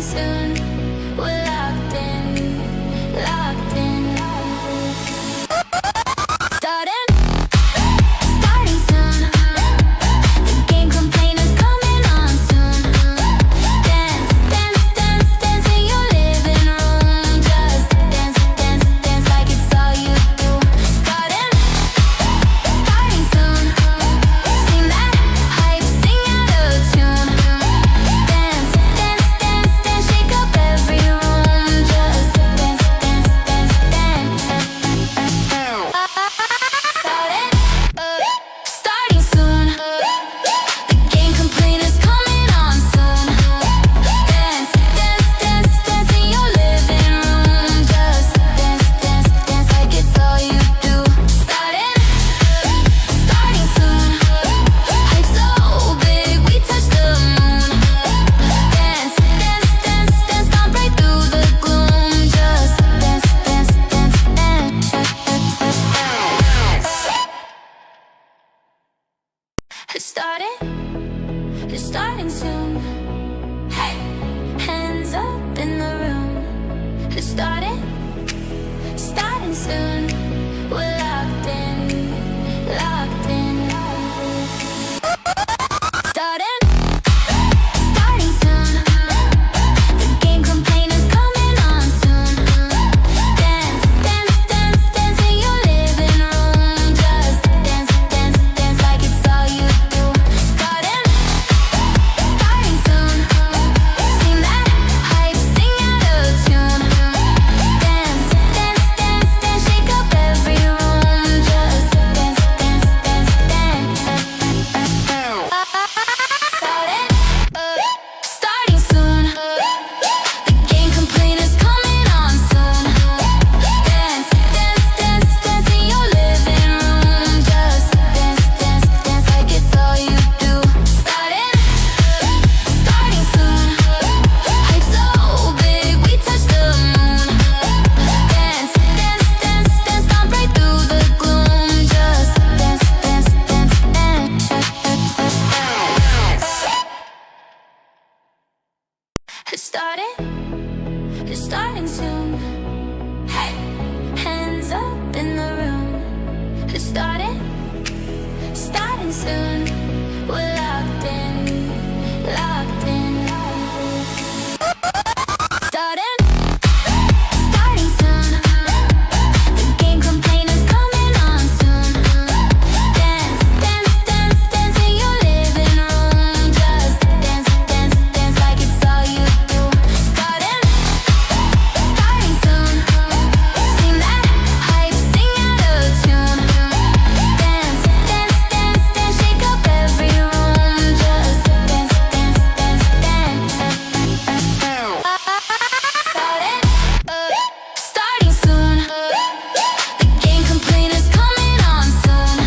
soon. We're locked in, locked in. Starting, starting soon. The game complainers coming on soon. Dance, dance, dance, dance in your living room. Just dance, dance, dance like it's all you do. Starting, starting soon. Sing that hype, sing out of tune. Dance, dance, dance, dance, shake up every room. Just dance, dance, dance, dance. Starting soon. The game complainers coming on soon. Dance, dance, dance, dance in your living room. Just dance, dance, dance like it's all you do. Starting soon. Hype so big we touch the moon. Dance, dance, dance, dance, stomp right through the gloom. Just dance, dance, dance, dance. It's starting soon. Hey, hands up in the room. It's starting soon. We're locked in, locked in. Starting soon. The game complainers coming on soon. Dance, dance, dance, dance in your living room. Just dance, dance, dance like it's all you do. Starting soon. Sing that hype, sing out of tune. Dance, dance, dance, dance, shake up every room. Just dance, dance, dance, dance. Starting soon. The game complainers coming on soon. Dance, dance, dance, dance in your living room. Just dance, dance, dance like it's all you do. Starting soon. Hype so big we touch the moon. Dance, dance, dance, dance, stomp right through the gloom. Just dance, dance, dance, dance. It's starting soon. Hey, hands up in the room. It's starting soon. We're locked in, locked in. Starting soon. The game complainers coming on soon. Dance, dance, dance, dance in your living room. Just dance, dance, dance like it's all you do. Starting soon. Sing that hype, sing out of tune. Dance, dance, dance, dance, shake up every room. Just dance, dance, dance, dance. Starting soon. The game complainers coming on soon.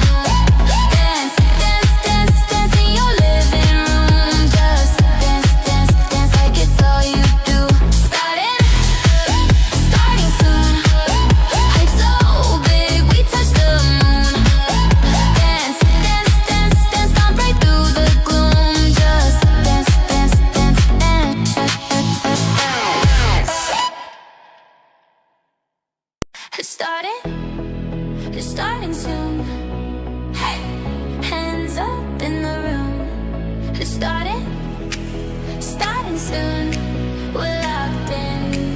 Dance, dance, dance, dance in your living room. Just dance, dance, dance like it's all you do. Starting soon. Hype so big we touch the moon. Dance, dance, dance, dance, stomp right through the gloom. Just dance, dance, dance, dance. It's starting soon. Hey, hands up in the room. It's starting soon. We're locked in,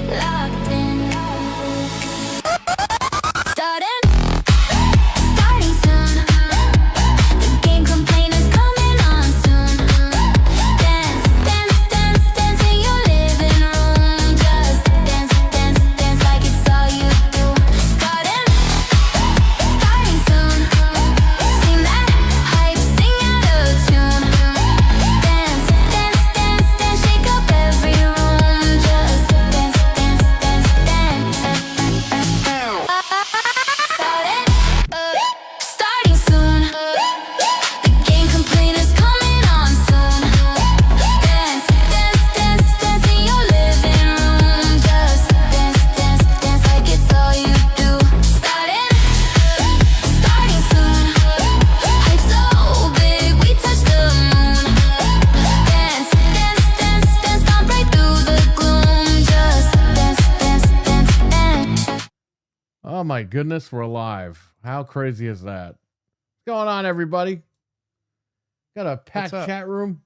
locked in. Starting soon. The game complainers coming on soon. Dance, dance, dance, dance in your living room. Just dance, dance, dance like it's all you do. Starting Oh my goodness, we're live. How crazy is that? What's going on, everybody? Got a packed chat room.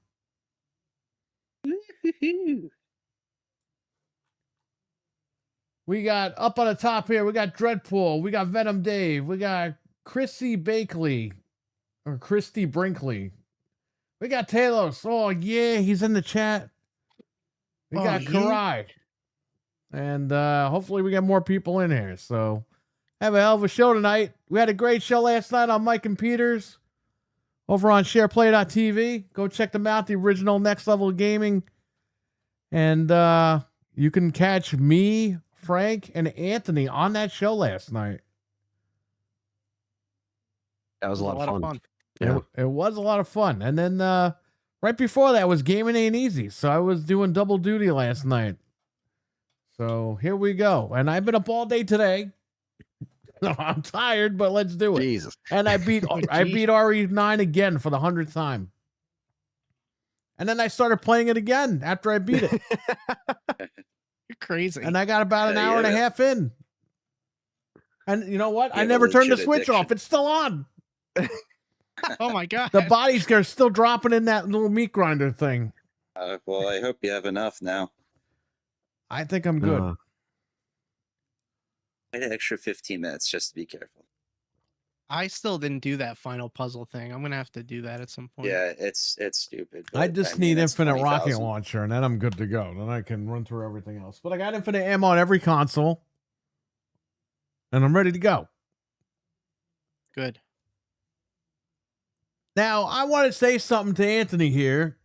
We got up on the top here, we got Dreadpool, we got Venom Dave, we got Chrissy Bakley, or Christy Brinkley. We got Talos. Oh, yeah, he's in the chat. We got Karai. And hopefully we get more people in here. So have a hell of a show tonight. We had a great show last night on Mike and Peters over on shareplay.tv. Go check them out, the original Next Level Gaming. And you can catch me, Frank, and Anthony on that show last night. That was a lot of fun. Yeah. It was a lot of fun. And then right before that was Gaming Ain't Easy. So I was doing double duty last night. So here we go. And I've been up all day today. I'm tired, but let's do it. Jesus. And I beat RE9 again for the 100th time. And then I started playing it again after I beat it. You're crazy. And I got about an hour and a half in. And you know what? I never turned the switch off. It's still on. Oh my God. The bodies are still dropping in that little meat grinder thing. Well, I hope you have enough now. I think I'm good. Wait an extra 15 minutes just to be careful. I still didn't do that final puzzle thing. I'm gonna have to do that at some point. Yeah, it's stupid. I just need it's infinite rocket 20,000. launcher, and then I'm good to go. Then I can run through everything else. But I got infinite ammo on every console, and I'm ready to go. Good. Now, I want to say something to Anthony here.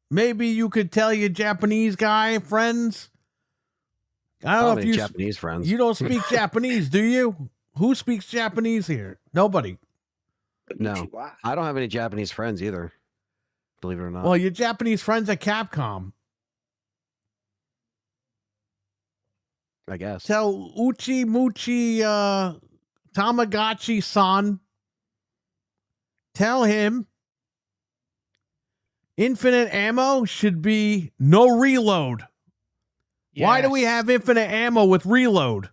Maybe you could tell your Japanese guy friends. I don't know if you Japanese friends. You don't speak Japanese, do you? Who speaks Japanese here? Nobody. No, I don't have any Japanese friends either. Believe it or not. Well, your Japanese friends at Capcom. I guess. Tell Uchi Muchi Tamagotchi-san. Tell him infinite ammo should be no reload. Yes. Why do we have infinite ammo with reload?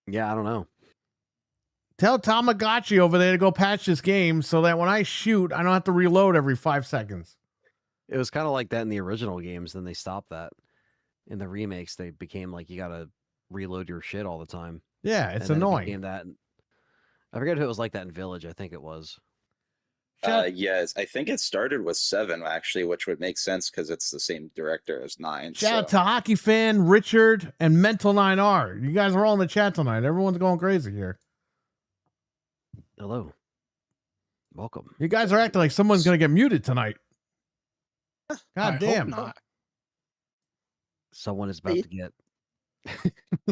Yeah, I don't know. Tell Tamagotchi over there to go patch this game so that when I shoot, I don't have to reload every 5 seconds. It was kind of like that in the original games, then they stopped that. In the remakes, they became like you gotta reload your shit all the time. Yeah, it's annoying. I forget if it was like that in Village. I think it was. Yes, I think it started with 7 actually, which would make sense because it's the same director as 9. Shout out to Hockey Fan, Richard, and Mental 9R. You guys are all in the chat tonight. Everyone's going crazy here. Hello. Welcome. You guys are acting like someone's going to get muted tonight. God damn. Not. Someone is about to get.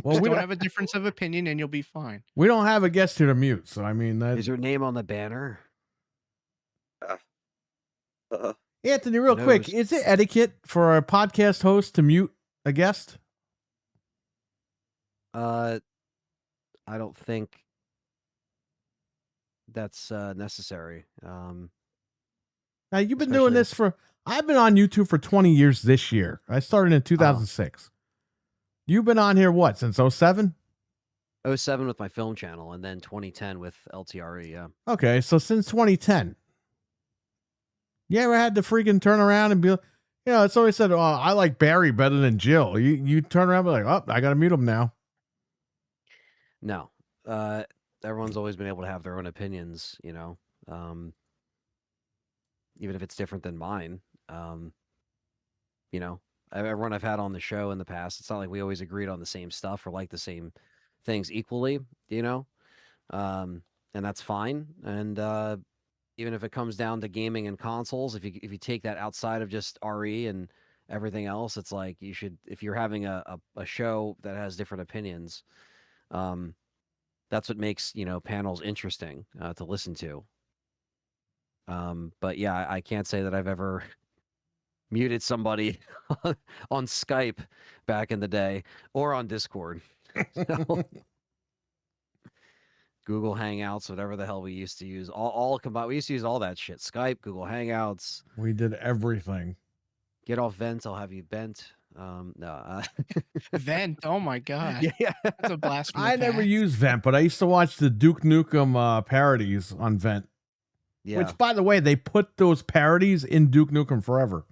Well, we don't have a difference of opinion and you'll be fine. We don't have a guest here to mute. So, I mean, is your name on the banner? Anthony, real quick, is it etiquette for a podcast host to mute a guest? I don't think that's necessary. Now, you've been doing this I've been on YouTube for 20 years this year. I started in 2006. You've been on here, what, since 07? 07 with my film channel, and then 2010 with LTRE, yeah. Okay, so since 2010. You ever had to freaking turn around and be, it's always said, oh, I like Barry better than Jill. You turn around and be like, oh, I got to mute him now. No. Everyone's always been able to have their own opinions, even if it's different than mine. Everyone I've had on the show in the past, it's not like we always agreed on the same stuff or like the same things equally, and that's fine. And even if it comes down to gaming and consoles, if you take that outside of just RE and everything else, it's like you should, if you're having a show that has different opinions, that's what makes panels interesting to listen to. But yeah, I can't say that I've ever muted somebody on Skype back in the day or on Discord. Google Hangouts, whatever the hell we used to use, all combined. We used to use all that shit. Skype, Google Hangouts. We did everything. Get off vent, I'll have you bent. No. Vent. Oh my god. Yeah. That's a blast from the I never past. used Vent, but I used to watch the Duke Nukem parodies on Vent. Yeah. Which, by the way, they put those parodies in Duke Nukem Forever,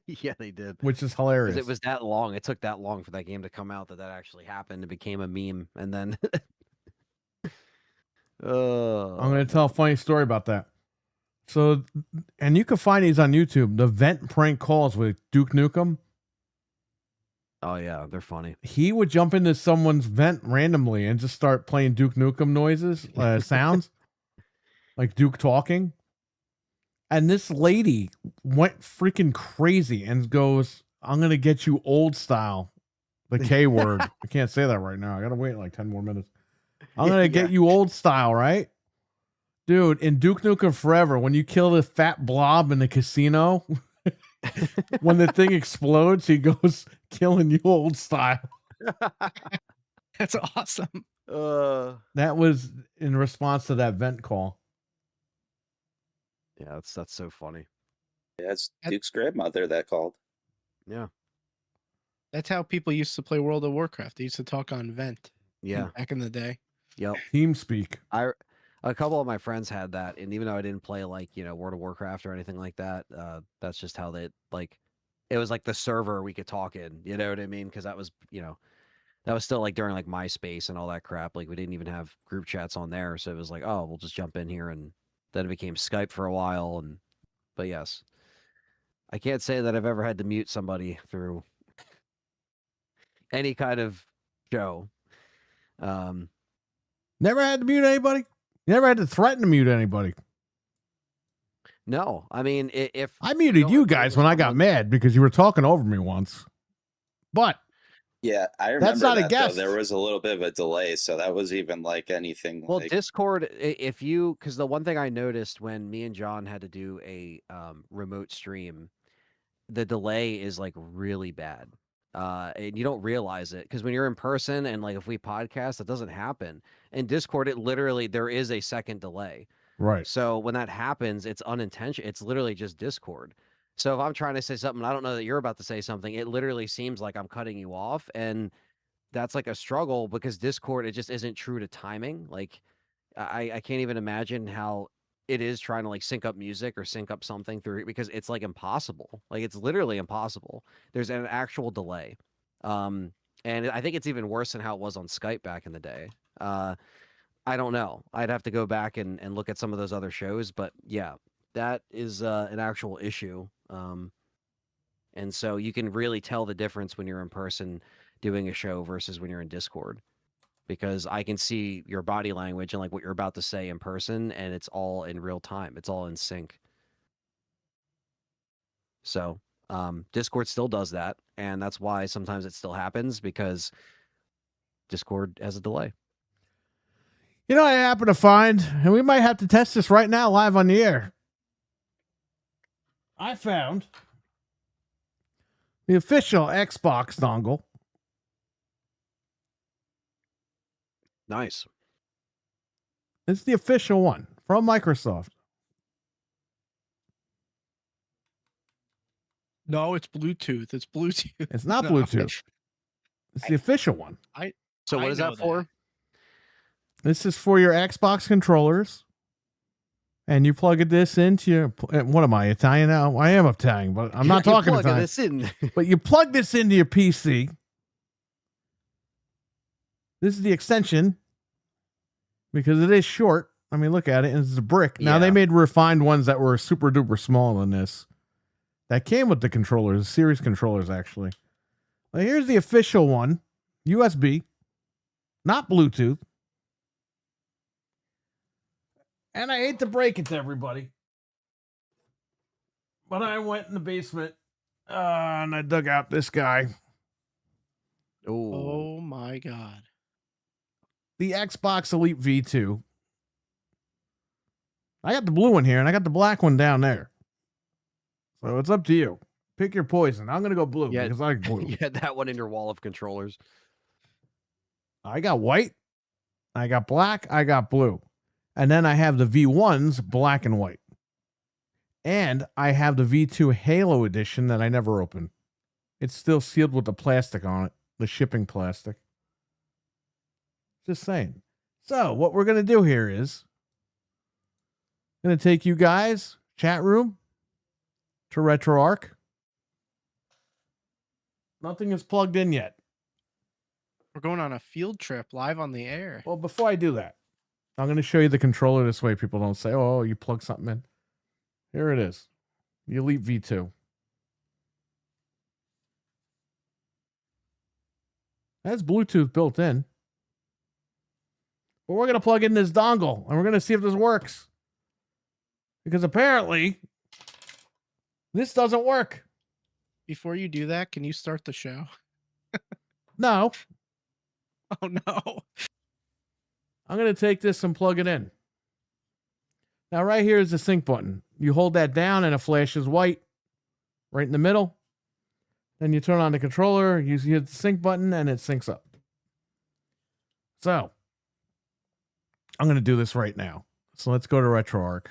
Yeah, they did. which is 'Cause hilarious. it was that long. It took that long for that game to come out that actually happened. It became a meme, and then. I'm going to tell a funny story about that. So, and you can find these on YouTube. The Vent prank calls with Duke Nukem. Oh yeah, they're funny. He would jump into someone's vent randomly and just start playing Duke Nukem noises, sounds, like Duke talking. And this lady went freaking crazy and goes, "I'm going to get you old style." The K word. I can't say that right now. I got to wait like 10 more minutes. I'm going to get you old style, right? Dude, in Duke Nukem Forever, when you kill the fat blob in the casino, when the thing explodes, he goes, "Killing you old style." That's awesome. That was in response to that vent call. Yeah, that's so funny. Yeah, it's Duke's grandmother that called. Yeah. That's how people used to play World of Warcraft. They used to talk on Vent. Yeah. Back in the day. Yep. TeamSpeak. A couple of my friends had that, and even though I didn't play like World of Warcraft or anything like that, that's just how they like. It was like the server we could talk in. You know what I mean? Because that was that was still like during like MySpace and all that crap. Like we didn't even have group chats on there, so it was like, oh, we'll just jump in here, and then it became Skype for a while. But yes, I can't say that I've ever had to mute somebody through any kind of show. Never had to mute anybody. Never had to threaten to mute anybody. No, I mean, if I muted you guys when I got mad because you were talking over me once. But Yeah, I remember that's not a that, though. guest. There was a little bit of a delay, so that was even like anything. Well, like... Discord, because the one thing I noticed when me and John had to do a remote stream, the delay is like really bad. And you don't realize it because when you're in person and like if we podcast, it doesn't happen. In Discord, there is a second delay. Right. So when that happens, it's unintentional. It's literally just Discord. So if I'm trying to say something, I don't know that you're about to say something, it literally seems like I'm cutting you off. And that's like a struggle because Discord, it just isn't true to timing. Like I can't even imagine how it is trying to like sync up music or sync up something through because it's like impossible. Like it's literally impossible. There's an actual delay. And I think it's even worse than how it was on Skype back in the day. I don't know. I'd have to go back and look at some of those other shows, but yeah, that is an actual issue. And so you can really tell the difference when you're in person doing a show versus when you're in Discord, because I can see your body language and like what you're about to say in person, and it's all in real time. It's all in sync. So Discord still does that, and that's why sometimes it still happens because Discord has a delay. You know what I happen to find, and we might have to test this right now live on the air. I found the official Xbox dongle. Nice. It's the official one from Microsoft. No, it's Bluetooth. It's Bluetooth. It's not No. Bluetooth. It's the official one. So what I is know that for? This is for your Xbox controllers. And you plug this into your... What am I, Italian now? I am Italian, but I'm not talking You're plugging Italian. this in. But you plug this into your PC. This is the extension. Because it is short. I mean, look at it. It's a brick. Now, they Yeah. made refined ones that were super duper small than this. That came with the controllers. Series controllers, actually. Well, here's the official one. USB. Not Bluetooth. And I hate to break it to everybody, but I went in the basement and I dug out this guy. Oh, Oh my god. The Xbox Elite V2. I got the blue one here and I got the black one down there. So it's up to you. Pick your poison. I'm going to go blue Yeah. because I like blue. you had that one in your wall of controllers. I got white. I got black. I got blue. And then I have the V1s, black and white. And I have the V2 Halo edition that I never opened. It's still sealed with the plastic on it, the shipping plastic. Just saying. So what we're going to do here is going to take you guys, chat room, to RetroArch. Nothing is plugged in yet. We're going on a field trip live on the air. Well, before I do that, I'm going to show you the controller this way people don't say, oh, you plug something in. Here it is. The Elite V2. That's Bluetooth built in. But we're going to plug in this dongle, and we're going to see if this works. Because apparently, this doesn't work. Before you do that, can you start the show? No. Oh, no. I'm going to take this and plug it in. Now, right here is the sync button. You hold that down, and it flashes white right in the middle. Then you turn on the controller, you hit the sync button, and it syncs up. So, I'm going to do this right now. So let's go to RetroArch.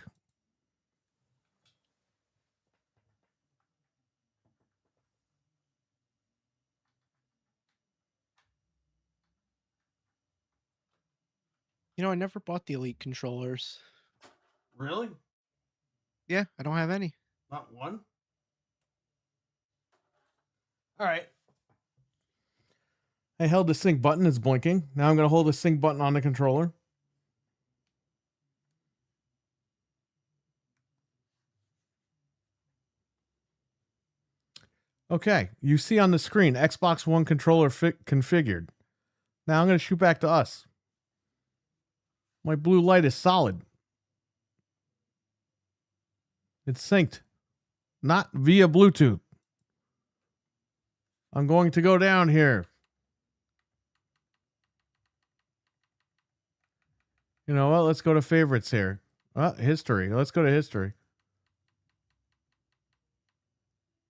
You know, I never bought the Elite controllers. Really? Yeah, I don't have any. Not one? All right. I held the sync button. It's blinking. Now I'm going to hold the sync button on the controller. Okay. You see on the screen, Xbox One controller configured. Now I'm going to shoot back to us. My blue light is solid. It's synced. Not via Bluetooth. I'm going to go down here. You know what? Let's go to favorites here. History. Let's go to history.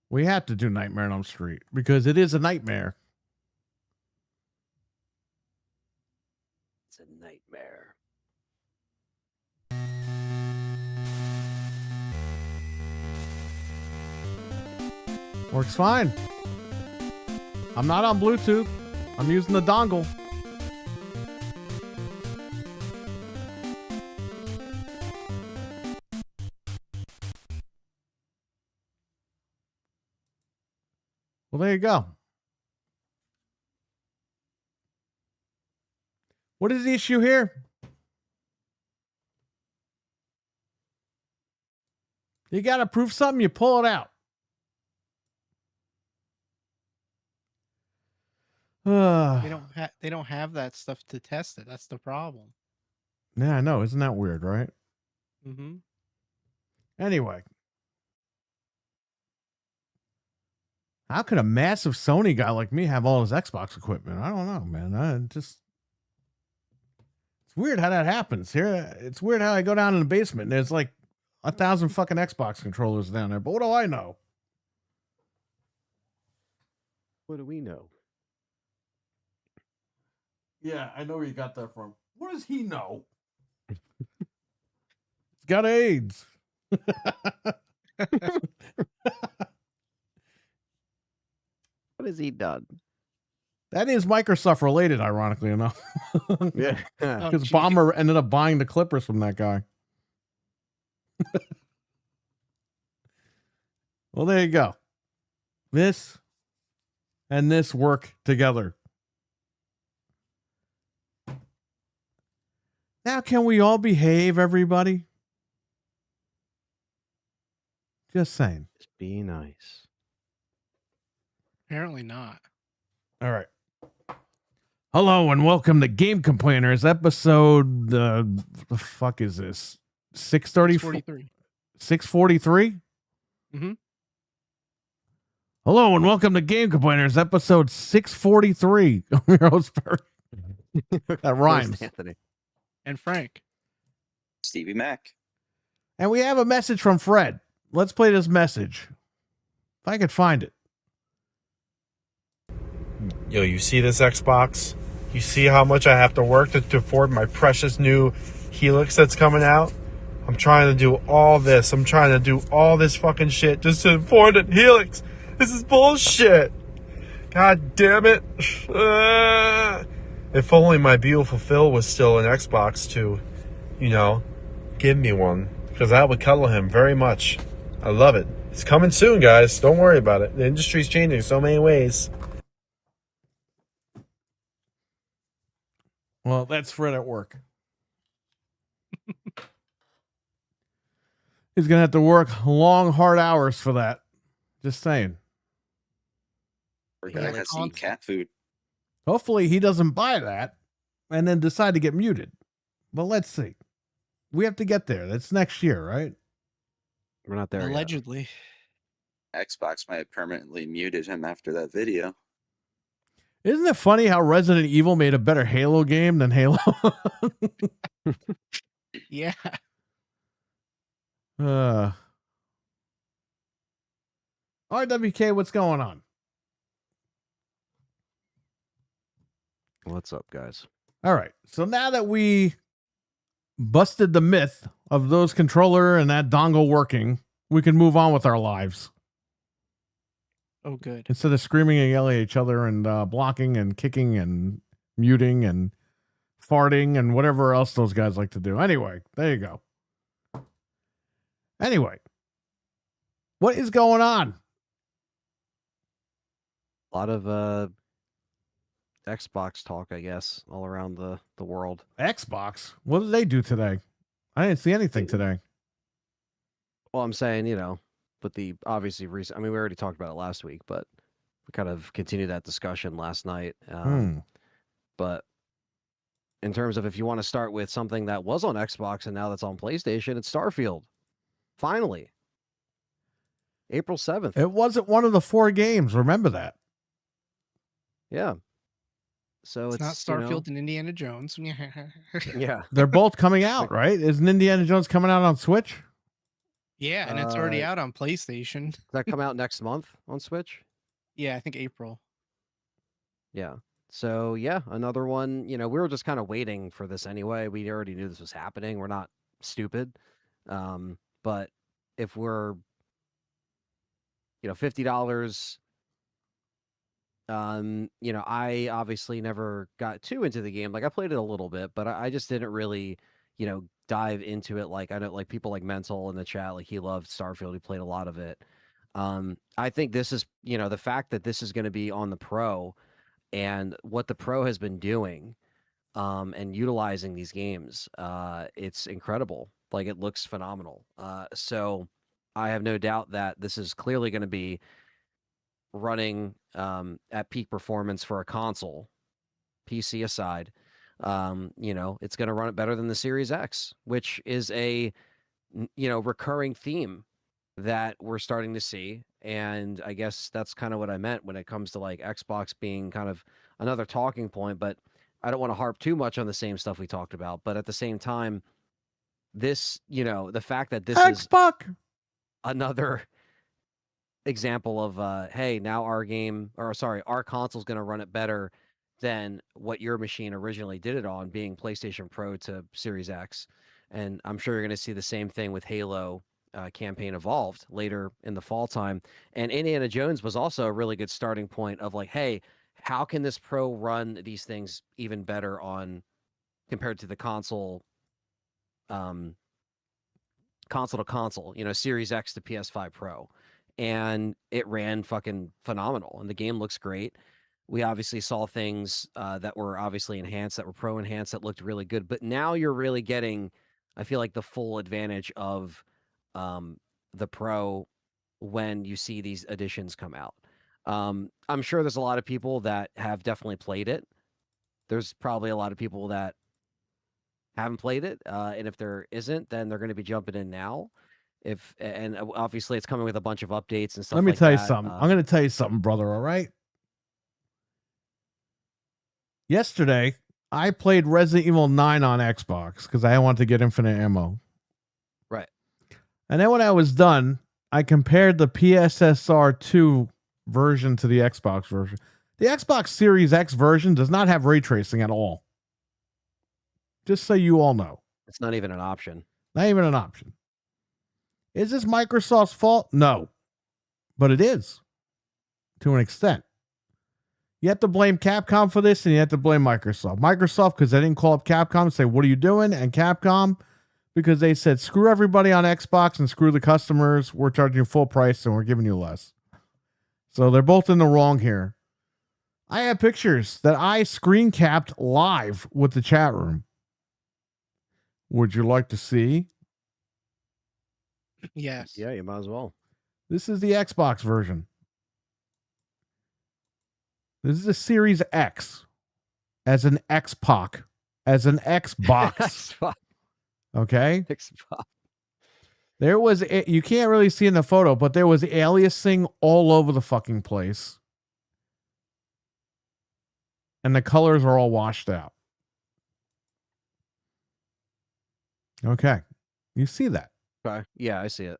We have to do Nightmare on Elm Street because it is a nightmare. It's a nightmare. Works fine. I'm not on Bluetooth. I'm using the dongle. Well, there you go. What is the issue here? You got to prove something, you pull it out. They don't have that stuff to test it. That's the problem. Yeah, I know. Isn't that weird, right? Mm-hmm. Anyway. How could a massive Sony guy like me have all his Xbox equipment? I don't know, man. It's weird how that happens. Here, it's weird how I go down in the basement and there's like 1,000 fucking Xbox controllers down there. But what do I know? What do we know? Yeah, I know where you got that from. What does he know? He's got AIDS. What has he done? That is Microsoft related, ironically enough. Yeah. Because Bomber ended up buying the Clippers from that guy. Well, there you go. This and this work together. Now, can we all behave, everybody? Just saying. Just be nice. Apparently not. All right. Hello and welcome to Game Complainers, episode, the fuck is this? 643? 643? Mm-hmm. Hello and welcome to Game Complainers, episode 643. I'm your host, Barry. That rhymes. Anthony. And Frank. Stevie Mac. And we have a message from Fred. Let's play this message. If I could find it. Yo, you see this Xbox? You see how much I have to work to afford my precious new Helix that's coming out? I'm trying to do all this. I'm trying to do all this fucking shit just to afford a Helix. This is bullshit. God damn it. If only my beautiful Phil was still an Xbox to, give me one. Because that would cuddle him very much. I love it. It's coming soon, guys. Don't worry about it. The industry's changing so many ways. Well, that's Fred at work. He's going to have to work long, hard hours for that. Just saying. We're gonna have to eat cat food. Hopefully he doesn't buy that and then decide to get muted. But let's see. We have to get there. That's next year, right? We're not there yet. Allegedly. Xbox might have permanently muted him after that video. Isn't it funny how Resident Evil made a better Halo game than Halo? Yeah. RWK, what's going on? What's up, guys? All right. So now that we busted the myth of those controller and that dongle working, we can move on with our lives. Oh, good. Instead of screaming and yelling at each other and blocking and kicking and muting and farting and whatever else those guys like to do. Anyway, there you go. Anyway, what is going on? A lot of Xbox talk, I guess, all around the world. Xbox? What did they do today? I didn't see anything today. Well, I'm saying, with the obviously recent, I mean, we already talked about it last week, but we kind of continued that discussion last night. But in terms of if you want to start with something that was on Xbox and now that's on PlayStation, it's Starfield. Finally. April 7th. It wasn't one of the 4 games. Remember that. Yeah. So It's not Starfield and Indiana Jones. Yeah. They're both coming out, right? Isn't Indiana Jones coming out on Switch? Yeah, and it's already out on PlayStation. Does that come out next month on Switch? Yeah, I think April. Yeah. So yeah, another one. We were just kind of waiting for this anyway. We already knew this was happening. We're not stupid. But if we're, $50, I obviously never got too into the game. Like I played it a little bit, but I just didn't really, dive into it. Like I know like people like Mental in the chat, like he loved Starfield. He played a lot of it. I think this is, the fact that this is going to be on the Pro and what the Pro has been doing and utilizing these games, it's incredible. Like it looks phenomenal. So I have no doubt that this is clearly going to be running at peak performance for a console, PC aside. It's going to run it better than the Series X, which is a recurring theme that we're starting to see. And I guess that's kind of what I meant when it comes to like Xbox being kind of another talking point, but I don't want to harp too much on the same stuff we talked about. But at the same time, this, the fact that this is another example of, hey, now our console's going to run it better than what your machine originally did it on, being PlayStation Pro to Series X. And I'm sure you're going to see the same thing with Halo Campaign Evolved later in the fall time. And Indiana Jones was also a really good starting point of like, hey, how can this Pro run these things even better on compared to the console to console, Series X to PS5 Pro. And it ran fucking phenomenal. And the game looks great. We obviously saw things that were obviously enhanced, that were Pro enhanced, that looked really good. But now you're really getting, I feel like, the full advantage of the Pro when you see these additions come out. I'm sure there's a lot of people that have definitely played it. There's probably a lot of people that haven't played it. And if there isn't, then they're going to be jumping in now. And obviously it's coming with a bunch of updates and stuff. Let me like tell you that. something. I'm going to tell you something, brother. All right. Yesterday, I played Resident Evil 9 on Xbox because I wanted to get infinite ammo. Right. And then when I was done, I compared the PSSR 2 version to the Xbox version. The Xbox Series X version does not have ray tracing at all. Just so you all know. It's not even an option. Not even an option. Is this Microsoft's fault? No. But it is. To an extent. You have to blame Capcom for this, and you have to blame Microsoft. Microsoft, because they didn't call up Capcom and say, what are you doing? And Capcom, because they said, screw everybody on Xbox and screw the customers. We're charging you full price, and we're giving you less. So they're both in the wrong here. I have pictures that I screen capped live with the chat room. Would you like to see? Yes. Yeah, you might as well. This is the Xbox version. This is a Series X as an X-Pac, as an Xbox. Okay? Xbox. There was, you can't really see in the photo, but there was aliasing all over the fucking place. And the colors are all washed out. Okay. You see that. Okay. Yeah, I see it.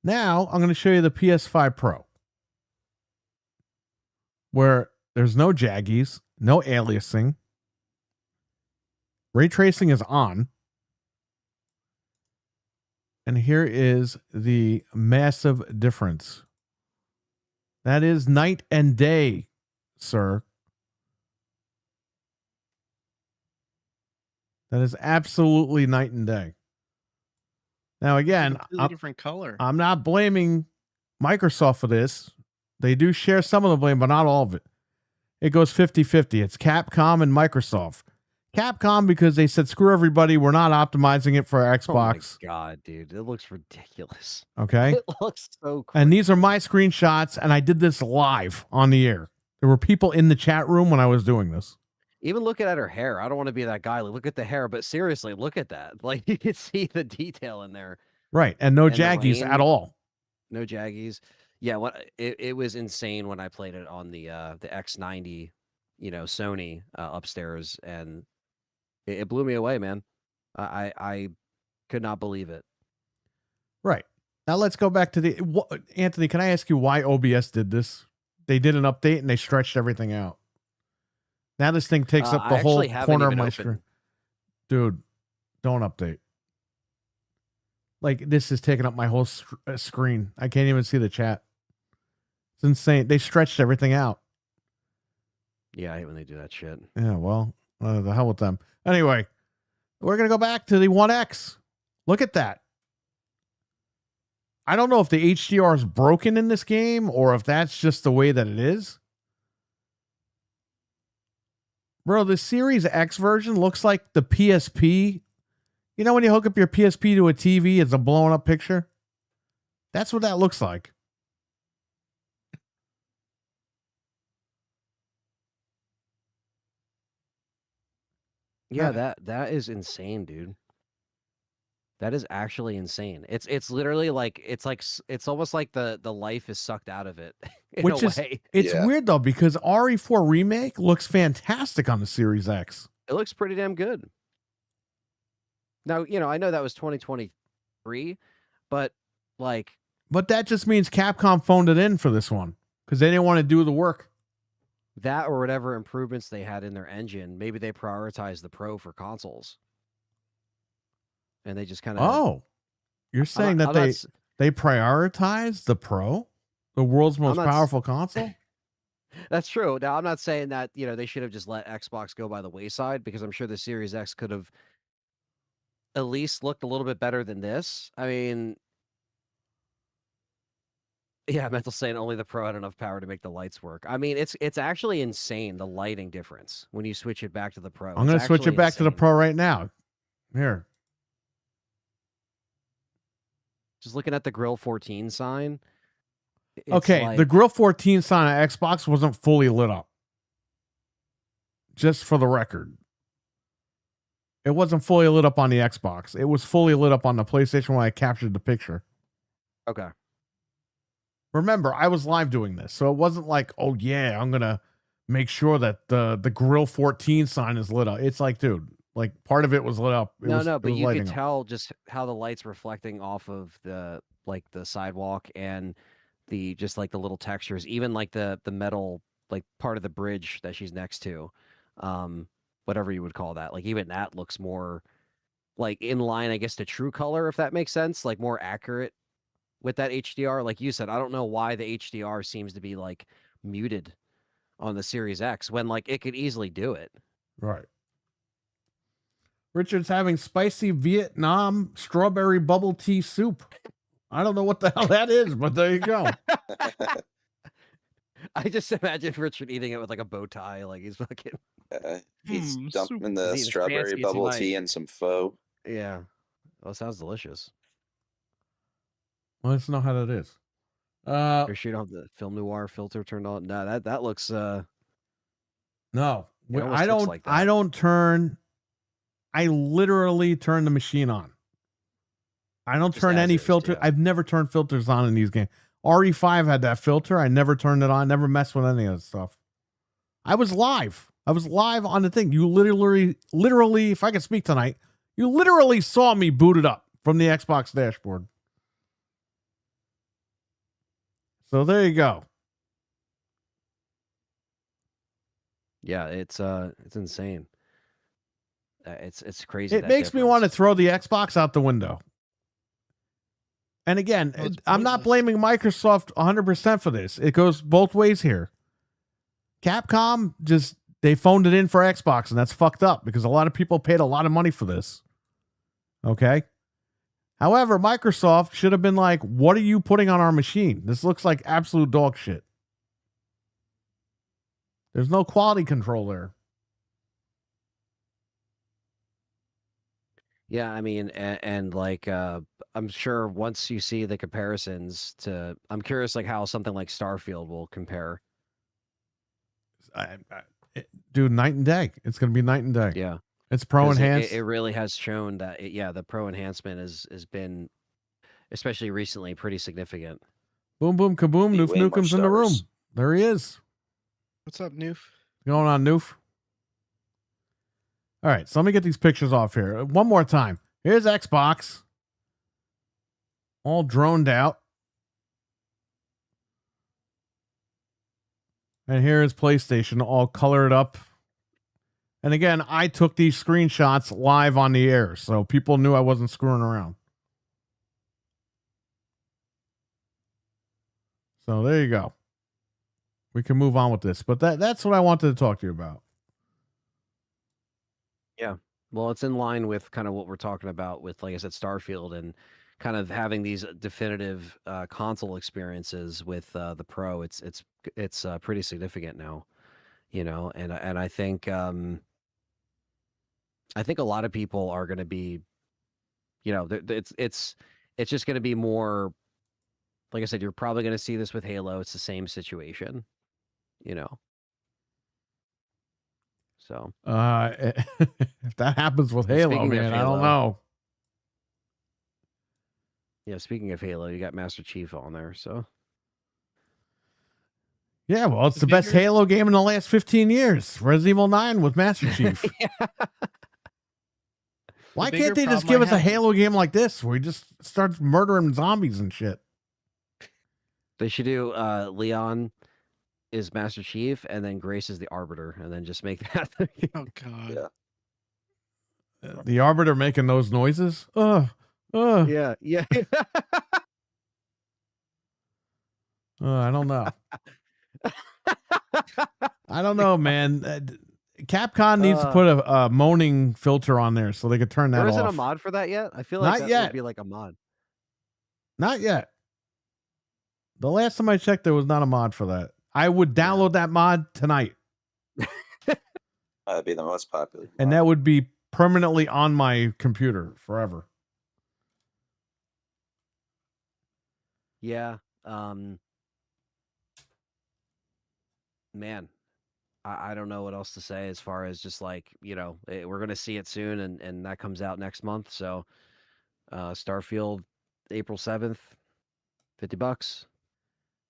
Now, I'm going to show you the PS5 Pro. Where there's no jaggies, no aliasing. Ray tracing is on. And here is the massive difference. That is night and day, sir. That is absolutely night and day. Now, again, Different color. I'm not blaming Microsoft for this. They do share some of the blame, but not all of it. It goes 50-50. It's Capcom and Microsoft. Capcom, because they said, screw everybody, we're not optimizing it for Xbox. Oh my God, dude. It looks ridiculous. Okay? It looks so crazy. And these are my screenshots, and I did this live on the air. There were people in the chat room when I was doing this. Even looking at her hair, I don't want to be that guy. Like, look at the hair, but seriously, look at that. Like, you can see the detail in there. Right, and no And the jaggies rain. at all. No jaggies. Yeah, it was insane when I played it on the X90, Sony upstairs, and it blew me away, man. I could not believe it. Right. Now let's go back to Anthony, can I ask you why OBS did this? They did an update and they stretched everything out. Now this thing takes up the I whole actually haven't corner of even my opened. screen. Dude, don't update. Like, this is taking up my whole screen. I can't even see the chat. It's insane. They stretched everything out. Yeah, I hate when they do that shit. Yeah, well, the hell with them. Anyway, we're going to go back to the 1X. Look at that. I don't know if the HDR is broken in this game or if that's just the way that it is. Bro, the Series X version looks like the PSP. You know when you hook up your PSP to a TV, it's a blown up picture? That's what that looks like. Yeah, that is insane, dude. That is actually insane. It's literally like it's almost like the life is sucked out of it in Which a is way. it's Yeah. weird though, because RE4 Remake looks fantastic on the Series X. It looks pretty damn good. Now, I know that was 2023, but like But that just means Capcom phoned it in for this one because they didn't want to do the work. that or whatever improvements they had in their engine, maybe they prioritized the Pro for consoles. And they just kind of Oh, you're saying that they prioritize the Pro, the world's most not powerful console? That's true. Now, I'm not saying that, they should have just let Xbox go by the wayside, because I'm sure the Series X could have at least looked a little bit better than this. I mean, yeah, Mental saying only the Pro had enough power to make the lights work. I mean, it's actually insane, the lighting difference when you switch it back to the Pro. I'm going to switch it back to the insane. Pro right now. Here. Just looking at the Grill 14 sign. It's Okay, like, the Grill 14 sign on Xbox wasn't fully lit up. Just for the record. It wasn't fully lit up on the Xbox. It was fully lit up on the PlayStation when I captured the picture. Okay. Remember, I was live doing this, so it wasn't like, oh yeah, I'm going to make sure that the Grill 14 sign is lit up. It's like, dude, like part of it was lit up. But you lighting could up. tell just how the light's reflecting off of the sidewalk and the little textures, even like the metal like part of the bridge that she's next to, whatever you would call that. Like even that looks more like in line, I guess, to true color, if that makes sense, like more accurate with that HDR. Like you said, I don't know why the HDR seems to be like muted on the Series X when like it could easily do it. Right. Richard's having spicy Vietnam strawberry bubble tea soup. I don't know what the hell that is, but there you go. I just imagine Richard eating it with like a bow tie, like he's fucking. He's soup. dumping the He's eating as strawberry fancy as he bubble might. tea and some pho. Yeah. Well, it sounds delicious. Let's know how that is. Or sure you don't have the film noir filter turned on. No, that looks No, It almost I looks don't. like I that. don't turn. I literally turn the machine on. I don't Just turn as any is, filter. yeah. I've never turned filters on in these games. RE5 had that filter. I never turned it on. Never messed with any of that stuff. I was live. I was live on the thing. You literally, if I could speak tonight, you literally saw me boot it up from the Xbox dashboard. So there you go. Yeah, it's insane. It's crazy. It that makes me want to difference. throw the Xbox out the window. And again, Well, it's I'm not pointless. blaming Microsoft 100% for this. It goes both ways here. Capcom they phoned it in for Xbox, and that's fucked up because a lot of people paid a lot of money for this. Okay. However, Microsoft should have been like, what are you putting on our machine? This looks like absolute dog shit. There's no quality control there. Yeah, I mean, and like I'm sure once you see the comparisons to, I'm curious like how something like Starfield will compare. Dude, night and day. It's going to be night and day. Yeah. It's pro 'Cause enhanced. It really has shown that the pro enhancement has been, especially recently, pretty significant. Boom, boom, kaboom. Be Noof way more Nukem's in the room. stars. There he is. What's up, Noof? Going on, Noof? All right, so let me get these pictures off here. One more time. Here's Xbox. All droned out. And here is PlayStation, all colored up. And again, I took these screenshots live on the air, so people knew I wasn't screwing around. So there you go. We can move on with this, but that's what I wanted to talk to you about. Well, it's in line with kind of what we're talking about with, like I said, Starfield, and kind of having these definitive console experiences with the Pro. It's pretty significant now, you know, and I think a lot of people are going to be, you know, it's just going to be more. Like I said, you're probably going to see this with Halo. It's the same situation, you know. So If that happens with And Halo, speaking of man, I don't Halo, know. yeah, speaking of Halo, you got Master Chief on there, so Yeah, well, it's The the best bigger- Halo game in the last 15 years. Resident Evil 9 with Master Chief. Why bigger can't they just problem give I us a have- Halo game like this where he just starts murdering zombies and shit? they should do Leon is Master Chief, and then Grace is the Arbiter, and then just make that. Oh God. Yeah. The Arbiter making those noises? Yeah. I don't know. I don't know, man. Capcom needs to put a moaning filter on there so they could turn that There isn't off. a mod for that yet. I feel like Not that yet. would be like a mod. Not yet. The last time I checked, there was not a mod for that. I would download that mod tonight, That'd be the most popular. and that would be permanently on my computer forever. Yeah. Man, I don't know what else to say as far as just like, you know, we're going to see it soon, and that comes out next month. So Starfield, April 7th, $50.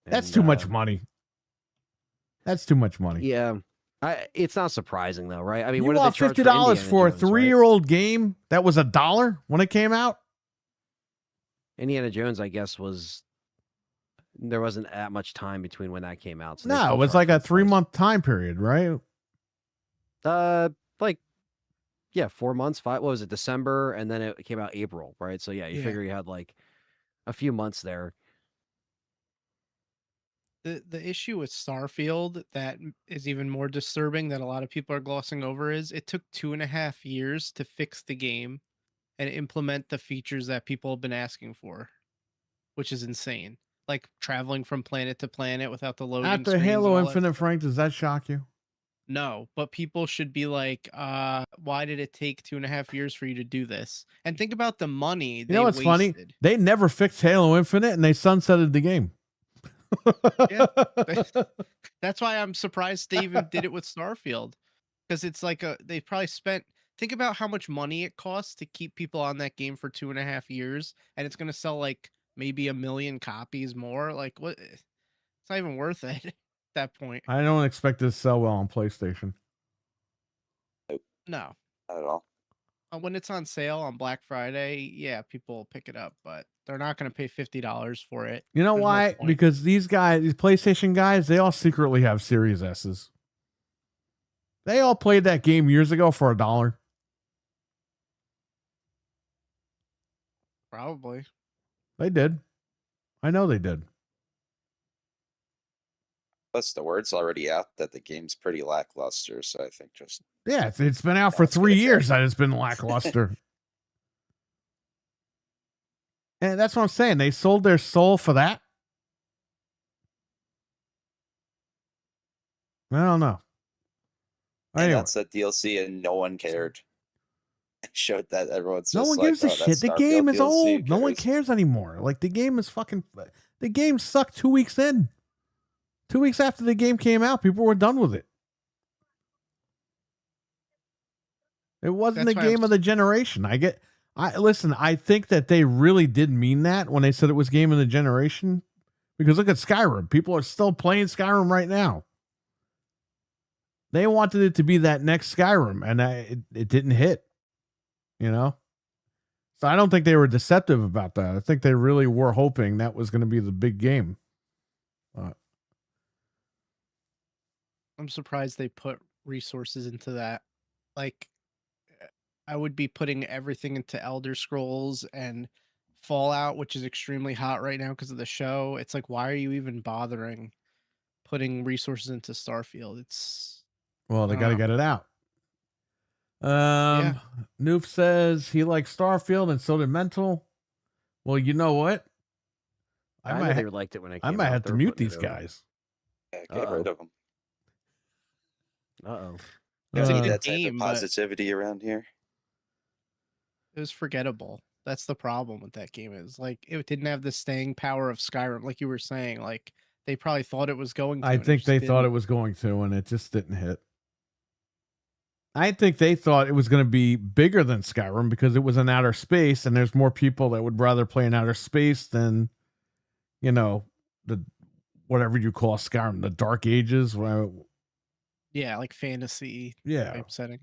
That's And, too much money. That's too much money. Yeah. It's not surprising though, right? I mean, You what did they want charge $50 Indiana for a Jones, right? 3-year-old game that was $1 when it came out? Indiana Jones, I guess, there wasn't that much time between when that came out. So they No, still it was charged like a full price. 3-month time period, right? Like, yeah, 4 months, 5. What was it? December, and then it came out April, right? So yeah, you Yeah. figure you had like a few months there. The issue with Starfield that is even more disturbing that a lot of people are glossing over is it took 2.5 years to fix the game and implement the features that people have been asking for, which is insane. Like traveling from planet to planet without the loading After screens and Halo all that Infinite, stuff. Frank, does that shock you? No, but people should be like, why did it take 2.5 years for you to do this? And think about the money You they know what's funny? wasted. They never fixed Halo Infinite, and they sunsetted the game. Yeah. That's why I'm surprised they even did it with Starfield. Because it's like they probably spent, think about how much money it costs to keep people on that game for 2.5 years, and it's gonna sell like maybe 1 million copies more. Like what, it's not even worth it at that point. I don't expect it to sell well on PlayStation. No. Not at all. When it's on sale on Black Friday, yeah, people will pick it up, but they're not gonna pay $50 for it. You know There's no why? point. Because these guys, these PlayStation guys, they all secretly have Series S's. They all played that game years ago for $1. Probably. They did. I know they did. Plus, the word's already out that the game's pretty lackluster. So I think just Yeah, it's been out for That's 3 gonna years drag and it's been lackluster. And that's what I'm saying. They sold their soul for that. I don't know. and Anyway, that's a DLC, and no one cared. It showed that everyone's no just one like, gives a "Oh, shit. that's The Starfield game is DLC, who old. No one cares anymore. Like the game is fucking. The game sucked 2 weeks in. 2 weeks after the game came out, people were done with it. It wasn't That's the why I'm game of the generation. I listen. I think that they really did mean that when they said it was game of the generation. Because look at Skyrim. People are still playing Skyrim right now. They wanted it to be that next Skyrim, and it didn't hit. You know? So I don't think they were deceptive about that. I think they really were hoping that was going to be the big game. I'm surprised they put resources into that. Like, I would be putting everything into Elder Scrolls and Fallout, which is extremely hot right now because of the show. It's like, why are you even bothering putting resources into Starfield? It's Well, they I got to don't know. get it out. Noof says he likes Starfield and so did Mental. Well, you know what? I know they liked it when it I came might out. have They to were mute putting these it over. guys. Yeah, get rid of them. Uh-oh. It's a Need good that type game, of but positivity around here. it was forgettable. That's the problem with that game. Is like it didn't have the staying power of Skyrim, like you were saying. Like they probably thought it was going to. I and it think just they thought it didn't. was going to, and it just didn't hit. I think they thought it was going to be bigger than Skyrim because it was in outer space, and there's more people that would rather play in outer space than, the whatever you call Skyrim, the Dark Ages. Yeah, like fantasy Yeah, type setting.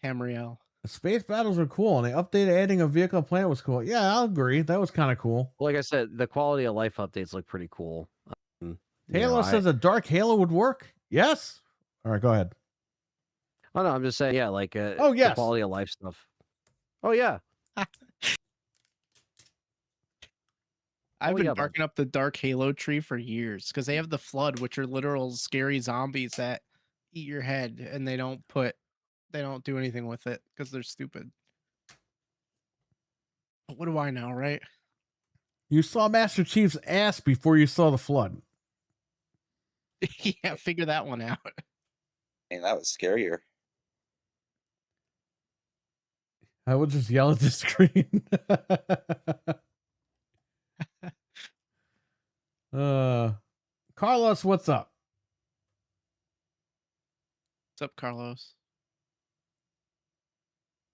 Tamriel. the space battles are cool, and they updated adding a vehicle planet was cool. Yeah, I'll agree. That was kind of cool. Well, like I said, the quality of life updates look pretty cool. Halo says a dark Halo would work. Yes. All right, go ahead. Oh no, I'm just saying, yeah, like Oh, yes. the quality of life stuff. Oh yeah. I've Oh, been yeah, bud. barking up the dark Halo tree for years because they have the Flood, which are literal scary zombies that eat your head, and they don't do anything with it because they're stupid. But what do I know, right? You saw Master Chief's ass before you saw the Flood. Yeah, figure that one out. I mean, that was scarier. I will just yell at the screen. Carlos, what's up? What's up, Carlos?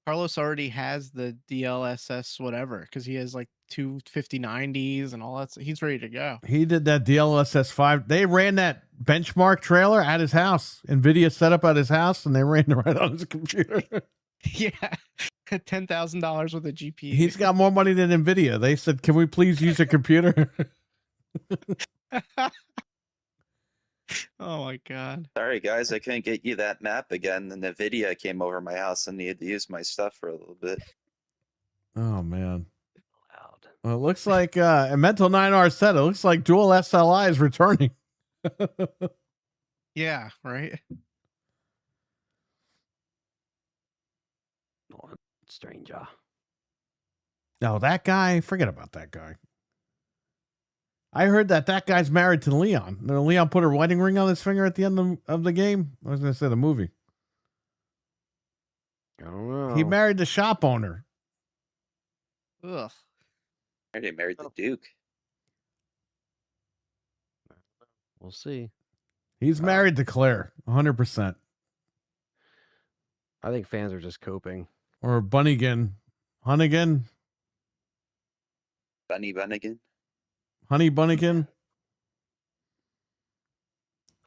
Carlos already has the DLSS whatever because he has like 25090s and all that. He's ready to go. He did that DLSS 5. They ran that benchmark trailer at his house. NVIDIA set up at his house, and they ran it right on his computer. Yeah, $10,000 with a GPU. He's got more money than NVIDIA. They said, can we please use your computer? Oh my god. Sorry, guys, I couldn't get you that map again. And NVIDIA came over my house and needed to use my stuff for a little bit. Oh, man. Loud. Well, it looks like a Mental 9R said it looks like Dual SLI is returning. Yeah, right. Oh, stranger. No, that guy, forget about that guy. I heard that guy's married to Leon. Leon put her wedding ring on his finger at the end of the game. I was going to say the movie. I don't know. He married the shop owner. Ugh. I already married the Duke. We'll see. He's married to Claire, 100%. I think fans are just coping. Or Bunnigan. Hunnigan? Bunny Bunnigan. Honey Bunnigan?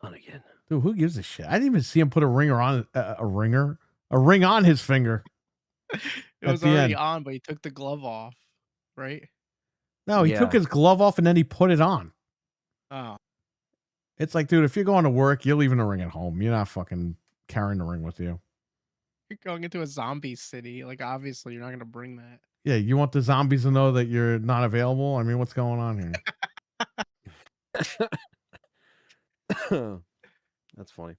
On again. Dude, who gives a shit? I didn't even see him put a ring on his finger. It At was the already end. on, but he took the glove off, right? No, he took Yeah. his glove off and then he put it on. Oh, It's like, dude, if you're going to work, you're leaving the ring at home. You're not fucking carrying the ring with you. you're going into a zombie city. Like, obviously, you're not gonna bring that. Yeah, you want the zombies to know that you're not available? I mean, what's going on here? That's funny.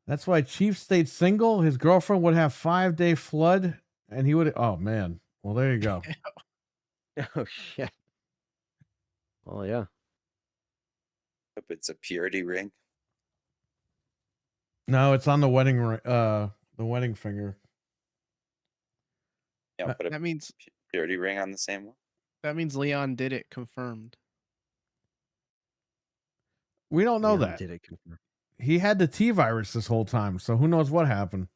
That's why Chief stayed single. His girlfriend would have 5-day flood, and he would. Oh man. Well, there you go. Oh shit. Well, yeah. Hope it's a purity ring. No, it's on the wedding the wedding finger. Yeah, put a That means purity ring on the same one. Leon did it. Confirmed. We don't know Leon that. did it confirm. He had the T virus this whole time, so who knows what happened?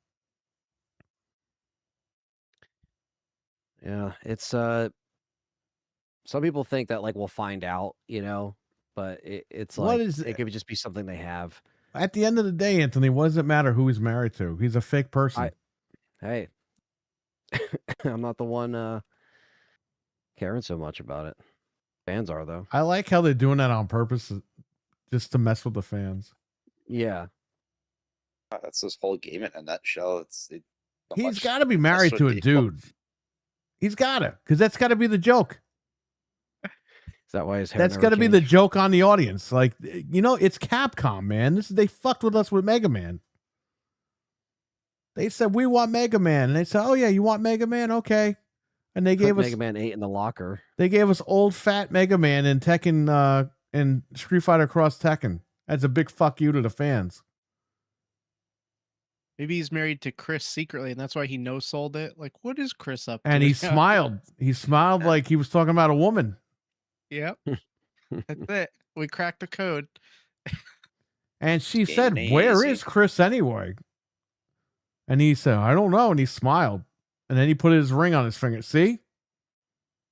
Yeah, it's some people think that like we'll find out, but it's What like is it could just be something they have. At the end of the day, Anthony, what does it matter who he's married to? He's a fake person. Hey, I'm not the one caring so much about it. Fans are though. I like how they're doing that on purpose, just to mess with the fans. Yeah. Wow, that's this whole game in a nutshell. He's got to be married to a dude. He's got to, because that's got to be the joke. Is that why his hair? That's got to be the joke on the audience. Like, it's Capcom, man. They fucked with us with Mega Man. They said we want Mega Man, and they said, "Oh yeah, you want Mega Man? Okay." And they gave us Mega Man 8 in the locker. They gave us old fat Mega Man in Tekken and Street Fighter Cross Tekken. That's a big fuck you to the fans. Maybe he's married to Chris secretly, and that's why he no-sold it. Like, what is Chris up to? And he smiled. He smiled like he was talking about a woman. Yep. That's it. We cracked the code. And she Game said, ain't "Where easy." is Chris anyway?" And he said, "I don't know." And he smiled. And then he put his ring on his finger. See?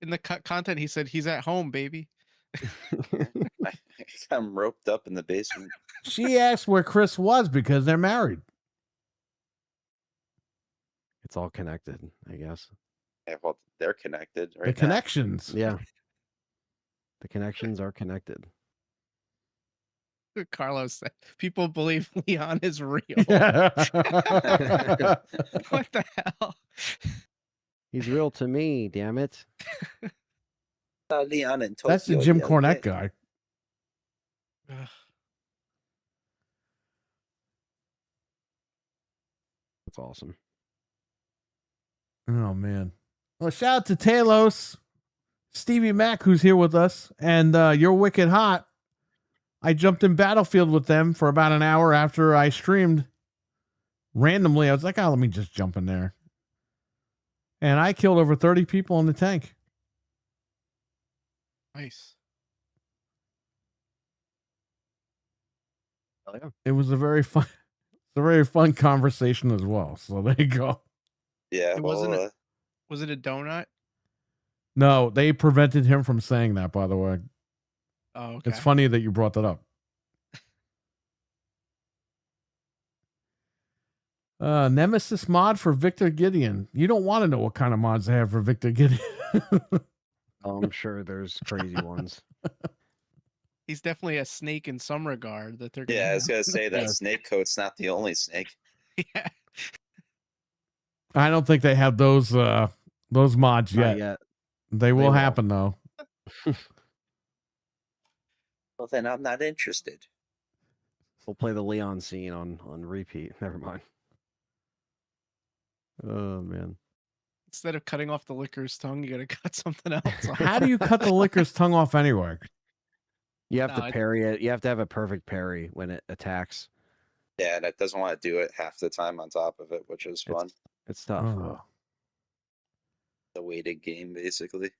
In the content, he said he's at home, baby. I'm roped up in the basement. She asked where Chris was because they're married. It's all connected, I guess. Yeah, well, they're connected, right? The connections. Yeah. The connections are connected. Carlos said, "People believe Leon is real." Yeah. What the hell? He's real to me, damn it. Leon and Tokyo. That's the Jim other Cornette day. guy. Ugh. That's awesome. Oh man. Well, shout out to Talos, Stevie Mac, who's here with us, and You're Wicked Hot. I jumped in Battlefield with them for about an hour after I streamed. Randomly, I was like, let me just jump in there. And I killed over 30 people in the tank. Nice. Oh, yeah. It was a very fun conversation as well. So there you go. Yeah, It well, wasn't Was it a donut? No, they prevented him from saying that, by the way. Oh, okay. It's funny that you brought that up. Nemesis mod for Victor Gideon. You don't want to know what kind of mods they have for Victor Gideon. I'm sure there's crazy ones. He's definitely a snake in some regard. That they're gonna yeah, I was have. gonna say that Yeah. snake coat's not the only snake. Yeah. I don't think they have those those mods Not yet. yet. They will will. happen though. Well, then I'm not interested. We'll play the Leon scene on repeat. Never mind. Oh man. Instead of cutting off the licker's tongue, you gotta cut something else off. How do you cut the licker's tongue off anyway? You have No, to I- parry it. You have to have a perfect parry when it attacks. Yeah, and it doesn't want to do it half the time on top of it, which is fun. It's tough. Oh. The weighted game, basically.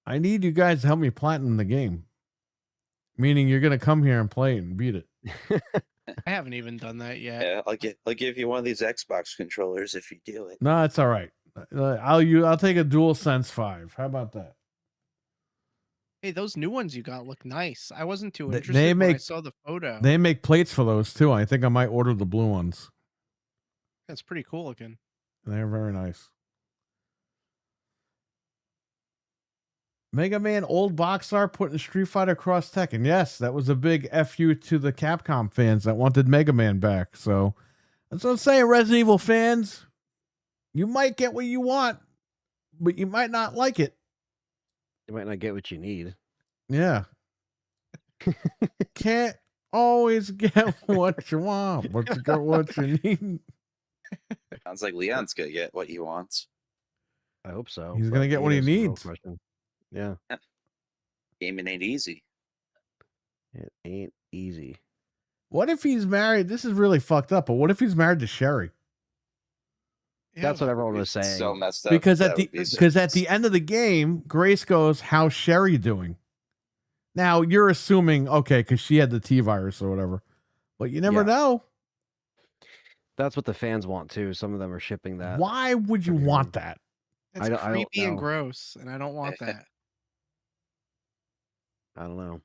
I need you guys to help me platinum the game. Meaning you're gonna come here and play it and beat it. I haven't even done that yet. Yeah, I'll give you one of these Xbox controllers if you do it. No, it's all right. I'll take a DualSense 5. How about that? Hey, those new ones you got look nice. I wasn't too They- interested they when I make- saw the photo. They make plates for those too. I think I might order the blue ones. That's pretty cool looking. They're very nice. Mega Man old box art putting Street Fighter Cross Tekken. Yes, that was a big FU to the Capcom fans that wanted Mega Man back. So that's what I'm saying, Resident Evil fans. You might get what you want, but you might not like it. You might not get what you need. Yeah. Can't always get what you want, but you get what you need. Sounds like Leon's gonna get what he wants. I hope so. He's but gonna get what he is the real needs. question. Yeah, Gaming ain't easy. it ain't easy. What if he's married? This is really fucked up, but what if he's married to Sherry? That's what everyone was It's saying. so messed up. Because That at the would be so- because at the end of the game, Grace goes, "How's Sherry doing?" Now you're assuming okay, because she had the T virus or whatever, but you never Yeah. know. That's what the fans want too. Some of them are shipping that. Why would you pretty want early. that? That's I don't creepy and know. gross, and I don't want that. I don't know.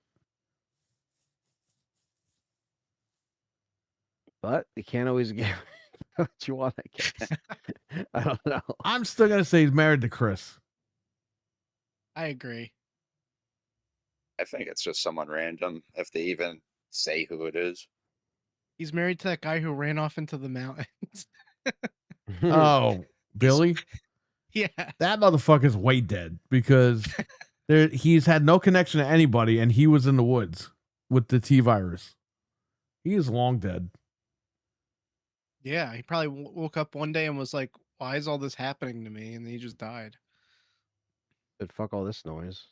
But you can't always get what you want, I guess. I don't know. I'm still gonna say he's married to Chris. I agree. I think it's just someone random, if they even say who it is. He's married to that guy who ran off into the mountains. Oh, Billy, Yeah. that motherfucker's way dead because he's had no connection to anybody, and he was in the woods with the T virus. He is long dead. Yeah. He probably woke up one day and was like, why is all this happening to me? And then he just died. But fuck all this noise.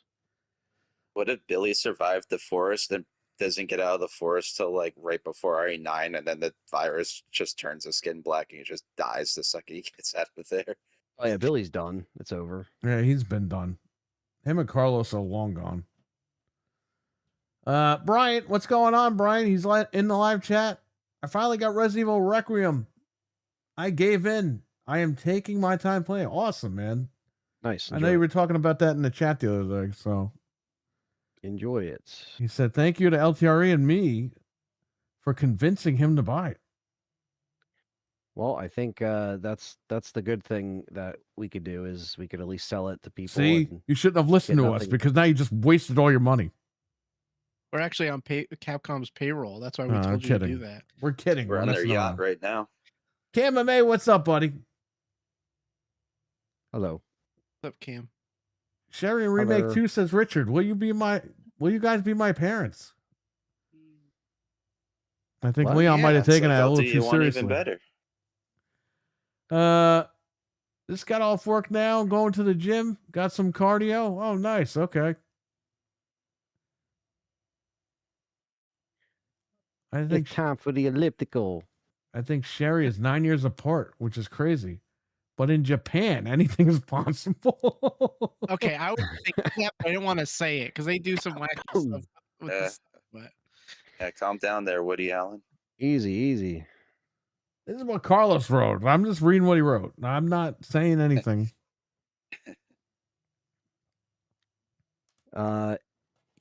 What if Billy survived the forest and doesn't get out of the forest till like right before RE9, and then the virus just turns his skin black and he just dies the second he gets out of there? Oh yeah, Billy's done. It's over. Yeah, he's been done. Him and Carlos are long gone. Brian, what's going on, Brian? He's in the live chat. I finally got Resident Evil Requiem. I gave in. I am taking my time playing. Awesome, man. Nice. I know you were talking about that in the chat the other day. So Enjoy it. he said, thank you to LTRE and me for convincing him to buy it. Well, I think that's the good thing that we could do is we could at least sell it to people. See, and you shouldn't have listened get to us nothing. because now you just wasted all your money. We're actually on Capcom's payroll. That's why we I'm told you to do kidding. that. We're kidding. We're on Let their us know. yacht right now. Cam May, what's up, buddy? Hello. What's up, Cam? Sherry in Remake Hello. 2 says, Richard, will you guys be my parents? I think What? Leon might have Yeah, taken so that a they'll little do too you one seriously. even better. This got off work now, going to the gym, got some cardio. Oh, nice. Okay. I think It's time for the elliptical. Sherry is 9 years apart, which is crazy. But in Japan, anything is possible. Okay, I was thinking that, but I didn't want to say it because they do some wacky stuff with Yeah. this. But Yeah, calm down there, Woody Allen. Easy, easy. This is what Carlos wrote. I'm just reading what he wrote. I'm not saying anything.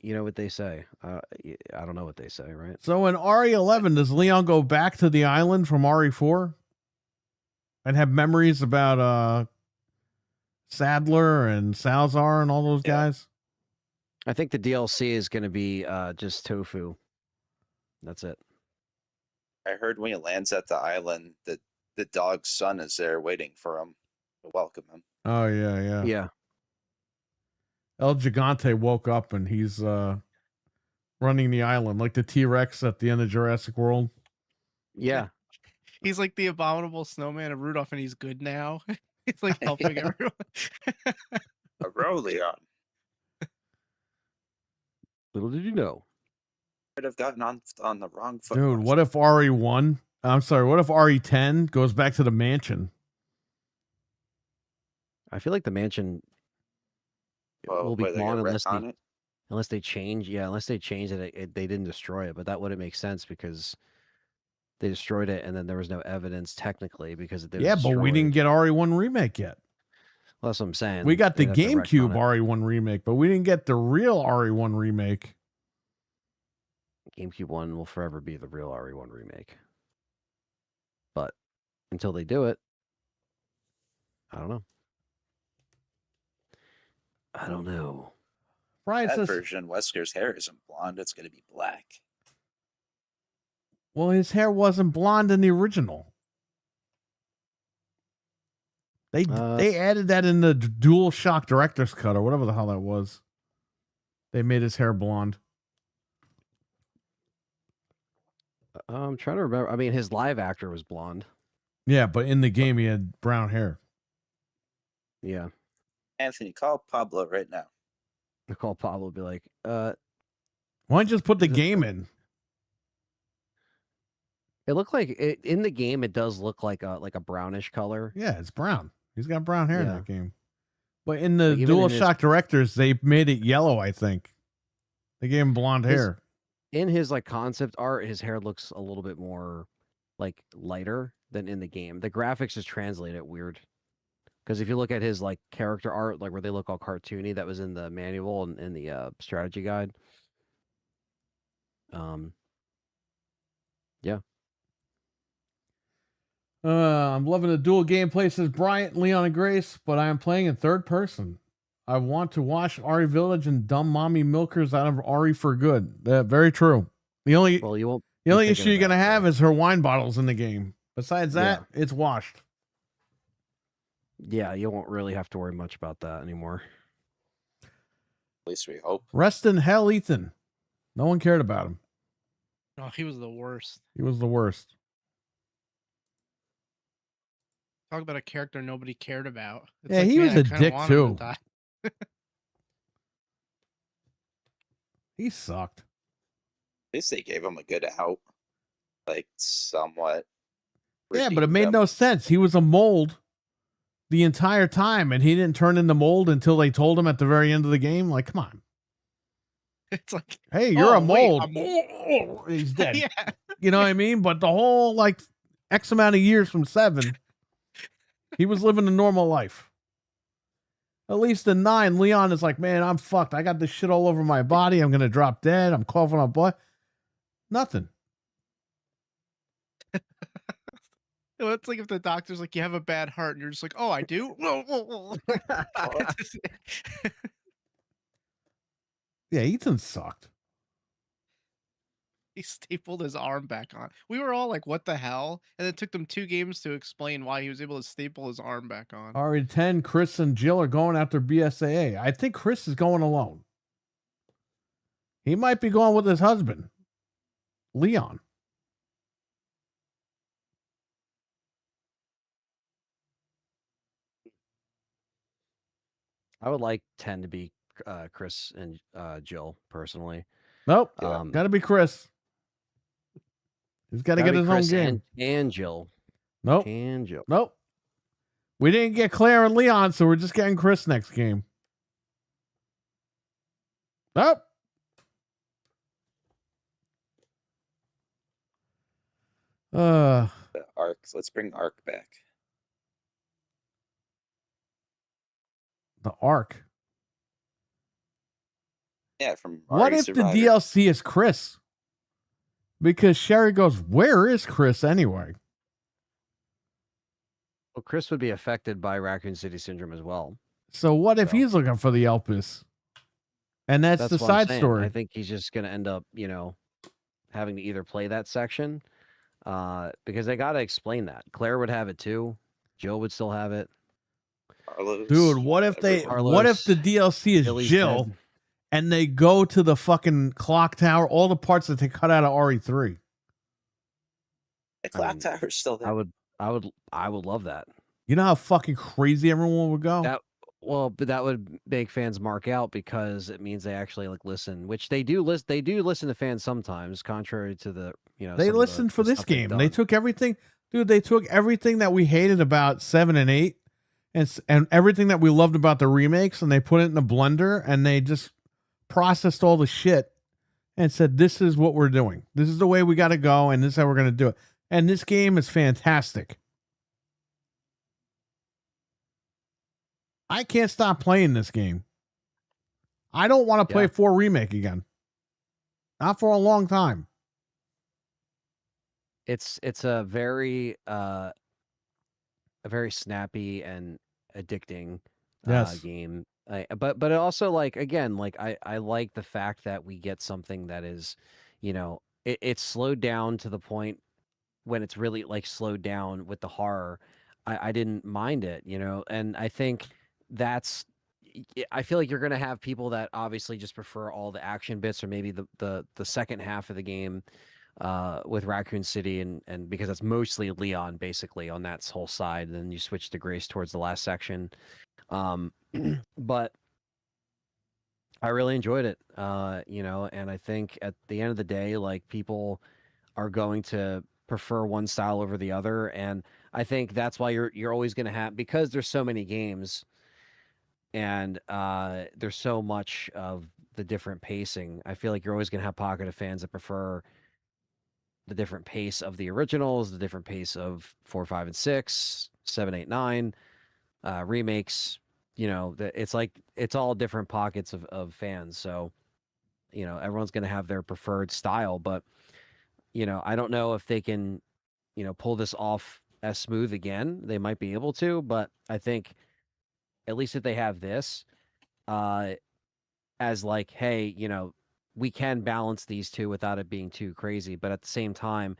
You know what they say. I don't know what they say, right? So in RE11, does Leon go back to the island from RE4 and have memories about Sadler and Salazar and all those Yeah. guys? I think the DLC is going to be just tofu. That's it. I heard when he lands at the island that the dog's son is there waiting for him to welcome him. Oh yeah, yeah. Yeah. El Gigante woke up and he's running the island like the T-Rex at the end of Jurassic World. Yeah. He's like the abominable snowman of Rudolph, and he's good now. He's like helping Yeah. everyone. Aurelion Little did you know. could have gotten on the wrong foot. Dude, what if RE1? I'm sorry, what if RE10 goes back to the mansion? I feel like the mansion will be were they gone gonna unless retcon they, it? unless they change. Yeah, unless they change it, they didn't destroy it. But that wouldn't make sense because they destroyed it, and then there was no evidence technically because it was Yeah, but we didn't destroyed. get RE1 remake yet. Well, that's what I'm saying. We got the They'd have to GameCube retcon RE1 remake, but we didn't get the real RE1 remake. it. GameCube one will forever be the real RE1 remake. But until they do it, I don't know. I don't know. Brian That says, version, Wesker's hair isn't blonde; it's gonna be black. well, his hair wasn't blonde in the original. They added that in the Dual Shock Director's Cut or whatever the hell that was. They made his hair blonde. I'm trying to remember. I mean, his live actor was blonde. Yeah, but in the game he had brown hair. Yeah. Anthony, call Pablo right now. I call Pablo and be like, Why don't you just put the game in? it looked like it in the game. It does look like a brownish color. Yeah, it's brown. He's got brown hair in Yeah. that game. But in the Like, even Dual in his- Shock Directors, they made it yellow, I think. They gave him blonde His- hair. In his like concept art, his hair looks a little bit more like lighter than in the game. The graphics just translate it weird. Because if you look at his like character art, like where they look all cartoony, that was in the manual and in the strategy guide. Yeah. I'm loving the dual gameplay, says Bryant, Leon, and Grace, but I am playing in third person. I want to wash Ari Village and dumb mommy milkers out of Ari for good. Very true. The only Well, you won't. the only be issue thinking you're of gonna that, have though. is her wine bottles in the game. Besides that, it's washed. Yeah, you won't really have to worry much about that anymore. At least we hope. Rest in hell, Ethan. No one cared about him. Oh, he was the worst. He was the worst. Talk about a character nobody cared about. It's Yeah, he was I a kinda dick, want him to too. die. He sucked. At least they gave him a good out, like somewhat. Yeah, but it redeemed made him. no sense. He was a mold the entire time, and he didn't turn into mold until they told him at the very end of the game. Like, come on. It's like, Hey, you're a oh, wait, mold. a mold. He's dead. Yeah. You know what I mean? But the whole like X amount of years from 7, he was living a normal life. At least in 9, Leon is like, man, I'm fucked. I got this shit all over my body. I'm gonna drop dead. I'm coughing up blood. Nothing. Well, it's like if the doctor's like, you have a bad heart, and you're just like, oh, I do? Yeah, Ethan sucked. He stapled his arm back on. We were all like, what the hell? And it took them 2 games to explain why he was able to staple his arm back on. RE10, Chris and Jill are going after BSAA. I think Chris is going alone. He might be going with his husband, Leon. I would like 10 to be Chris and Jill personally. Nope. Yeah. Gotta be Chris. He's got to Gotta get be his own Chris game. and Jill. Nope. And Jill. Nope. We didn't get Claire and Leon, so we're just getting Chris next game. Nope. The Arc. Let's bring Arc back. The Arc. Yeah, from What RE if Survivor. the DLC is Chris? Because Sherry goes, where is Chris anyway? Well, Chris would be affected by Raccoon City Syndrome as well. So what if So- he's looking for the Elpis? And that's the what I'm side saying. story. I think he's just going to end up, having to either play that section because they got to explain that. Claire would have it too. Jill would still have it. Carlos. Dude, what if whatever. what if the Carlos, DLC is Billy's Jill dead. and they go to the fucking clock tower, all the parts that they cut out of RE3? The I clock mean, tower's still there. I would love that. You know how fucking crazy everyone would go? But that would make fans mark out because it means they actually like listen, which they do list. They do listen to fans sometimes, contrary to the They some of listened for the this stuff they've game. They done. took everything, dude. They took everything that we hated about 7 and 8, and everything that we loved about the remakes, and they put it in a blender, and they just processed all the shit and said, "This is what we're doing. This is the way we got to go, and this is how we're going to do it." And this game is fantastic. I can't stop playing this game. I don't want to play Yeah. 4 Remake again. Not for a long time. It's a very snappy and addicting Yes. game. But it also like again like I like the fact that we get something that is, it's slowed down to the point when it's really like slowed down with the horror. I didn't mind it, and I think that's. I feel like you're gonna have people that obviously just prefer all the action bits, or maybe the second half of the game with Raccoon City, and because that's mostly Leon basically on that whole side, and then you switch to Grace towards the last section. But I really enjoyed it, and I think at the end of the day, like people are going to prefer one style over the other, and I think that's why you're always going to have, because there's so many games and there's so much of the different pacing. I feel like you're always going to have pocket of fans that prefer the different pace of the originals, the different pace of 4, 5, and 6, 7, 8, 9, remakes. It's like it's all different pockets of fans. So, everyone's going to have their preferred style, but I don't know if they can, pull this off as smooth again. They might be able to, but I think at least if they have this, as like, hey, we can balance these two without it being too crazy. But at the same time,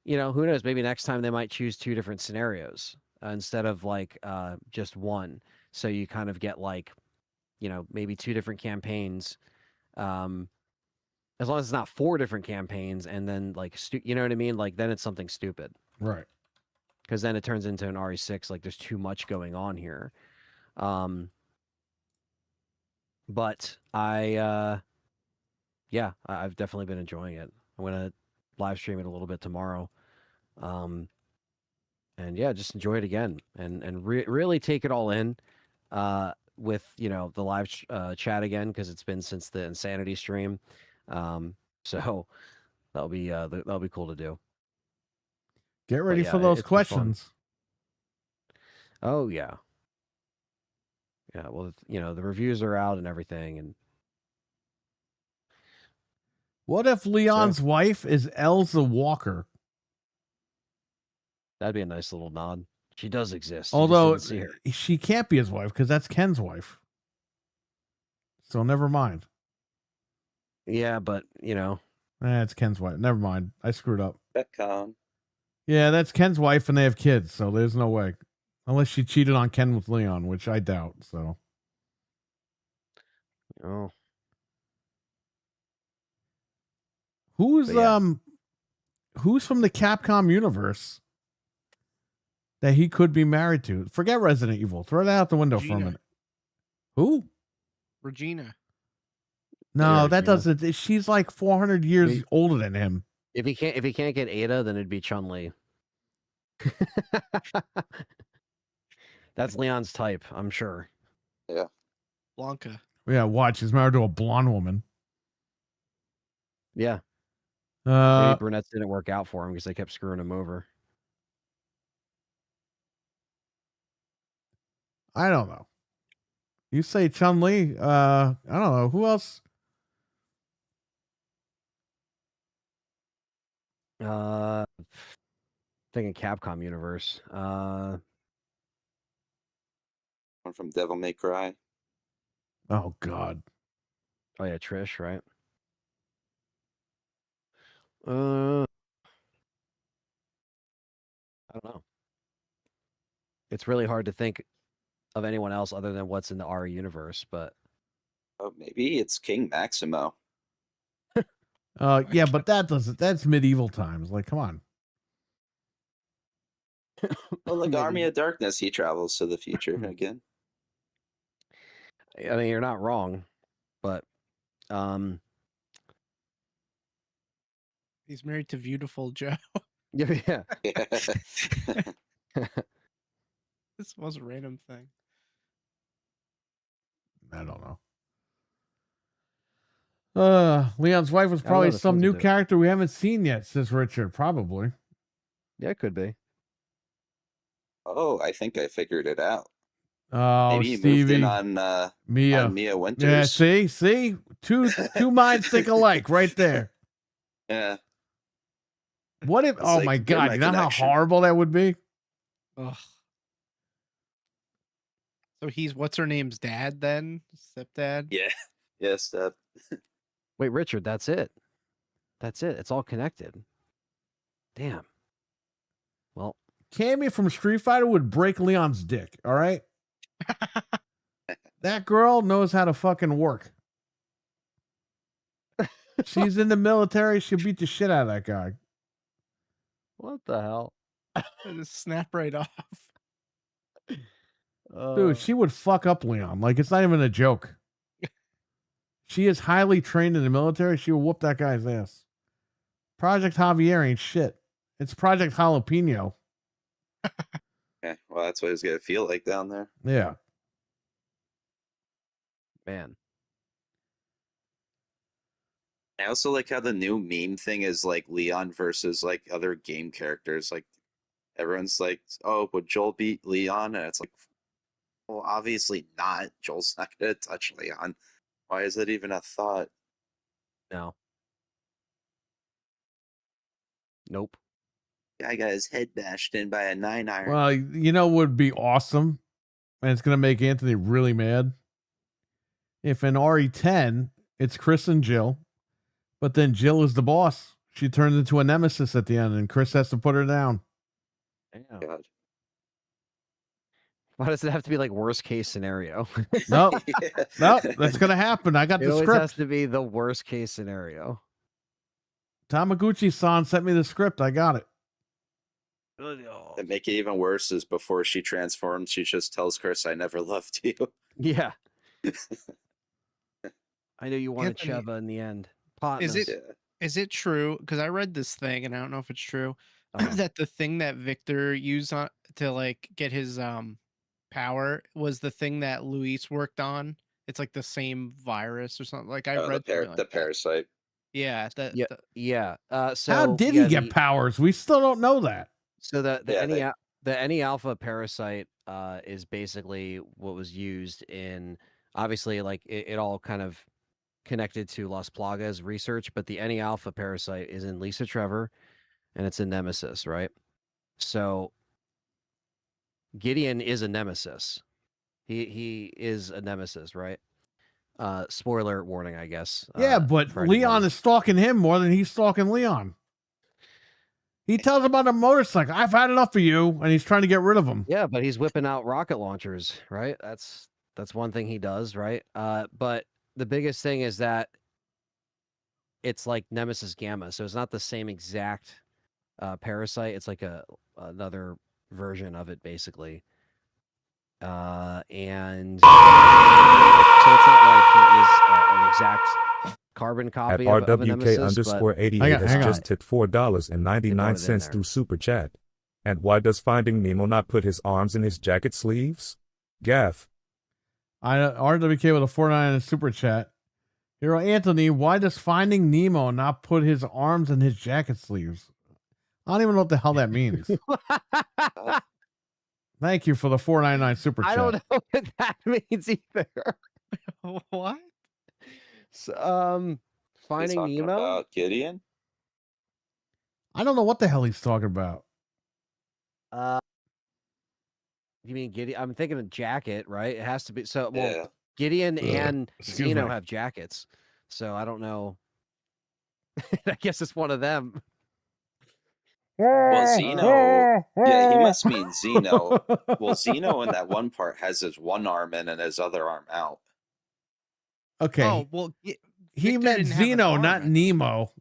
who knows? Maybe next time they might choose 2 different scenarios instead of like just one. So you kind of get like, maybe 2 different campaigns. As long as it's not 4 different campaigns, and then like, you know what I mean? Like then it's something stupid. Right. Because then it turns into an RE6. Like there's too much going on here. But I've definitely been enjoying it. I'm gonna live stream it a little bit tomorrow. And yeah, just enjoy it again and really take it all in. With the live chat again, because it's been since the Insanity stream. So that'll be cool to do. Get ready yeah, for those it's been fun. questions. Oh yeah. Yeah, well, the reviews are out and everything, and What if Leon's wife is Elsa Walker? that'd be a nice little nod. She does exist. Although you just didn't see her. she can't be his wife because that's Ken's wife. So never mind. Yeah, but It's Ken's wife. Never mind. I screwed up. Betcon. Yeah, that's Ken's wife, and they have kids, so there's no way. Unless she cheated on Ken with Leon, which I doubt. So oh, who's But yeah. who's from the Capcom universe that he could be married to? Forget Resident Evil. Throw that out the window for a Regina. minute. Who? Regina. No, Yeah, that Regina. doesn't. She's like 400 years Maybe- older than him. if he can't get Ada, then it'd be Chun-Li. That's Leon's type, I'm sure. Blanca. Yeah, watch. He's married to a blonde woman. Yeah, maybe Uh, brunettes didn't work out for him because they kept screwing him over. I don't know. You say Chun-Li. I don't know. Who else? Thinking Capcom universe. One from Devil May Cry. Oh, God. Oh yeah, Trish, right? I don't know. It's really hard to think of anyone else other than what's in the RE universe. But Oh, maybe it's King Maximo. Yeah, but that's medieval times. Like, come on. Well, like Maybe. Army of Darkness, he travels to the future again. I mean, you're not wrong, but He's married to Beautiful Joe. yeah. Yeah. This was a random thing. I don't know. Leon's wife was I don't know, probably this some one's a new bit- character we haven't seen yet, says Richard. Probably. Yeah, it could be. Oh, I think I figured it out. Oh, Maybe he moved Stevie, in on Mia. Mia Winters. Yeah, see, two minds think alike right there. Yeah. What if? It's Oh like, my they're God! my You know how connection. horrible that would be. Ugh. So he's what's her name's dad then? Stepdad? Yeah. Yes. Wait, Richard, that's it. That's it. It's all connected. Damn. Well, Cammy from Street Fighter would break Leon's dick. All right. That girl knows how to fucking work. She's in the military. She'll beat the shit out of that guy. what the hell? Just snap right off. Dude, she would fuck up Leon. Like, it's not even a joke. She is highly trained in the military. She will whoop that guy's ass. Project Javier ain't shit. It's Project Jalapeno. Okay. Well, that's what it's gonna feel like down there. Yeah. Man. I also like how the new meme thing is like Leon versus like other game characters. Like everyone's like, "Oh, would Joel beat Leon?" And it's like, well, obviously not. Joel's not gonna touch Leon. Why is that even a thought? No. Nope. Guy got his head bashed in by a 9-iron. Well, you know what would be awesome? And it's going to make Anthony really mad. If in RE10, it's Chris and Jill, but then Jill is the boss. She turns into a nemesis at the end, and Chris has to put her down. Damn. God. Why does it have to be like worst case scenario? Nope. Yeah. Nope. That's going to happen. I got It the always script. has to be the worst case scenario. Tamaguchi-san sent me the script. I got it. To make it even worse is before she transforms, she just tells Chris, "I never loved you." Yeah. I know you wanted Anthony, Cheva in the end. Is it Yeah. is it true? Because I read this thing and I don't know if it's true Uh-huh. that the thing that Victor used on to like get his power was the thing that Luis worked on. It's like the same virus or something. Like I Oh, read something like the that. parasite. Yeah, Yeah, yeah. So How did yeah, he get powers? We still don't know that. So the Yeah, NE alpha parasite is basically what was used in, obviously, like it all kind of connected to Las Plagas research, but the NE alpha parasite is in Lisa Trevor and it's in Nemesis, right? So Gideon is a nemesis. He is a nemesis, right? Spoiler warning, I guess. Yeah, but for Leon anyone. is stalking him more than he's stalking Leon. He tells him about a motorcycle. I've had enough of you, and he's trying to get rid of him. Yeah, but he's whipping out rocket launchers, right? That's one thing he does, right? But the biggest thing is that it's like Nemesis Gamma, so it's not the same exact parasite. It's like another version of it, basically. And so it's not like he is an exact carbon At copy of a Nemesis. RWK_88 Hang on, has hang on. just tipped $4.99 there. through Super Chat. And why does Finding Nemo not put his arms in his jacket sleeves? Gaff. RWK with a 4.99 super chat. Hero Anthony, why does Finding Nemo not put his arms in his jacket sleeves? I don't even know what the hell that means. Thank you for the 4.99 super chat. I don't know what that means either. What? So, Finding Talking Nemo. about Gideon. I don't know what the hell he's talking about. You mean Gideon? I'm thinking of jacket, right? It has to be. So, well, Yeah. Gideon and Excuse Xeno me. have jackets. So I don't know. I guess it's one of them. Well, Zeno, yeah, he must mean Zeno. Well, Zeno in that one part has his one arm in and his other arm out. Okay, Oh well, he Victor meant didn't have an Zeno, arm not in. Nemo.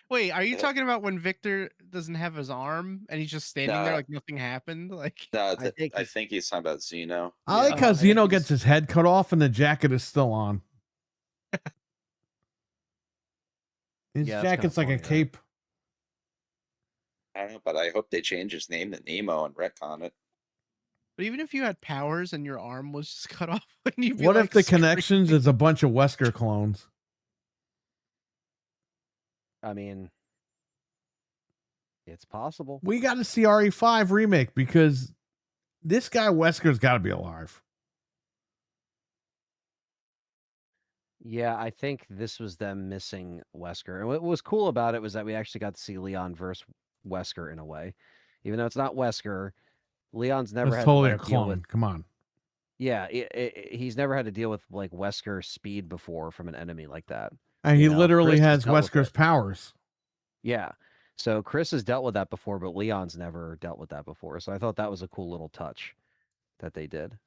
Wait, are you Yeah. talking about when Victor doesn't have his arm and he's just standing there No. like nothing happened? Like, No, I think I think he's talking about Zeno. I like Yeah. how Oh, Zeno he's- gets his head cut off and the jacket is still on. His Yeah, that's kinda jacket's like a funny, that. cape. I don't know, but I hope they change his name to Nemo and retcon it. but even if you had powers and your arm was just cut off, wouldn't you be What like if the connections screaming? is a bunch of Wesker clones? I mean, it's possible. We got to see RE5 remake because this guy Wesker's got to be alive. Yeah, I think this was them missing Wesker. And what was cool about it was that we actually got to see Leon versus Wesker in a way. Even though it's not Wesker, Leon's never It's had totally to a deal with. clone. Come on. Yeah, he's never had to deal with like Wesker speed before from an enemy like that. And he You know, literally Chris has has dealt with Wesker's it. powers. Yeah. So Chris has dealt with that before, but Leon's never dealt with that before. So I thought that was a cool little touch that they did.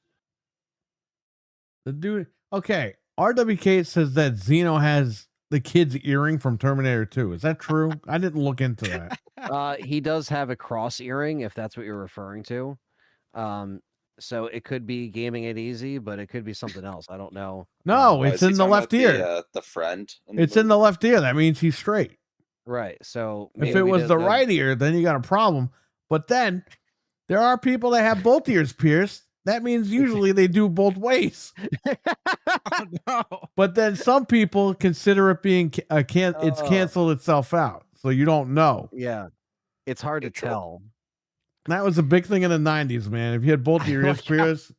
The dude. Okay. RWK says that Zeno has the kid's earring from Terminator 2. Is that true? I didn't look into that. He does have a cross earring, if that's what you're referring to. So it could be Gaming It Easy, but it could be something else. I don't know. No, Oh, it's is he in the talking left about ear. The friend. It's in the left ear. That means he's straight. Right. So If maybe it we was did the right ear, then you got a problem. But then there are people that have both ears pierced. That means usually they do both ways. Oh, no. But then some people consider it being it's Oh. canceled itself out, so you don't know. Yeah. It's hard to Neutral. tell. That was a big thing in the 90s, man. If you had both your ears like how- pierced,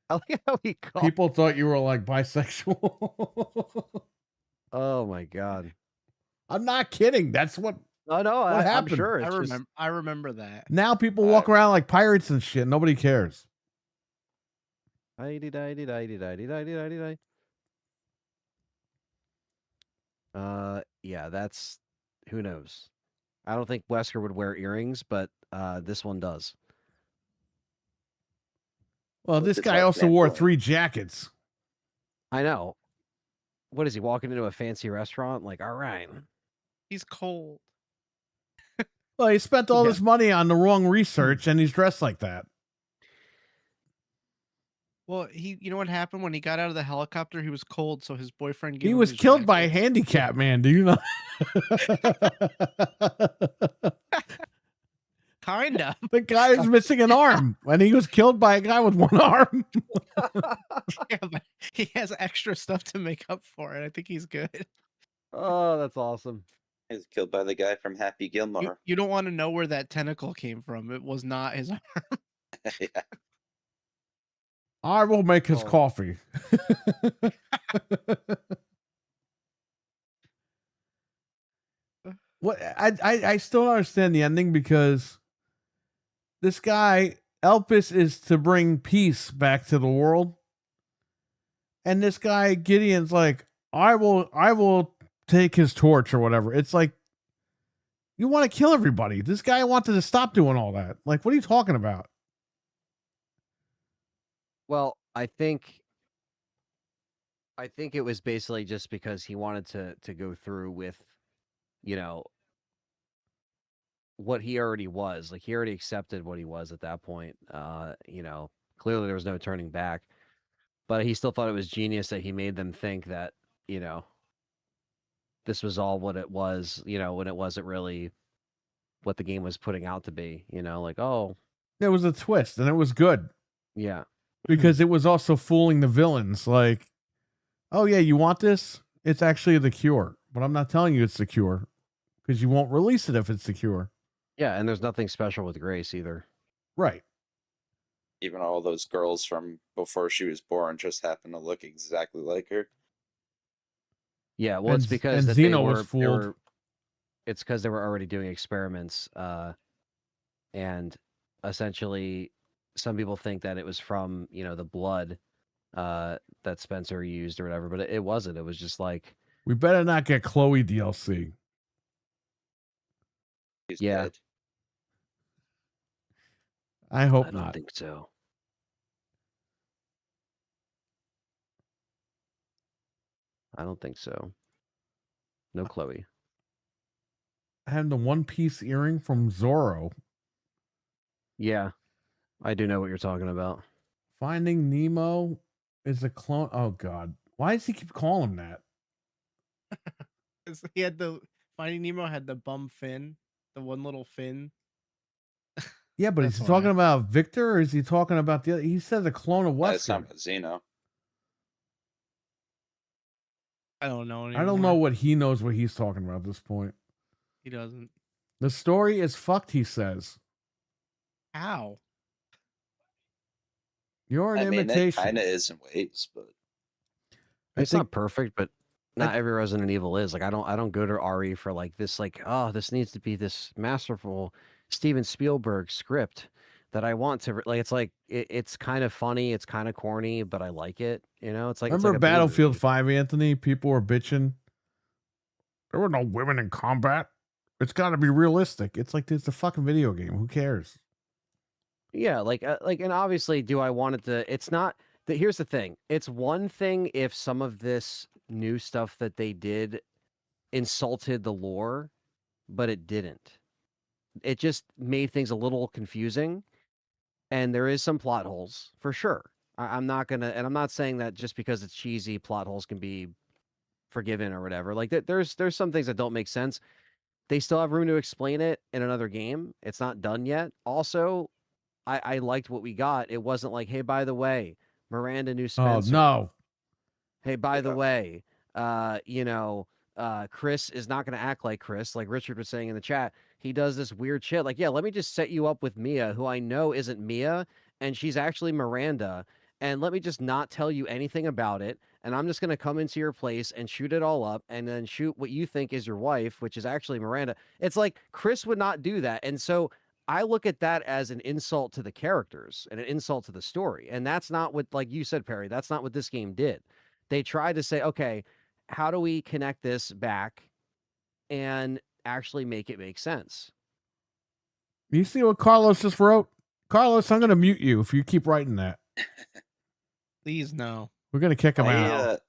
I like how he called. people thought you were like bisexual. Oh my god. I'm not kidding. That's what Oh no, What I'm happened? sure. I It's just, remember. I remember that. now people walk around like pirates and shit. Nobody cares. Yeah, that's who knows. I don't think Wesker would wear earrings, but this one does. Well, Well, this it's guy like also that wore one. 3 jackets. I know. What is he walking into a fancy restaurant? Like, all right. He's cold. Well, he spent all Yeah. this money on the wrong research and he's dressed like that. Well, you know what happened when he got out of the helicopter? He was cold, so his boyfriend gave He him was his killed by a jacket. handicap man. Do you know? Kinda. The guy is missing an arm, and he was killed by a guy with one arm. Yeah, but he has extra stuff to make up for it. I think he's good. Oh, that's awesome. He was killed by the guy from Happy Gilmore. You don't want to know where that tentacle came from. It was not his arm. Yeah. I will make his Oh. coffee. What I still don't understand the ending because this guy Elpis is to bring peace back to the world, and this guy Gideon's like, I will take his torch or whatever. It's like, you want to kill everybody. This guy wanted to stop doing all that. Like, what are you talking about? Well, I think it was basically just because he wanted to go through with, you know, what he already was. Like he already accepted what he was at that point. You know, clearly there was no turning back. But he still thought it was genius that he made them think that, you know, this was all what it was, you know, when it wasn't really what the game was putting out to be, you know, like, oh, There was a twist, and it was good yeah. because it was also fooling the villains. Like, oh yeah, you want this? It's actually the cure, but I'm not telling you it's the cure because you won't release it if it's the cure. Yeah, and there's nothing special with Grace either. Right. Even all those girls from before she was born just happen to look exactly like her. Yeah, well, And it's because and that Xeno they was were, fooled. it's because they were already doing experiments, and essentially, some people think that it was from, you know, the blood that Spencer used or whatever, but it wasn't. It was just like, We better not get Chloe DLC. He's Yeah. dead. I hope I don't not. think so. I don't think so. No Chloe. I had the One Piece earring from Zoro. Yeah, I do know what you're talking about. Finding Nemo is a clone. Oh God, why does he keep calling him that? 'Cause he had the Finding Nemo had the bum fin, the one little fin. Yeah, but is That's he talking why. about Victor or is he talking about the other? He says a clone of It's Wesker. not Zeno. I don't know anymore. I don't know what he knows what he's talking about at this point. He doesn't. The story is fucked, he says. How? You're an I mean, it imitation. kind of is in ways, but I It's think not perfect, but not every Resident Evil is. Like I don't go to RE for like this, like, oh, this needs to be this masterful Steven Spielberg script that I want to like. It's like it's kind of funny, it's kind of corny, but I like it. You know, it's like remember it's like a B Battlefield movie. 5, Anthony? People were bitching. There were no women in combat. It's got to be realistic. It's like it's a fucking video game. Who cares? Yeah, like, and obviously, do I want it to? It's not. Here's the thing. It's one thing if some of this new stuff that they did insulted the lore, but it didn't. It just made things a little confusing, and there is some plot holes for sure. I'm not gonna, and I'm not saying that just because it's cheesy, plot holes can be forgiven or whatever. Like there's some things that don't make sense. They still have room to explain it in another game. It's not done yet. Also, I liked what we got. It wasn't like, hey, by the way, Miranda knew Spencer. Oh no. Hey, by the Yeah. way, Chris is not going to act like Chris, like Richard was saying in the chat. He does this weird shit. Like, yeah, let me just set you up with Mia, who I know isn't Mia, and she's actually Miranda. And let me just not tell you anything about it. And I'm just going to come into your place and shoot it all up and then shoot what you think is your wife, which is actually Miranda. It's like Chris would not do that. And so I look at that as an insult to the characters and an insult to the story. And that's not what, like you said, Perry, that's not what this game did. They tried to say, okay, how do we connect this back and actually make it make sense? You see what Carlos just wrote? Carlos, I'm going to mute you if you keep writing that. Please no. We're going to kick him out.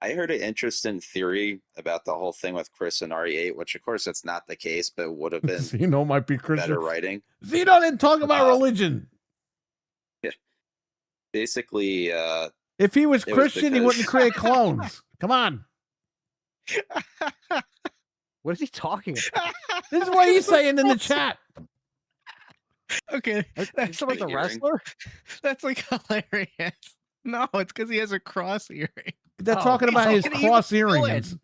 I heard an interesting theory about the whole thing with Chris and RE8, which of course that's not the case, but would have been Zeno might be Christian. better writing. Zeno didn't talk about religion. Yeah. Basically, If he was It was Christian, he because- wouldn't create clones. Come on. What is he talking about? This is what he's saying in the chat. Okay, that's Someone's a hearing. wrestler? that's like hilarious. No, it's because he has a cross earring. They're Oh, talking He's about like his an evil cross villain. earrings.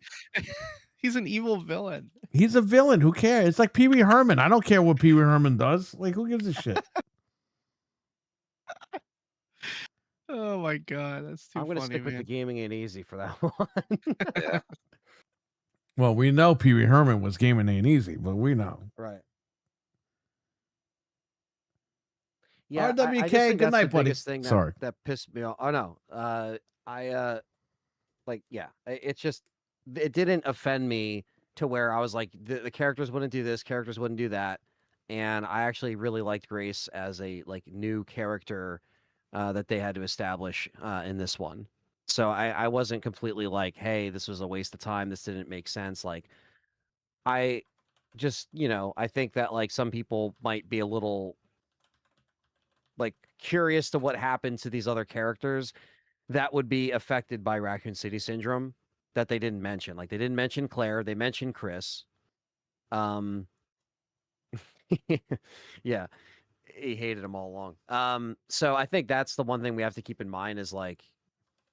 He's an evil villain. He's a villain. Who cares? It's like Pee Wee Herman. I don't care what Pee Wee Herman does. Like, who gives a shit? Oh my god, that's too I'm going to funny, stick with man. the gaming ain't easy for that one. yeah. Well, we know Pee Wee Herman was gaming ain't easy, but we know. Right. Yeah, RWK, I just think good that's night, the buddy. biggest thing Sorry. that pissed me off. Oh no, it's just it didn't offend me to where I was like the characters wouldn't do this, characters wouldn't do that, and I actually really liked Grace as a like new character that they had to establish in this one. So I wasn't completely like, hey, this was a waste of time. This didn't make sense. Like I just I think that like some people might be a little like curious to what happened to these other characters that would be affected by Raccoon City Syndrome that they didn't mention. Like they didn't mention Claire, they mentioned Chris. Yeah, he hated them all along. So I think that's the one thing we have to keep in mind is like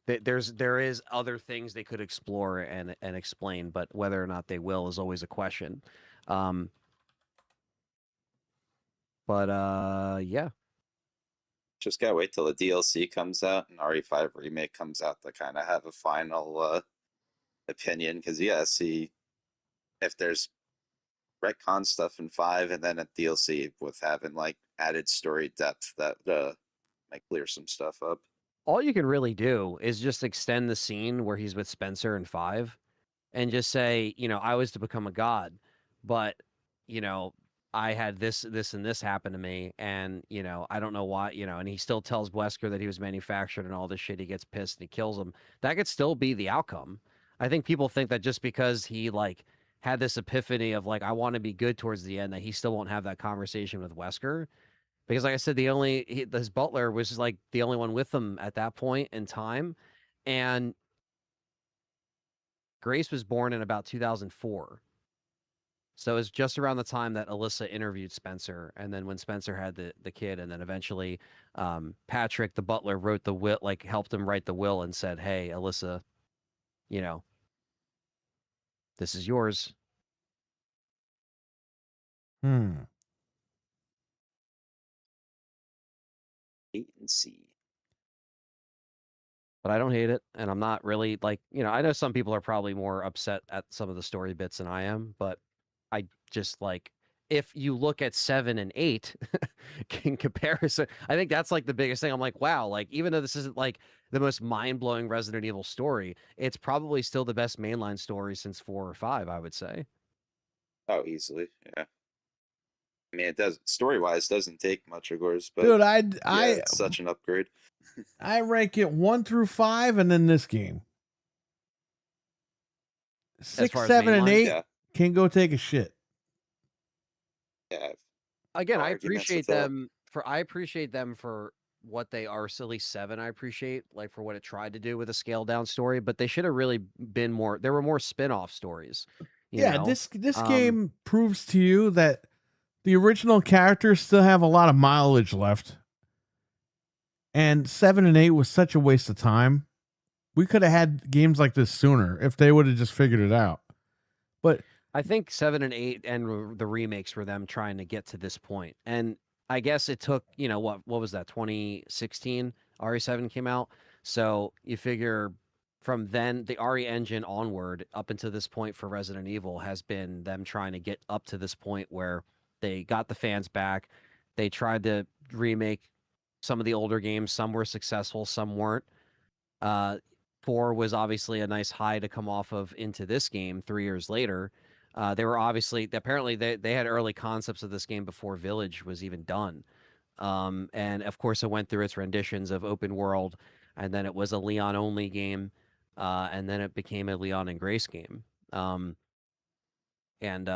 there is other things they could explore and explain, but whether or not they will is always a question. Yeah. Just gotta wait till the DLC comes out and RE5 Remake comes out to kind of have a final opinion. Because see if there's retcon stuff in 5 and then a DLC with having like added story depth that might clear some stuff up. All you can really do is just extend the scene where he's with Spencer in 5 and just say, I was to become a god, but you know, I had this, this, and this happen to me, and you know, I don't know why, you know, and he still tells Wesker that he was manufactured and all this shit. He gets pissed and he kills him. That could still be the outcome. I think people think that just because he like had this epiphany of like I want to be good towards the end, that he still won't have that conversation with Wesker. Because like I said, his butler was like the only one with him at that point in time, and Grace was born in about 2004. So it was just around the time that Alyssa interviewed Spencer, and then when Spencer had the kid, and then eventually Patrick, the butler, wrote the will, like helped him write the will, and said, "Hey, Alyssa, you know, this is yours." Hmm. Wait and see. But I don't hate it, and I'm not really like, you know, I know some people are probably more upset at some of the story bits than I am, but I just like if you look at 7 and 8 in comparison, I think that's like the biggest thing. I'm like, wow, like even though this isn't like the most mind-blowing Resident Evil story, it's probably still the best mainline story since 4 or 5, I would say. Oh, easily, yeah. I mean, it does story-wise doesn't take much, of course, but Dude, yeah, it's such an upgrade. I rank it 1 through 5, and then this game. 6, far as 7, and mainline? 8 Yeah, can go take a shit. yeah. Again, No I arguments with appreciate that. them for what they are. So at least 7, I appreciate like for what it tried to do with a scaled down story, but they should have really been more. There were more spin-off stories, you Yeah, know. this game proves to you that the original characters still have a lot of mileage left. And 7 and 8 was such a waste of time. We could have had games like this sooner if they would have just figured it out. But I think 7 and 8 and the remakes were them trying to get to this point. And I guess it took, you know, what was that? 2016 RE7 came out. So you figure from then the RE engine onward up until this point for Resident Evil has been them trying to get up to this point where they got the fans back. They tried to remake some of the older games. Some were successful, some weren't. 4 was obviously a nice high to come off of into this game 3 years later. They were apparently they had early concepts of this game before Village was even done. And of course, it went through its renditions of open world, and then it was a Leon only game, and then it became a Leon and Grace game. And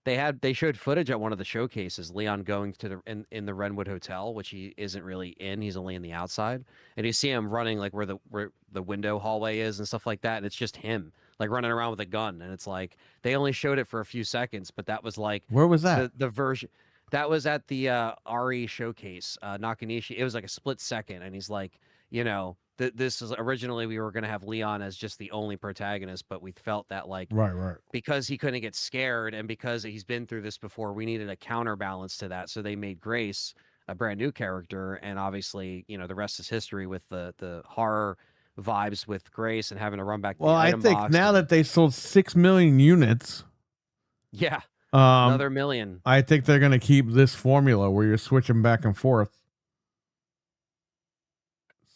they showed footage at one of the showcases, Leon going to in the Renwood Hotel, which he isn't really in. He's only in the outside, and you see him running like where the window hallway is and stuff like that, and it's just him like running around with a gun, and it's like they only showed it for a few seconds, but that was like where was that? the version that was at the RE showcase, Nakanishi. It was like a split second, and he's like, you know, this is originally we were going to have Leon as just the only protagonist, but we felt that like Right. because he couldn't get scared and because he's been through this before, we needed a counterbalance to that. So they made Grace a brand new character, and obviously, you know, the rest is history with the horror vibes with Grace and having to run back to Well, the I item think box. now that they sold 6 million units, yeah, another million. I think they're going to keep this formula where you're switching back and forth.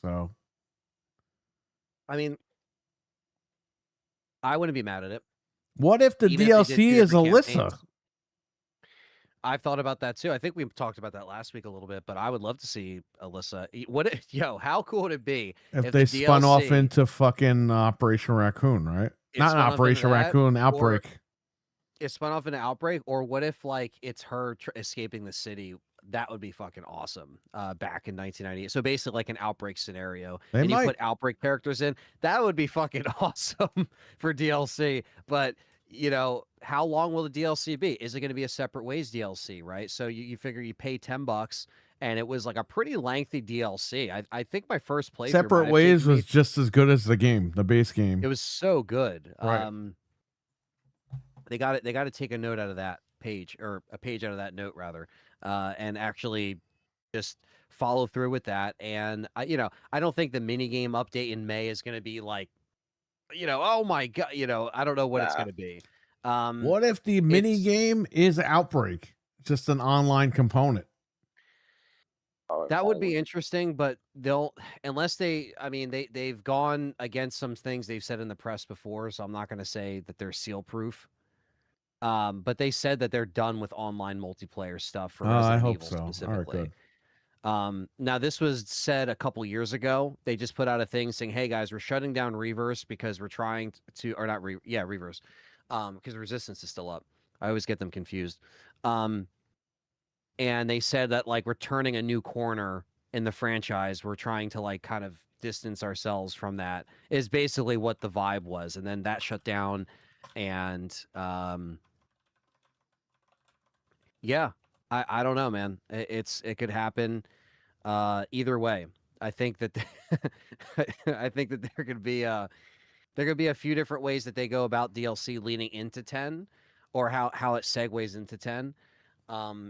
So, I mean, I wouldn't be mad at it. what if the Even if they did DLC two is different Alyssa? campaigns. I've thought about that too. I think we talked about that last week a little bit, but I would love to see Alyssa. How cool would it be If they the spun off DLC into fucking Operation Raccoon, right? it Not spun off into Operation that, Raccoon, or Outbreak. it spun off into Outbreak, or what if like it's her escaping the city? That would be fucking awesome. Back in 1998, so basically like an Outbreak scenario, They and you might. put Outbreak characters in. That would be fucking awesome for DLC. But you know, how long will the DLC be? Is it going to be a separate ways DLC, right? So you figure you pay $10, and it was like a pretty lengthy DLC. I think my first playthrough might Separate have Ways taken me- was just as good as the game, the base game. It was so good. Right. They got to take a note out of that page, or a page out of that note rather, and actually just follow through with that. And you know, I don't think the mini game update in May is going to be like, you know, oh my god, you know, I don't know what it's Nah. going to be. What if the mini it's- game is Outbreak? Just an online component. Oh, That would be would- interesting, but unless they've gone against some things they've said in the press before, so I'm not going to say that they're seal proof. But they said that they're done with online multiplayer stuff for Oh, I Resident hope Evil so. All right, specifically. good. Now this was said a couple years ago. They just put out a thing saying, "Hey guys, we're shutting down Reverse because we're trying to, or not, Reverse, because Resistance is still up. I always get them confused. And they said that like we're turning a new corner in the franchise. We're trying to like kind of distance ourselves from that. Is basically what the vibe was, and then that shut down, and yeah, I don't know, man. It could happen either way. I think that I think that there could be a few different ways that they go about DLC leading into 10, or how it segues into 10.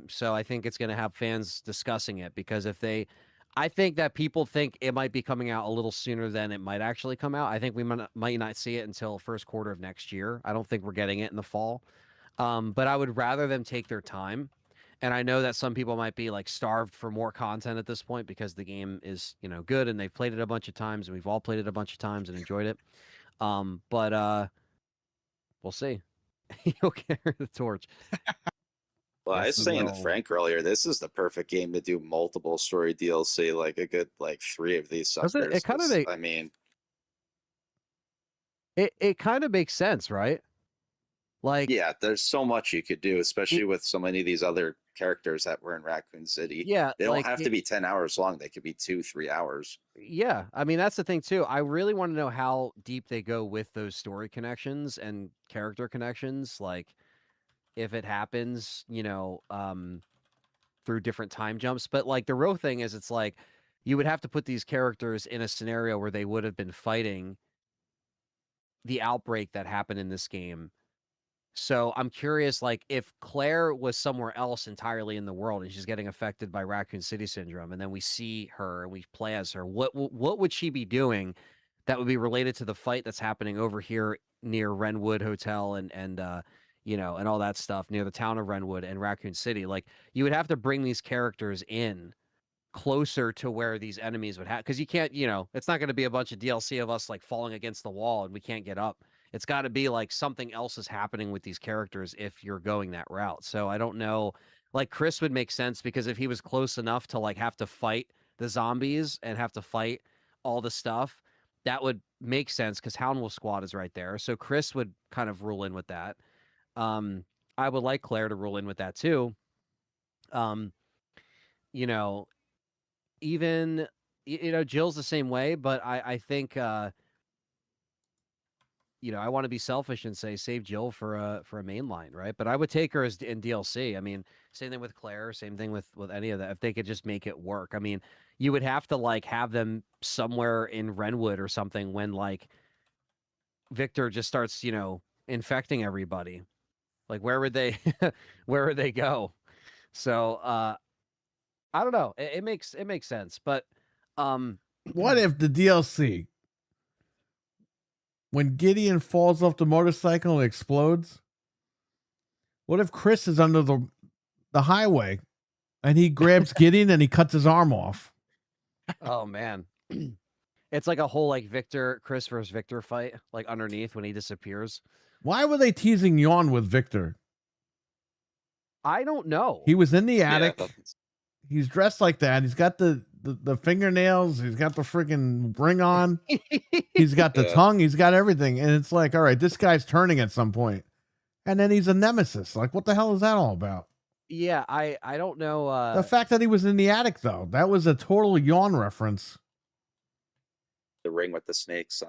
So I think it's going to have fans discussing it, because I think that people think it might be coming out a little sooner than it might actually come out. I think we might not see it until first quarter of next year. I don't think we're getting it in the fall. But I would rather them take their time. And I know that some people might be like starved for more content at this point because the game is, good, and they've played it a bunch of times, and we've all played it a bunch of times and enjoyed it. But we'll see. You'll carry the torch. Well, I Yes, was we saying to will. Frank earlier, this is the perfect game to do multiple story DLC, like a good like 3 of these Does it? suckers. It kind of 'cause, I mean, it kind of makes sense, right? Like, yeah, there's so much you could do, especially with so many of these other characters that were in Raccoon City. yeah, They don't have to be 10 hours long. They could be 2, 3 hours. yeah. I mean, that's the thing too. I really want to know how deep they go with those story connections and character connections. Like, if it happens, through different time jumps. But like the real thing is, it's like you would have to put these characters in a scenario where they would have been fighting the outbreak that happened in this game. So I'm curious, like, if Claire was somewhere else entirely in the world and she's getting affected by Raccoon City syndrome, and then we see her and we play as her, what would she be doing that would be related to the fight that's happening over here near Renwood Hotel and all that stuff near the town of Renwood and Raccoon City? Like, you would have to bring these characters in closer to where these enemies would have, because you can't, it's not going to be a bunch of DLC of us like falling against the wall and we can't get up. It's got to be like something else is happening with these characters if you're going that route. So I don't know. Like, Chris would make sense, because if he was close enough to like have to fight the zombies and have to fight all the stuff, that would make sense, because Houndwolf Squad is right there. So Chris would kind of rule in with that. I would like Claire to rule in with that too. Um, you know, even Jill's the same way, but I think I want to be selfish and say save Jill for a main line, right? But I would take her as in DLC. I mean, same thing with Claire, same thing with any of that. If they could just make it work. I mean, you would have to like have them somewhere in Renwood or something when like Victor just starts, infecting everybody. Like, where would they where would they go? So I don't know. It makes sense, but What if the DLC, when Gideon falls off the motorcycle and explodes, what if Chris is under the highway and he grabs Gideon and he cuts his arm off? oh man. It's like a whole like Chris versus Victor fight, like underneath when he disappears. Why were they teasing Yawn with Victor? I don't know. He was in the Yeah, attic. that's- He's dressed like that. He's got the fingernails. He's got the freaking ring on. He's got the Yeah. tongue. He's got everything. And it's like, all right, this guy's turning at some point. And then he's a nemesis. Like, what the hell is that all about? Yeah, I don't know. The fact that he was in the attic, though, that was a total Yawn reference. the ring with the snakes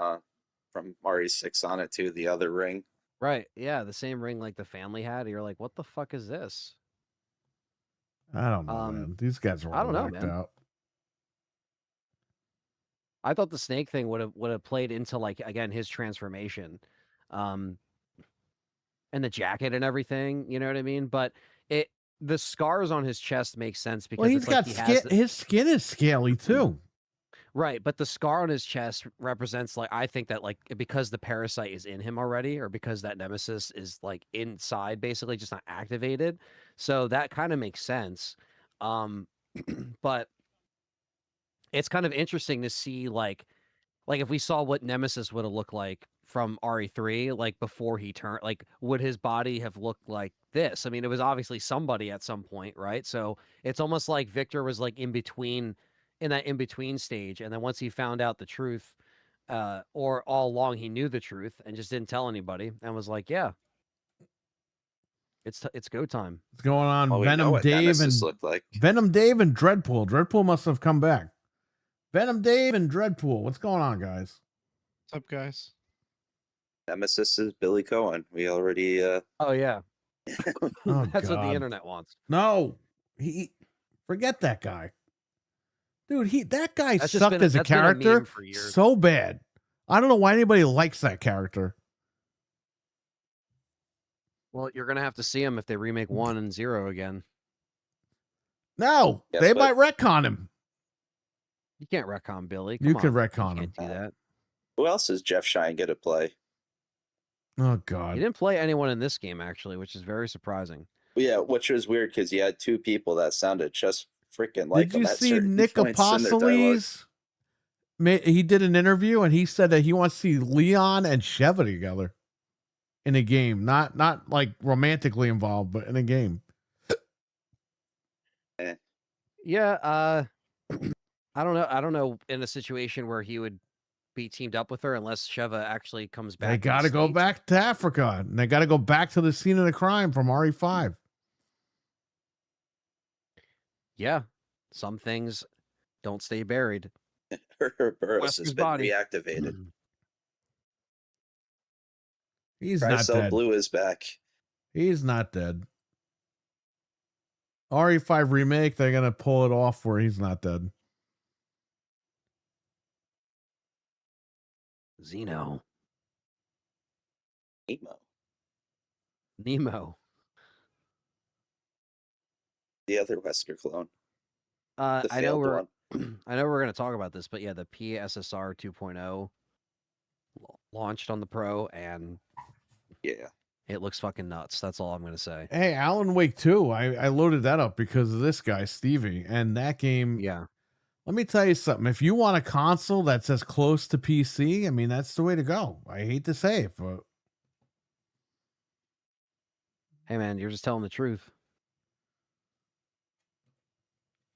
from RE6 on it too. The other ring. Right. Yeah, the same ring like the family had. You're like, what the fuck is this? I don't know, man. These guys are I all don't know, whacked man. out. I thought the snake thing would have played into like again his transformation, and the jacket and everything. You know what I mean? But the scars on his chest make sense because Well, he's it's like got he skin. has the, His skin is scaly, too. right, but the scar on his chest represents like I think that like because the parasite is in him already, or because that nemesis is like inside, basically just not activated. So that kind of makes sense. But it's kind of interesting to see like like if we saw what Nemesis would have looked like from RE3, like before he turned, like would his body have looked like this? I mean, it was obviously somebody at some point, right? So it's almost like Victor was like in that in between stage, and then once he found out the truth, or all along he knew the truth and just didn't tell anybody, and was like, yeah, it's go time. What's going on? Well, we know Venom what Dave Nemesis and looked like. Venom Dave and Dreadpool. Dreadpool must have come back. Venom Dave and Dreadpool. What's going on, guys? What's up, guys? Nemesis is Billy Cohen. We already Oh yeah, Oh, that's what the God. internet wants. No, forget that guy, dude. That guy That's just sucked been a- as a that's been a meme character for years. so bad. I don't know why anybody likes that character. Well, you're gonna have to see him if they remake 1 and 0 again. No, Guess they what? might retcon him. You can't retcon Billy. You Come could on. retcon You him. can't do that. who else is Jeff Shine gonna play? Oh He God, didn't play anyone in this game actually, which is very surprising. Well, yeah, which was weird because you had two people that sounded just freaking like did him you at see certain Nick points in their dialogue. Apostles? He did an interview and he said that he wants to see Leon and Sheva together in a game, not like romantically involved, but in a game. Yeah, I don't know in a situation where he would be teamed up with her unless Sheva actually comes back. They to the got to go States. back to Africa, and they got to go back to the scene of the crime from RE5. Yeah. Some things don't stay buried. Her Burroughs has Wesker's been body. reactivated. He's not Chrysel dead. Blue is back. He's not dead. RE5 remake, they're gonna pull it off where he's not dead. Xeno. Emo. Nemo. The other Wesker clone. The I know failed we're one. I know we're gonna talk about this, but yeah, the PSSR 2.0 launched on the Pro and Yeah. it looks fucking nuts. That's all I'm gonna say. Hey, Alan Wake 2. I loaded that up because of this guy, Stevie. And that game, Yeah. let me tell you something. If you want a console that's as close to PC, I mean, that's the way to go. I hate to say it, but Hey man, you're just telling the truth.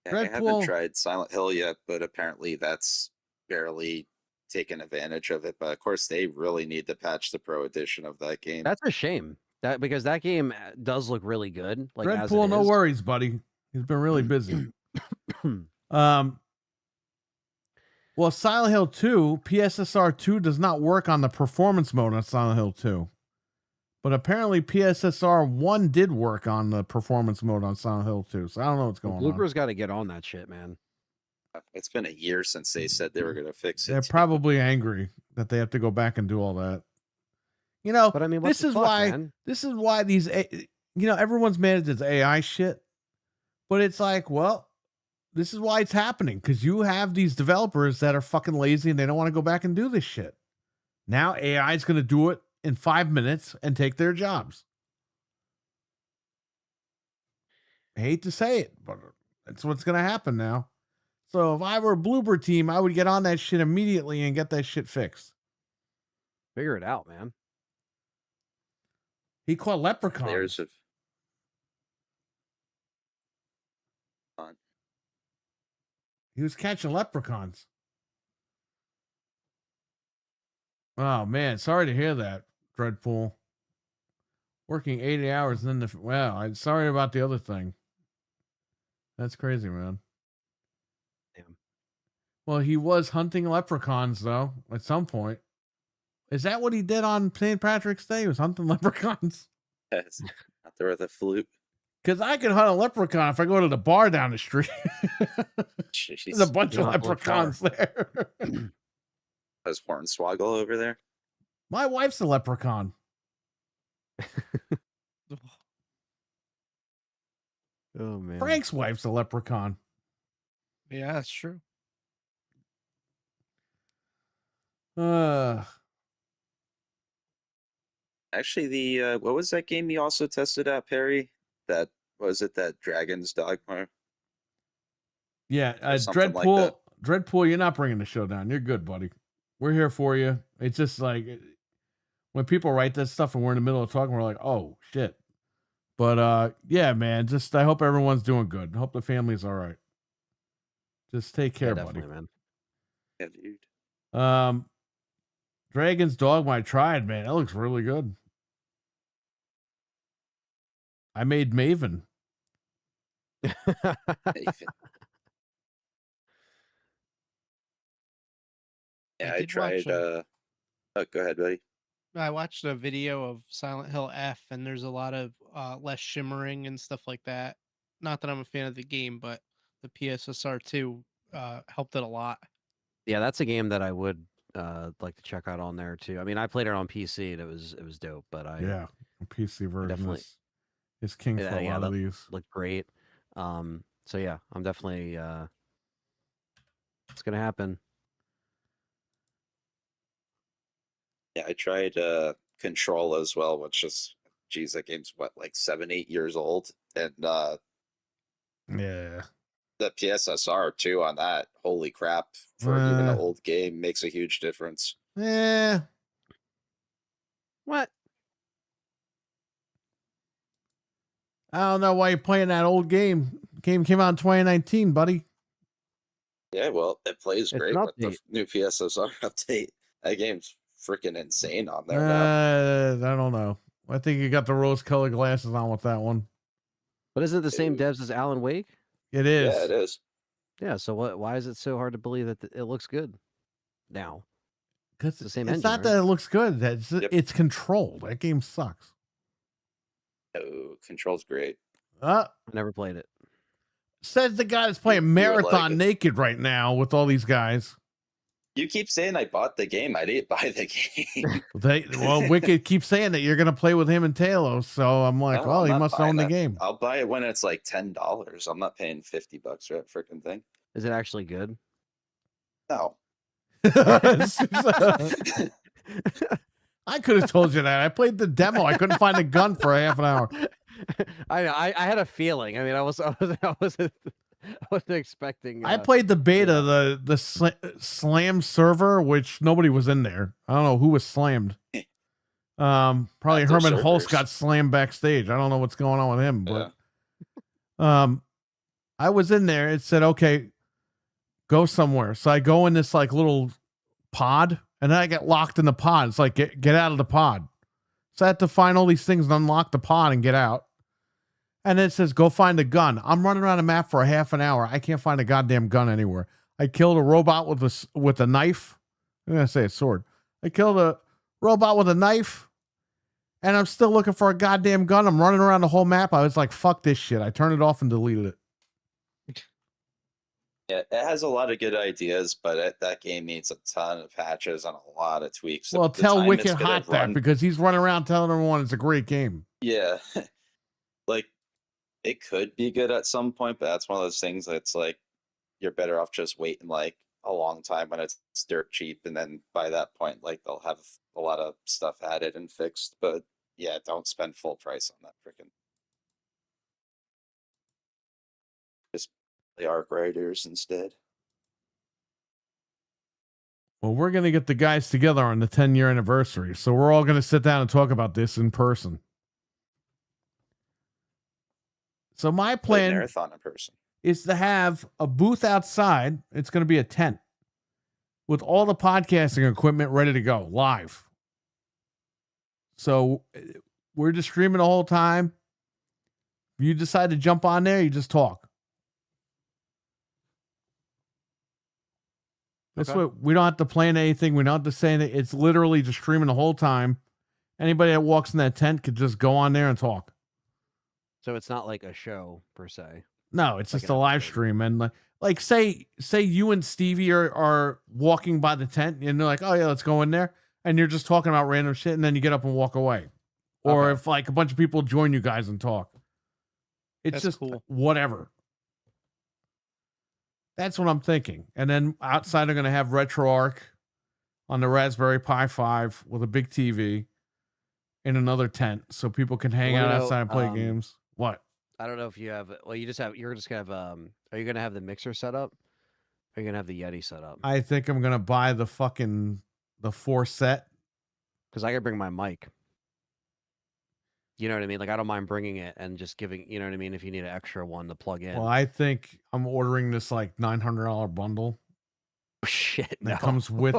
Yeah, I Dreadpool- haven't tried Silent Hill yet, but apparently that's barely taken advantage of it. But of course, they really need to patch the Pro edition of that game. That's a shame. That because that game does look really good. Like as it Dreadpool, no is. worries, buddy. He's been really busy. Well, Silent Hill 2, PSSR 2 does not work on the performance mode on Silent Hill 2. But apparently PSSR 1 did work on the performance mode on Silent Hill 2. So I don't know what's going on. Blooper's got to get on that shit, man. It's been a year since they said they were going to fix it. They're probably angry that they have to go back and do all that. You know, But I mean, what this the is fuck, why man? this is why these everyone's mad at this AI shit. But it's like, well, this is why it's happening, because you have these developers that are fucking lazy and they don't want to go back and do this shit. Now AI is going to do it in 5 minutes and take their jobs. I hate to say it, but that's what's going to happen now. So if I were a Bloober team, I would get on that shit immediately and get that shit fixed. Figure it out, man. He caught leprechauns. Layers of He was catching leprechauns. Oh man, sorry to hear that, Dreadpool. Working 80 hours and then I'm sorry about the other thing. That's crazy, man. Damn. Well, he was hunting leprechauns though at some point. Is that what he did on St. Patrick's Day? He was hunting leprechauns? out there with a flute. Because I can hunt a leprechaun if I go to the bar down the street. Jeez. There's a bunch of Yeah, what leprechauns there. There's Hornswoggle over there. My wife's a leprechaun. Oh man. Frank's wife's a leprechaun. Yeah, that's true. Actually, the what was that game you also tested out, Perry? That was it. That Dragon's Dogma. Yeah, Or something like Dreadpool. that. Dreadpool, you're not bringing the show down. You're good, buddy. We're here for you. It's just like when people write this stuff and we're in the middle of talking, we're like, oh shit. But yeah, man, just I hope everyone's doing good. I hope the family's all right. Just take care, Yeah, buddy. definitely, man. Yeah, dude. Dragon's Dogma I tried, man. That looks really good. I made Maven. Nathan. Yeah, I did tried. watch Oh, go ahead, buddy. I watched a video of Silent Hill F, and there's a lot of less shimmering and stuff like that. Not that I'm a fan of the game, but the PSSR 2 helped it a lot. Yeah, that's a game that I would like to check out on there too. I mean, I played it on PC and it was dope, but Yeah, a PC version definitely is king for a lot that of these. looked great. So yeah, I'm definitely it's gonna happen. Yeah, I tried Control as well, which is, geez, that game's what, like 7, 8 years old, and Yeah. the PSSR too on that. Holy crap! For even an old game, makes a huge difference. Yeah. What? I don't know why you're playing that old game. Game came out in 2019, buddy. Yeah, well, it plays It's great an with the update. new PSSR update. That game's freaking insane on there now. I don't know. I think you got the rose-colored glasses on with that one. But isn't it the same Dude. devs as Alan Wake? It is. Yeah, it is. Yeah, so why is it so hard to believe that it looks good now? Because the same it's engine, not right? that it looks good. Yep. It's controlled. That game sucks. Oh, Control's great. I never played it. Says the guy that's playing You would like Marathon it. naked right now with all these guys. You keep saying I bought the game. I didn't buy the game. Well, Wicked keeps saying that you're going to play with him and Taylor. So I'm like, No, well, I'm he not must buying own the that. game. I'll buy it when it's like $10. I'm not paying $50 for that freaking thing. Is it actually good? No. I could have told you that. I played the demo. I couldn't find a gun for a half an hour. I had a feeling. I mean, I wasn't expecting. I played the beta, the slam server, which nobody was in there. I don't know who was slammed. Probably Not Herman those Hulse servers. got slammed backstage. I don't know what's going on with him, but I was in there. It said, okay, go somewhere. So I go in this like little pod, and then I get locked in the pod. It's like get out of the pod. So I had to find all these things and unlock the pod and get out. And then it says, go find a gun. I'm running around the map for a half an hour. I can't find a goddamn gun anywhere. I killed a robot with a knife. I'm going to say a sword. I killed a robot with a knife, and I'm still looking for a goddamn gun. I'm running around the whole map. I was like, fuck this shit. I turned it off and deleted it. Yeah, it has a lot of good ideas, but that game needs a ton of patches and a lot of tweaks. Well, The tell time it's Wicked gonna Hot that run- because he's running around telling everyone it's a great game. Yeah. Like, it could be good at some point, but that's one of those things that's like, you're better off just waiting like a long time when it's dirt cheap, and then by that point, like, they'll have a lot of stuff added and fixed. But yeah, don't spend full price on that freaking. Just play Arc Riders instead. Well, we're going to get the guys together on the 10-year anniversary. So we're all going to sit down and talk about this in person. So my Play plan marathon in person. is to have a booth outside. It's going to be a tent with all the podcasting equipment ready to go live. So we're just streaming the whole time. If you decide to jump on there, you just talk. That's Okay. what we don't have to plan anything. We don't have to say anything. It's literally just streaming the whole time. Anybody that walks in that tent could just go on there and talk. So it's not like a show per se. No, it's Like just an a live episode. stream. And like say you and Stevie are walking by the tent and they're like, oh yeah, let's go in there. And you're just talking about random shit, and then you get up and walk away. Or Okay. if like a bunch of people join you guys and talk. It's That's just cool. whatever. That's what I'm thinking. And then outside, they're going to have RetroArch on the Raspberry Pi 5 with a big TV in another tent so people can hang Well, out you know, outside and play games. What? I don't know if you have. Well, you're just gonna have. Are you gonna have the mixer set up Are you gonna have the Yeti set up? I think I'm gonna buy the 4 set. Because I could bring my mic. You know what I mean? Like I don't mind bringing it and just giving. You know what I mean? If you need an extra one to plug in. Well, I think I'm ordering this like $900 bundle Shit, that no. comes with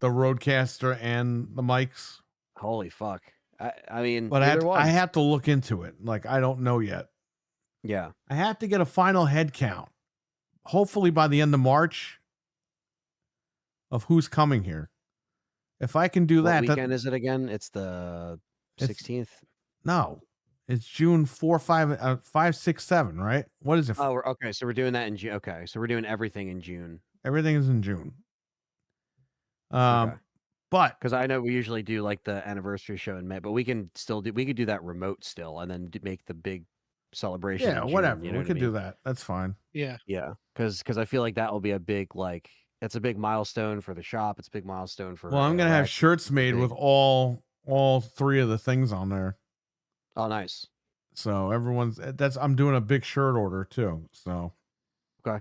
the Rodecaster and the mics. Holy fuck! I mean, But either one. I have to look into it. Like I don't know yet. Yeah. I have to get a final head count. Hopefully by the end of March of who's coming here. If I can do What that, weekend is it again? It's the 16th. No, it's June 4, 5, 5, 6, 7, right? What is it? Oh, okay. So we're doing that in June. Okay, so we're doing everything in June. Everything is in June. Okay. But because I know we usually do like the anniversary show in May, but we can still do. We could do that remote still, and then make the big celebration. yeah, in June, whatever. You know We what could I do mean? that. That's fine. Yeah. Yeah, because I feel like that will be a big like. It's a big milestone for the shop. It's a big milestone for. Well, I'm gonna have Rex. shirts made with all 3 of the things on there. Oh, nice. So I'm doing a big shirt order too. So okay.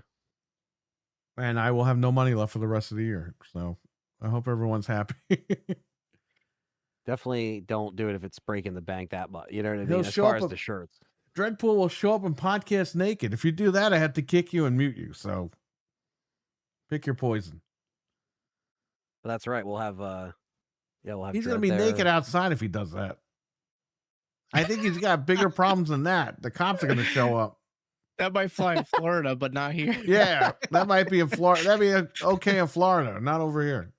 And I will have no money left for the rest of the year. So I hope everyone's happy. Definitely don't do it if it's breaking the bank that much. You know what I He'll mean? As show far up as a- the shirts. Dreadpool will show up and podcast naked. If you do that, I have to kick you and mute you. So pick your poison. But that's right. We'll have we'll have. He's gonna Dread be there. naked outside if he does that. I think he's got bigger problems than that. The cops are gonna show up. That might fly in Florida, but not here. Yeah, that might be in Florida. That'd be okay in Florida, not over here.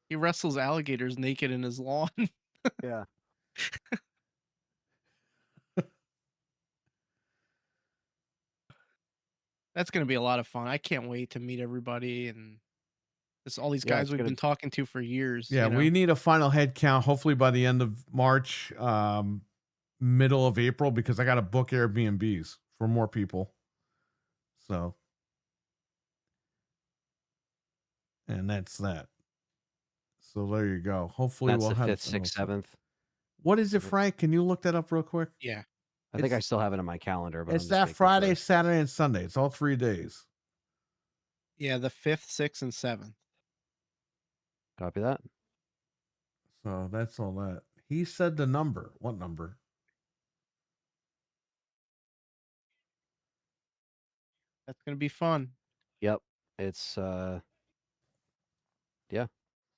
He wrestles alligators naked in his lawn. Yeah. That's going to be a lot of fun. I can't wait to meet everybody and all these Yeah, guys it's we've gonna- been talking to for years. Yeah, you know? we need a final head count, hopefully by the end of March, middle of April, because I got to book Airbnbs for more people. So, and that's that. So there you go. Hopefully That's we'll the have 5th, some 6th, stuff. 7th. What is it, Frank? Can you look that up real quick? Yeah. I think I It's- still have it in my calendar, but I'm It's just that making Friday, sure. Saturday, and Sunday. It's all 3 days. Yeah, the 5th, 6th, and 7th. Copy that. So that's all that. He said the number. What number? That's going to be fun. Yep. It's yeah.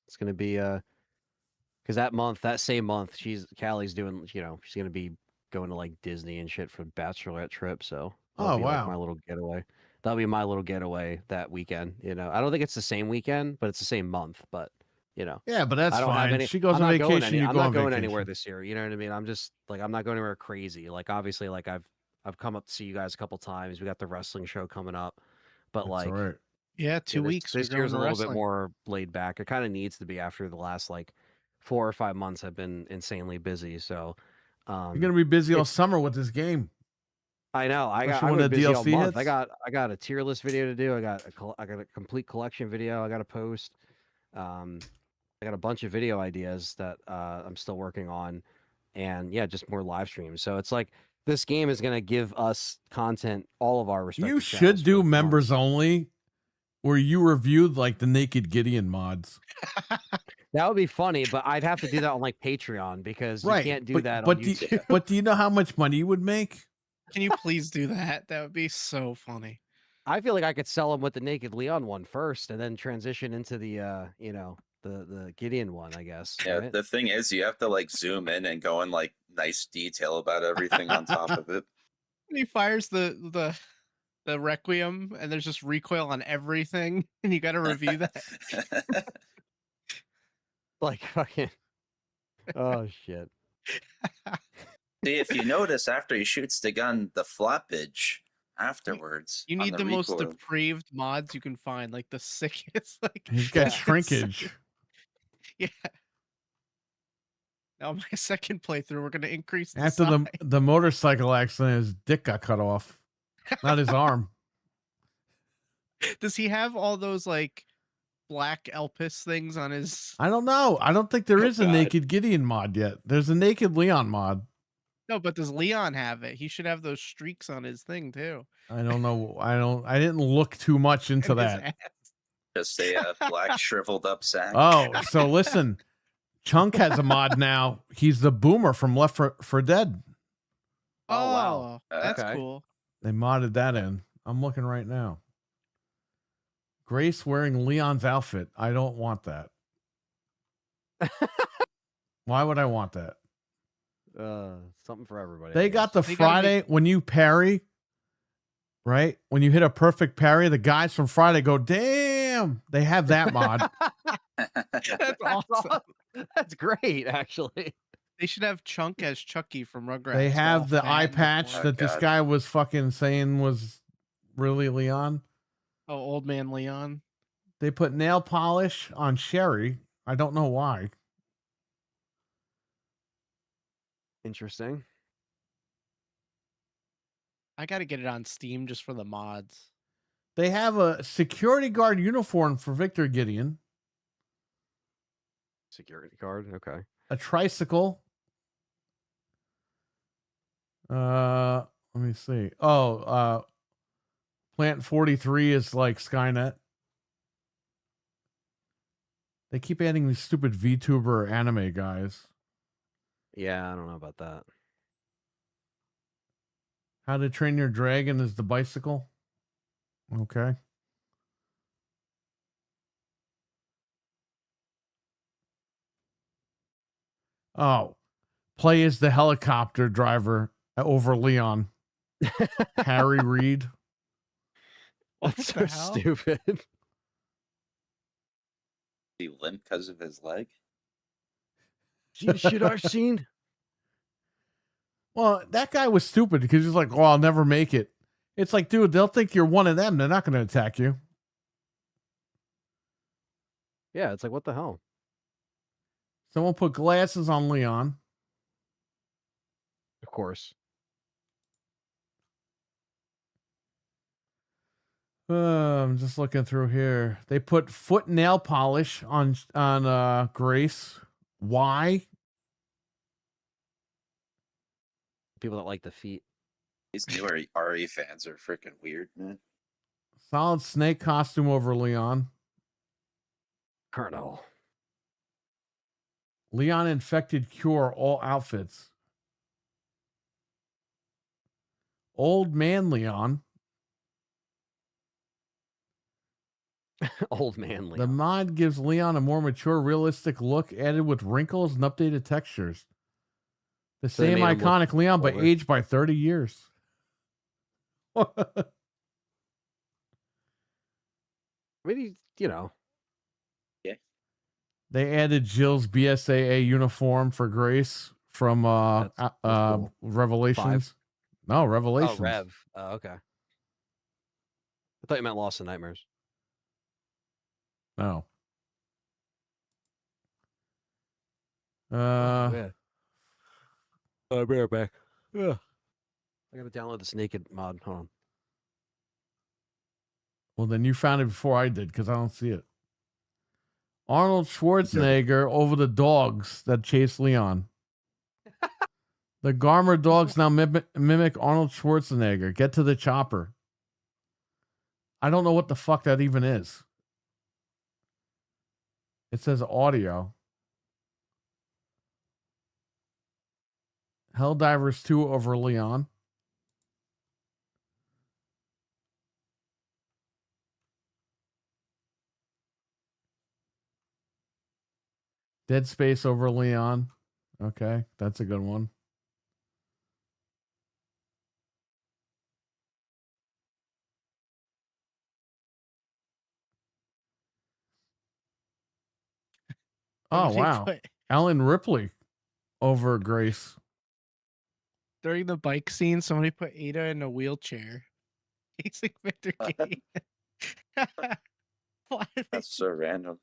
It's gonna be because that same month, Callie's doing, she's gonna be going to like Disney and shit for bachelorette trip. So that'll Oh, be, like, wow. my little getaway. That'll be my little getaway that weekend. I don't think it's the same weekend, but it's the same month. But Yeah, but that's I don't have fine. any. She goes I'm on not going vacation. You I'm go not on going vacation. anywhere this year. You know what I mean? I'm just like I'm not going anywhere crazy. Like obviously, like I've come up to see you guys a couple times. We got the wrestling show coming up, but That's like all right. Yeah, 2 this, weeks. This we're year's a going to little bit wrestling. more laid back. It kind of needs to be after the last like 4 or 5 months have been insanely busy. So You're gonna be busy all it's- summer with this game. I know I Especially got when I'm the busy all DLC month. hits. I got a tier list video to do. I got a complete collection video. I got to post. I got a bunch of video ideas that I'm still working on, and yeah, just more live streams. So it's like this game is gonna give us content, all of our respective You channels should for do months. members only, where you reviewed like the Naked Gideon mods. That would be funny, but I'd have to do that on like Patreon because you Right, can't do but, that but on do, YouTube. but do you know how much money you would make? Can you please do that? That would be so funny. I feel like I could sell them with the Naked Leon one first, and then transition into the the Gideon one, I guess. Yeah, right? the thing is, you have to like zoom in and go in like nice detail about everything on top of it. And he fires the Requiem, and there's just recoil on everything, and you got to review that. Like fucking. Oh shit. See, if you notice, after he shoots the gun, the floppage afterwards. You on need the most recoil. depraved mods you can find, like the sickest. Like He's got it's- shrinkage. Yeah. Now my second playthrough, we're gonna increase the After size. the motorcycle accident, his dick got cut off, not his arm. Does he have all those like black Elpis things on his? I don't know. I don't think there Oh, is a God. Naked Gideon mod yet. There's a Naked Leon mod. No, but does Leon have it? He should have those streaks on his thing too. I don't know. I didn't look too much into And his that. ass. Just a black shriveled up sack. Oh, so listen, Chunk has a mod now. He's the boomer from Left 4 Dead. Oh, wow. That's Okay. cool. They modded that in. I'm looking right now. Grace wearing Leon's outfit. I don't want that. Why would I want that? Something for everybody. I They got the guess. They gotta Friday when you parry, right? When you hit a perfect parry, the guys from Friday go, damn. They have that mod. That's awesome. That's great, actually. They should have Chunk as Chucky from Rugrats. They We're have all the eye fans of patch one. that this God. guy was fucking saying was really Leon. Oh, old man Leon. They put nail polish on Sherry. I don't know why. Interesting. I got to get it on Steam just for the mods. They have a security guard uniform for Victor Gideon, Security card. Okay. a tricycle. Let me see. Oh, Plant 43 is like Skynet. They keep adding these stupid VTuber anime guys. Yeah, I don't know about that. How to Train Your Dragon is the bicycle. Okay. Oh, play as the helicopter driver over Leon. Harry Reid. That's so the hell? stupid. He limp because of his leg. See the shit I've seen? Well, that guy was stupid because he's like, "Oh, I'll never make it." It's like, dude, they'll think you're one of them. They're not going to attack you. Yeah, it's like, what the hell? Someone put glasses on Leon. Of course. I'm just looking through here. They put foot nail polish on Grace. Why? People that like the feet. These newer RE fans are freaking weird, man. Solid snake costume over Leon. Colonel. Leon infected cure all outfits. Old man Leon. Old man Leon. The mod gives Leon a more mature, realistic look, added with wrinkles and updated textures. The So they same made him look iconic Leon, but older. aged by 30 years. I mean, you know. They added Jill's BSAA uniform for Grace from That's cool. Revelations. No, Revelations. Oh, Rev. Oh, okay. I thought you meant Lost in Nightmares. No. Yeah. I'll be right back. Yeah. I gotta download this naked mod. Hold on. Well, then you found it before I did because I don't see it. Arnold Schwarzenegger over the dogs that chase Leon. The Garmer dogs now mimic Arnold Schwarzenegger. Get to the chopper. I don't know what the fuck that even is. It says audio. Helldivers 2 over Leon. Dead Space over Leon. Okay, that's a good one. Oh, Somebody wow. put- Ellen Ripley over Grace. during the bike scene, somebody put Ada in a wheelchair. Facing Victor Gate. Why did they- That's so random.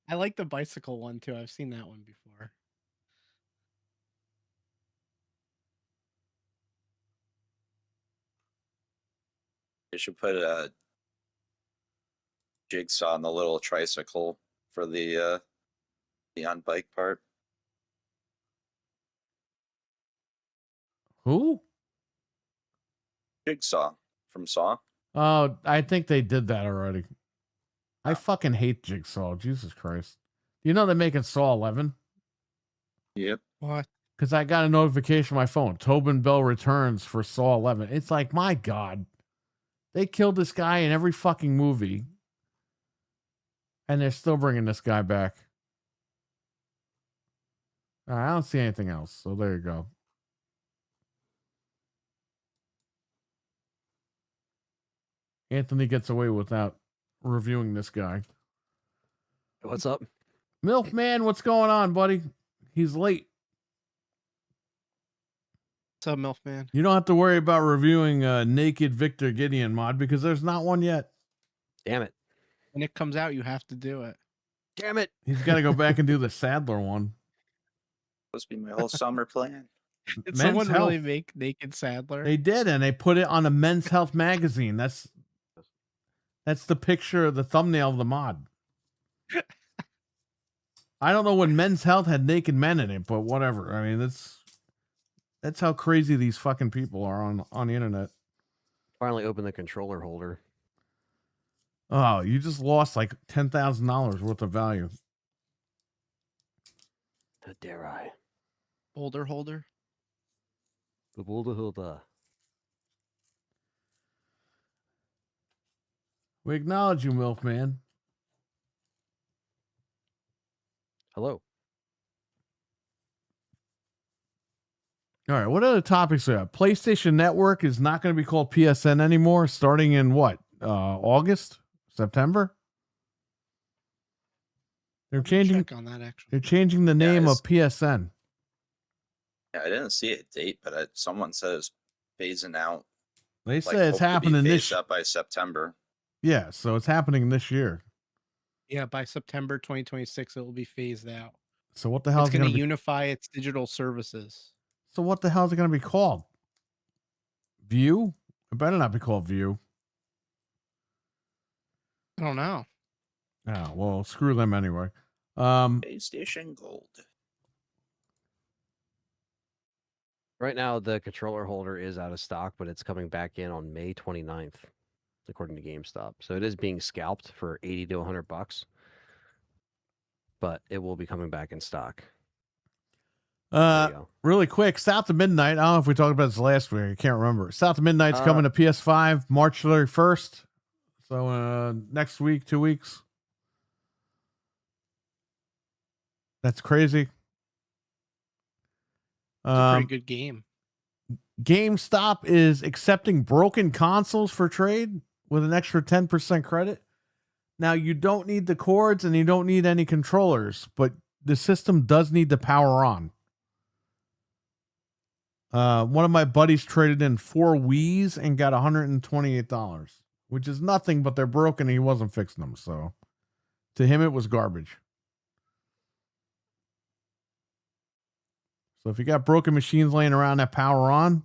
I like the bicycle one too. I've seen that one before. They should put a jigsaw on the little tricycle for the on bike part. Who? Jigsaw from Saw. Oh, I think they did that already. I fucking hate Jigsaw. Jesus Christ. You know they're making Saw 11? Yep. What? Because I got a notification on my phone. Tobin Bell returns for Saw 11. It's like, my God. They killed this guy in every fucking movie. And they're still bringing this guy back. All right, I don't see anything else. So there you go. Anthony gets away without reviewing this guy. What's up? Milkman, what's going on, buddy? He's late. What's up, Milfman? You don't have to worry about reviewing Naked Victor Gideon mod because there's not one yet. Damn it. When it comes out, you have to do it. Damn it. He's got to go back and do the Sadler one. Supposed to be my whole summer plan. Did Men's someone really Health. make Naked Sadler? They did, and they put it on a Men's Health magazine. That's the picture, the thumbnail of the mod. I don't know when Men's Health had naked men in it, but whatever. I mean, that's how crazy these fucking people are on the internet. Finally opened the controller holder. Oh, you just lost like $10,000 worth of value. How dare I? Boulder holder? The boulder holder. We acknowledge you, Milkman. Hello. All right, what other topics we have? PlayStation Network is not going to be called PSN anymore, starting in what? August? September? They're changing. Check on that, actually. They're changing the name of PSN. Yeah, I didn't see a date, but someone says phasing out. They Like, say it's hope to be happening this. phased out by September. Yeah, so it's happening this year. Yeah, by September 2026, it will be phased out. So what the hell It's is it going going to to be? unify its digital services. So what the hell is it going to be called? View? It better not be called View. I don't know. Oh, well, screw them anyway. PlayStation Gold. Right now, the controller holder is out of stock, but it's coming back in on May 29th, according to GameStop. So it is being scalped for $80 to $100, but it will be coming back in stock. There you go. Really quick, South of Midnight. I don't know if we talked about this last week. I can't remember. South of Midnight's coming to PS5 March 31st. So next week, 2 weeks. That's crazy. It's a pretty good game. GameStop is accepting broken consoles for trade with an extra 10% credit. Now, you don't need the cords and you don't need any controllers, but the system does need to power on. One of my buddies traded in 4 Wiis and got $128, which is nothing, but they're broken and he wasn't fixing them. So to him, it was garbage. So if you got broken machines laying around that power on,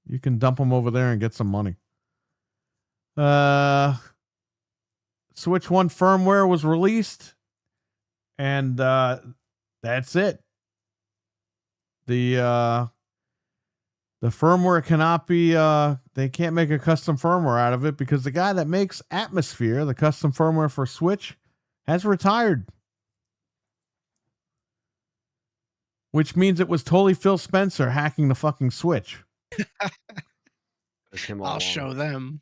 you can dump them over there and get some money. Switch 1 firmware was released, and that's it. The firmware cannot be they can't make a custom firmware out of it because the guy that makes Atmosphere, the custom firmware for Switch, has retired. Which means it was totally Phil Spencer hacking the fucking Switch. It's him all I'll along. show them.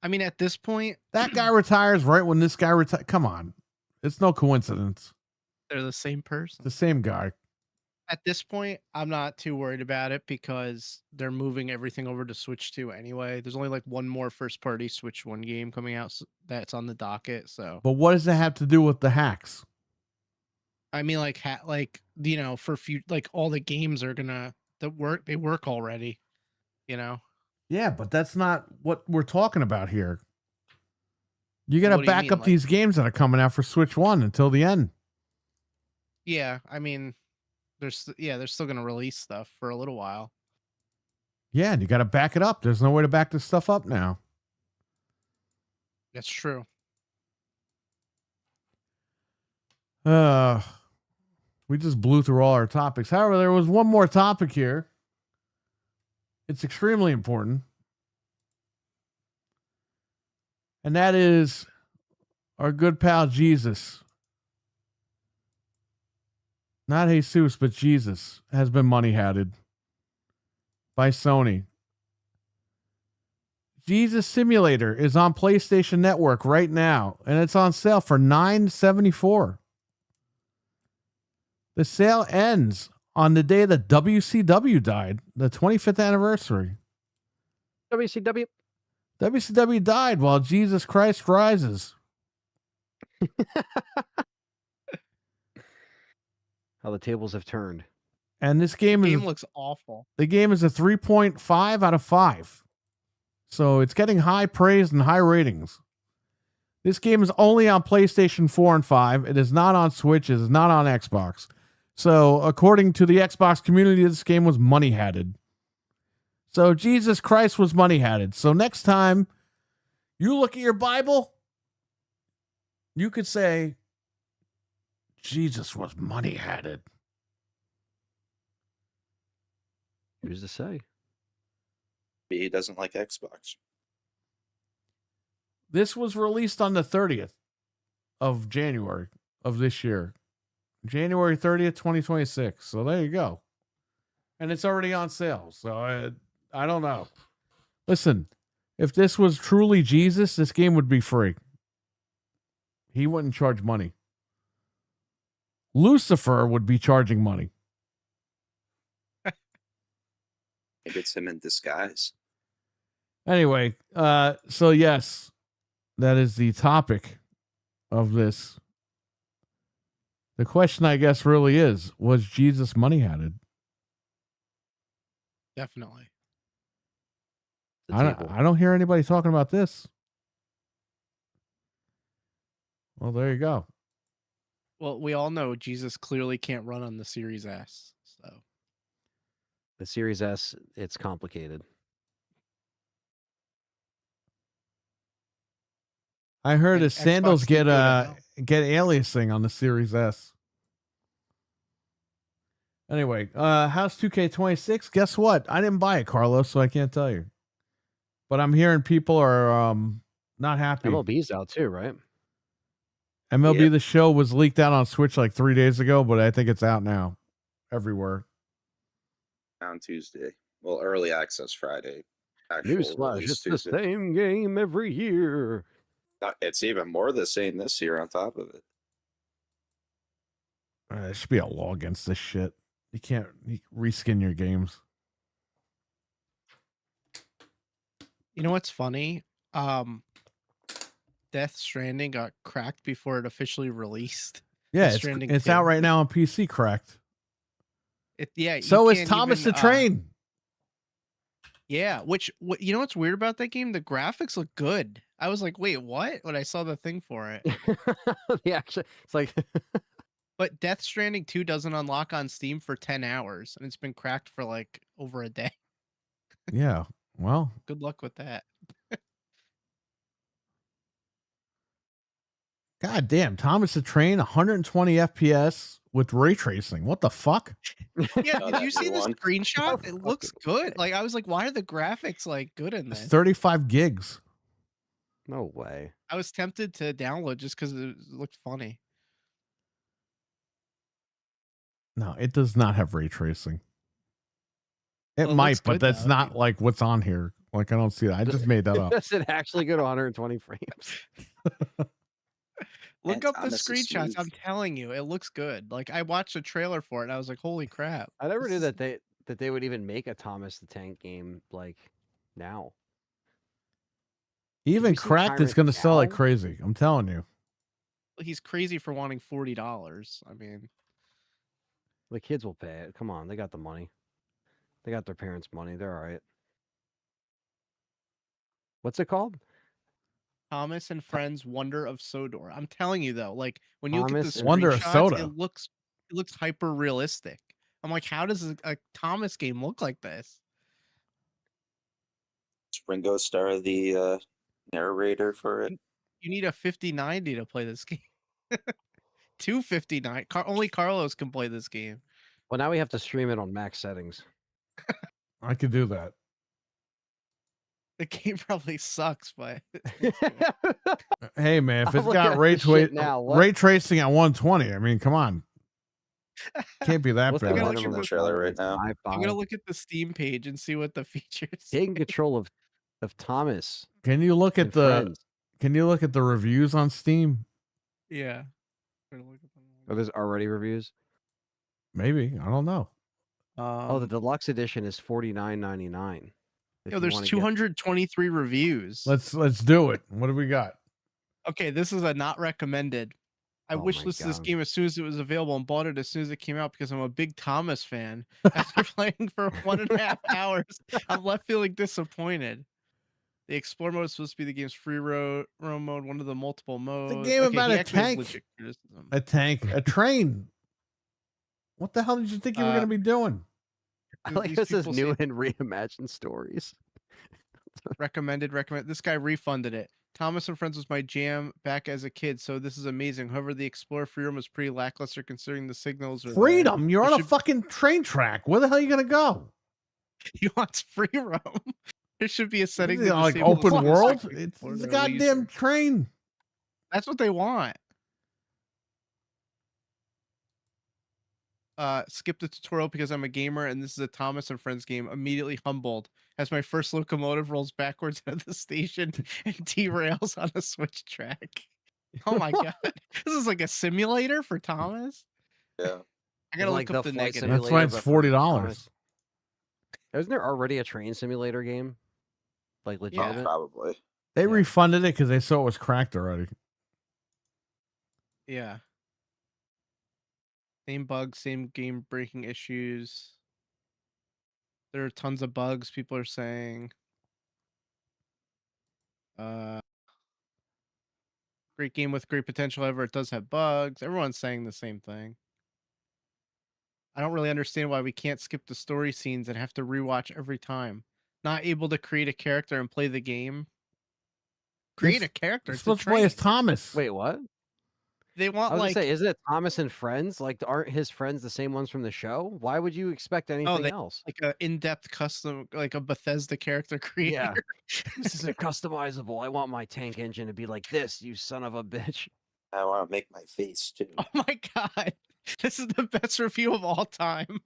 I mean, at this point, That guy retires right when this guy retires. Come on. It's no coincidence. they're the same person. It's the same guy. At this point, I'm not too worried about it because they're moving everything over to Switch 2 anyway. There's only like one more first-party Switch 1 game coming out that's on the docket. So, But what does it have to do with the hacks? I mean, like, you know, for like all the games are gonna they work already. You know. Yeah, but that's not what we're talking about here. You got to What do you back mean, up like- these games that are coming out for Switch 1 until the end. Yeah, I mean, they're still gonna release stuff for a little while. Yeah, and you got to back it up. There's no way to back this stuff up now. That's true. We just blew through all our topics. However, there was one more topic here. It's extremely important. And that is Our good pal Jesus, not Jesus, but Jesus, has been money-hatted by Sony. Jesus Simulator is on PlayStation Network right now, and it's on sale for $9.74. The sale ends on the day that WCW died, the 25th anniversary. WCW. WCW died while Jesus Christ rises. How the tables have turned. And this game The is game looks awful. the game is a 3.5 out of 5. So it's getting high praise and high ratings. This game is only on PlayStation 4 and 5. It is not on Switch. It is not on Xbox. So according to the Xbox community, this game was money-hatted. So Jesus Christ was money-hatted. So next time you look at your Bible, you could say, Jesus was money-hatted. Who's to say? He doesn't like Xbox. This was released on the 30th of January of this year. January 30th, 2026. So there you go. And it's already on sale. So I don't know. Listen, if this was truly Jesus, this game would be free. He wouldn't charge money. Lucifer would be charging money. Maybe it's him in disguise. Anyway, so yes, that is the topic of this. The question, I guess, really is, was Jesus money-hatted? Definitely. The I table. don't hear anybody talking about this. Well, there you go. Well, we all know Jesus clearly can't run on the Series S. So The Series S, it's complicated. I heard And his sandals Xbox did get do it now. get aliasing on the Series S. Anyway, House 2K26. Guess what? I didn't buy it, Carlos, so I can't tell you. But I'm hearing people are not happy. MLB's out too, right? MLB Yep. The Show was leaked out on Switch like 3 days ago, but I think it's out now everywhere. On Tuesday. Well, early access Friday. Actual Newsflash, release it's the Tuesday. same game every year. It's even more the same this year on top of it. There should be a law against this shit. You can't reskin your games. You know what's funny? Death Stranding got cracked before it officially released. Yeah, Death it's Stranding out 2. right now on PC, correct? Yeah. So you is can't Thomas even, the Train. Yeah, you know what's weird about that game? The graphics look good. I was like, wait, what? When I saw the thing for it. Yeah, actually, it's like But Death Stranding 2 doesn't unlock on Steam for 10 hours, and it's been cracked for like over a day. Yeah. Well, Good luck with that. God damn, Thomas the Train, 120 FPS with ray tracing. What the fuck? Yeah, Oh, did that you see new the one? screenshot? It looks fucking good. Like I was like, why are the graphics like good in It's this? 35 gigs. no way. I was tempted to download just because it looked funny. No, it does not have ray tracing. It Well, it might, looks but good, that's though. not like what's on here. Like, I don't see that. I just made that up. Does it actually go to 120 frames? Look And up the Thomas is screenshots. smooth. I'm telling you, it looks good. Like I watched a trailer for it and I was like, holy crap. I never knew This that they would even make a Thomas the Tank game like now. Even you see cracked is Tyrant going to sell like now? crazy. I'm telling you. He's crazy for wanting $40. I mean, The kids will pay it. Come on, they got the money. They got their parents' money. They're all right. What's it called? Thomas and Friends Wonder of Sodor. I'm telling you though, like when you look at Thomas the and- Wonder of screenshots, Soda. it looks hyper realistic. I'm like, how does a Thomas game look like this? Is Ringo Starr the narrator for it? You need a 5090 to play this game. 259. Only Carlos can play this game. Well, now we have to stream it on max settings. I could do that. The game probably sucks, but Hey man, if I'm it's looking got at ray this shit now. ray tracing at 120, I mean, come on, can't be that What's the bad. gotta minimum look at the trailer right now. requirement? I'm gonna 5.5? look at the Steam page and see what the features. Taking control of Thomas Can you look at and the friends. Can you look at the reviews on Steam? Yeah. Gonna look at them. Oh, there's already reviews. Maybe, I don't know. Oh, the deluxe edition is $49.99. Yo, there's 223 reviews. Let's do it. What do we got? Okay, this is a not recommended. I Oh my wishlisted this God. game as soon as it was available and bought it as soon as it came out because I'm a big Thomas fan. After playing for 1.5 hours, I'm left feeling disappointed. The Explore mode is supposed to be the game's free roam mode, one of the multiple modes. It's a game about he a actually has tank. legit criticism. A tank, a train. What the hell did you think you were going to be doing? I Dude, like these this says people new say- and reimagined stories. Recommend. This guy refunded it. Thomas and Friends was my jam back as a kid, so this is amazing. However, the Explorer free roam was pretty lackluster considering the signals are there. Freedom. You're You on a should- fucking train track. Where the hell are you going to go? He wants free roam. There should be a setting Is it to like disable the open single world? second It's Explorer a to goddamn user. train. That's what they want. Skip the tutorial because I'm a gamer and this is a Thomas and Friends game. Immediately humbled as my first locomotive rolls backwards out of the station and derails on a switch track. Oh my god. This is like a simulator for Thomas? Yeah. I gotta Like look up the the flight negative. That's why Simulator, it's but for $40. Thomas. Isn't there already a train simulator game? Like Oh, legitimate? probably. They Yeah. refunded it because they saw it was cracked already. Yeah. Same bugs, same game breaking issues. There are tons of bugs, people are saying. Great game with great potential, however, it does have bugs. Everyone's saying the same thing. I don't really understand why we can't skip the story scenes and have to rewatch every time. Not able to create a character and play the game. Create a character. It's It's a supposed to play as train. Thomas. Wait, what? They I want was like gonna say, isn't it Thomas and Friends? Like, aren't his friends the same ones from the show? Why would you expect anything they- else? like a in-depth custom, like a Bethesda character creator. Yeah. This isn't customizable. I want my tank engine to be like this, you son of a bitch. I want to make my face too. Oh my god. This is the best review of all time.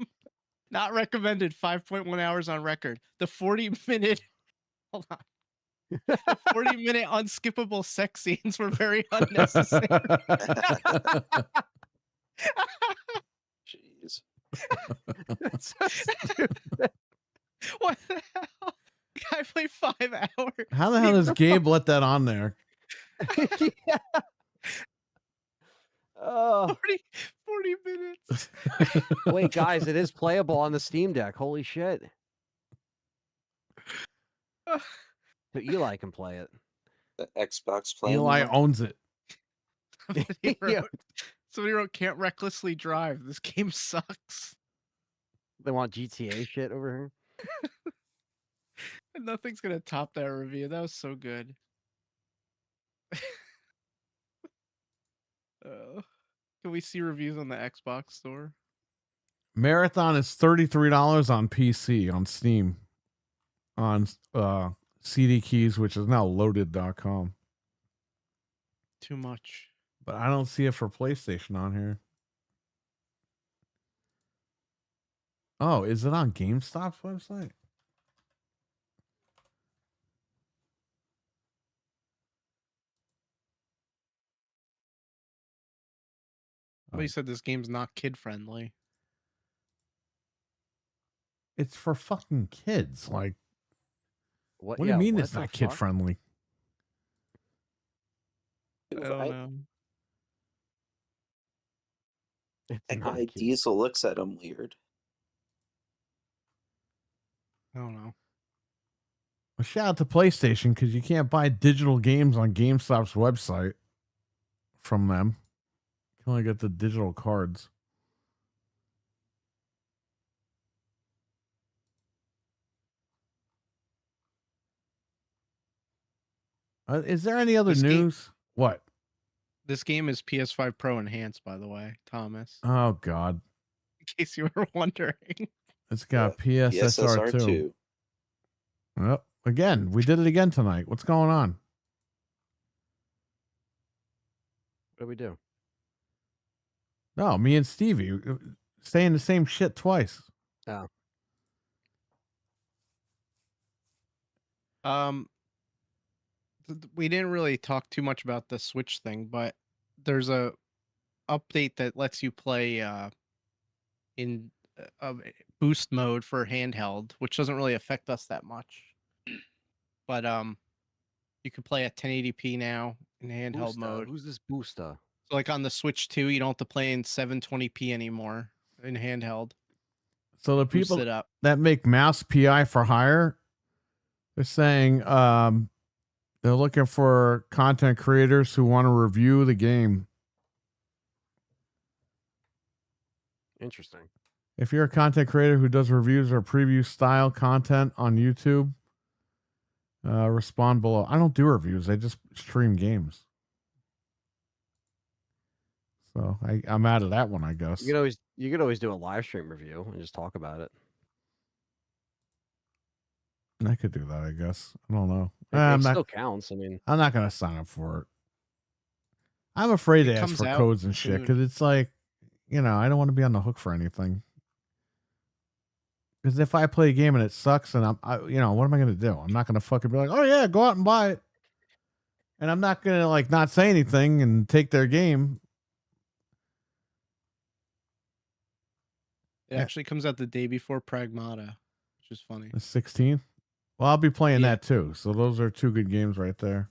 Not recommended. 5.1 hours on record. The 40-minute hold on. The 40-minute unskippable sex scenes were very unnecessary. Jeez. It's so stupid. What the hell? I played 5 hours. How the hell does Gabe let that on there? Yeah. Oh, 40 minutes. wait, guys, it is playable on the Steam Deck. Holy shit. So Eli can play it. The Xbox playing. Eli mode? owns it. Somebody Yeah. wrote, can't recklessly drive. This game sucks. They want GTA shit over here. And nothing's gonna top that review. That was so good. Can we see reviews on the Xbox store? Marathon is $33 on PC on Steam. On CD Keys, which is now loaded.com. Too much. But I don't see it for PlayStation on here. Oh, is it on GameStop's website? Somebody said this game's not kid friendly. It's for fucking kids. Like, What what do you mean what it's the not kid fuck? friendly? I don't know. It's That not guy cute. Diesel looks at him weird. I don't know. Well, shout out to PlayStation because you can't buy digital games on GameStop's website from them. You can only get the digital cards. Is there any other This game- news? What? This game is PS5 Pro enhanced, by the way, Thomas. Oh God, In case you were wondering. it's got PSSR 2. PSSR2. Oh, Again, we did it again tonight. What's going on? What do we do? No, me and Stevie saying the same shit twice. Oh, We didn't really talk too much about the Switch thing, but there's a update that lets you play in boost mode for handheld, which doesn't really affect us that much. But you can play at 1080p now in handheld Boosta. mode. Who's this Boosta? So like on the Switch 2, you don't have to play in 720p anymore in handheld. So the Boost people it up. that make mouse PI for hire, they're saying they're looking for content creators who want to review the game. Interesting. If you're a content creator who does reviews or preview style content on YouTube, respond below. I don't do reviews. I just stream games. So I'm out of that one, I guess. You could always do a live stream review and just talk about it. I could do that, I guess. I don't know. It still counts. I mean, I'm not gonna sign up for it. I'm afraid to It ask comes for out codes and shit soon. because it's like, I don't want to be on the hook for anything. Because if I play a game and it sucks, and what am I gonna do? I'm not gonna fucking be like, oh yeah, go out and buy it, and I'm not gonna like not say anything and take their game. It actually comes out the day before Pragmata, which is funny. The 16th. Well, I'll be playing Yeah. that too. So those are two good games right there.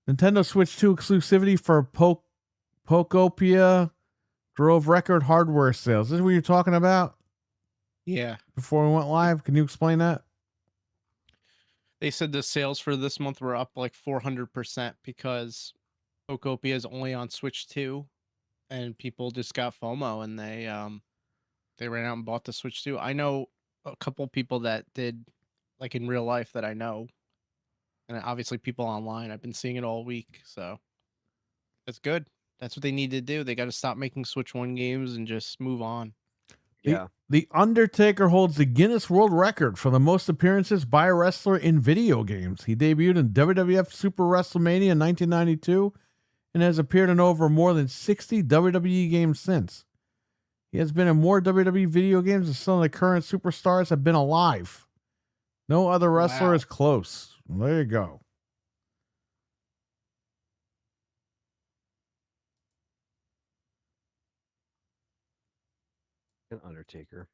Nintendo Switch 2 exclusivity for Pokopia drove record hardware sales. This is what you're talking about Yeah. before we went live. Can you explain that? They said the sales for this month were up like 400% because Pokopia is only on Switch 2 and people just got FOMO and they ran out and bought the Switch 2. I know a couple people that did, like in real life that I know. And obviously people online. I've been seeing it all week, so that's good. That's what they need to do. They got to stop making Switch 1 games and just move on. yeah. The Undertaker holds the Guinness World Record for the most appearances by a wrestler in video games. He debuted in WWF Super WrestleMania in 1992 and has appeared in over more than 60 WWE games since. He has been in more WWE video games than some of the current superstars have been alive. No other wrestler Wow. is close. Well, there you go. An Undertaker.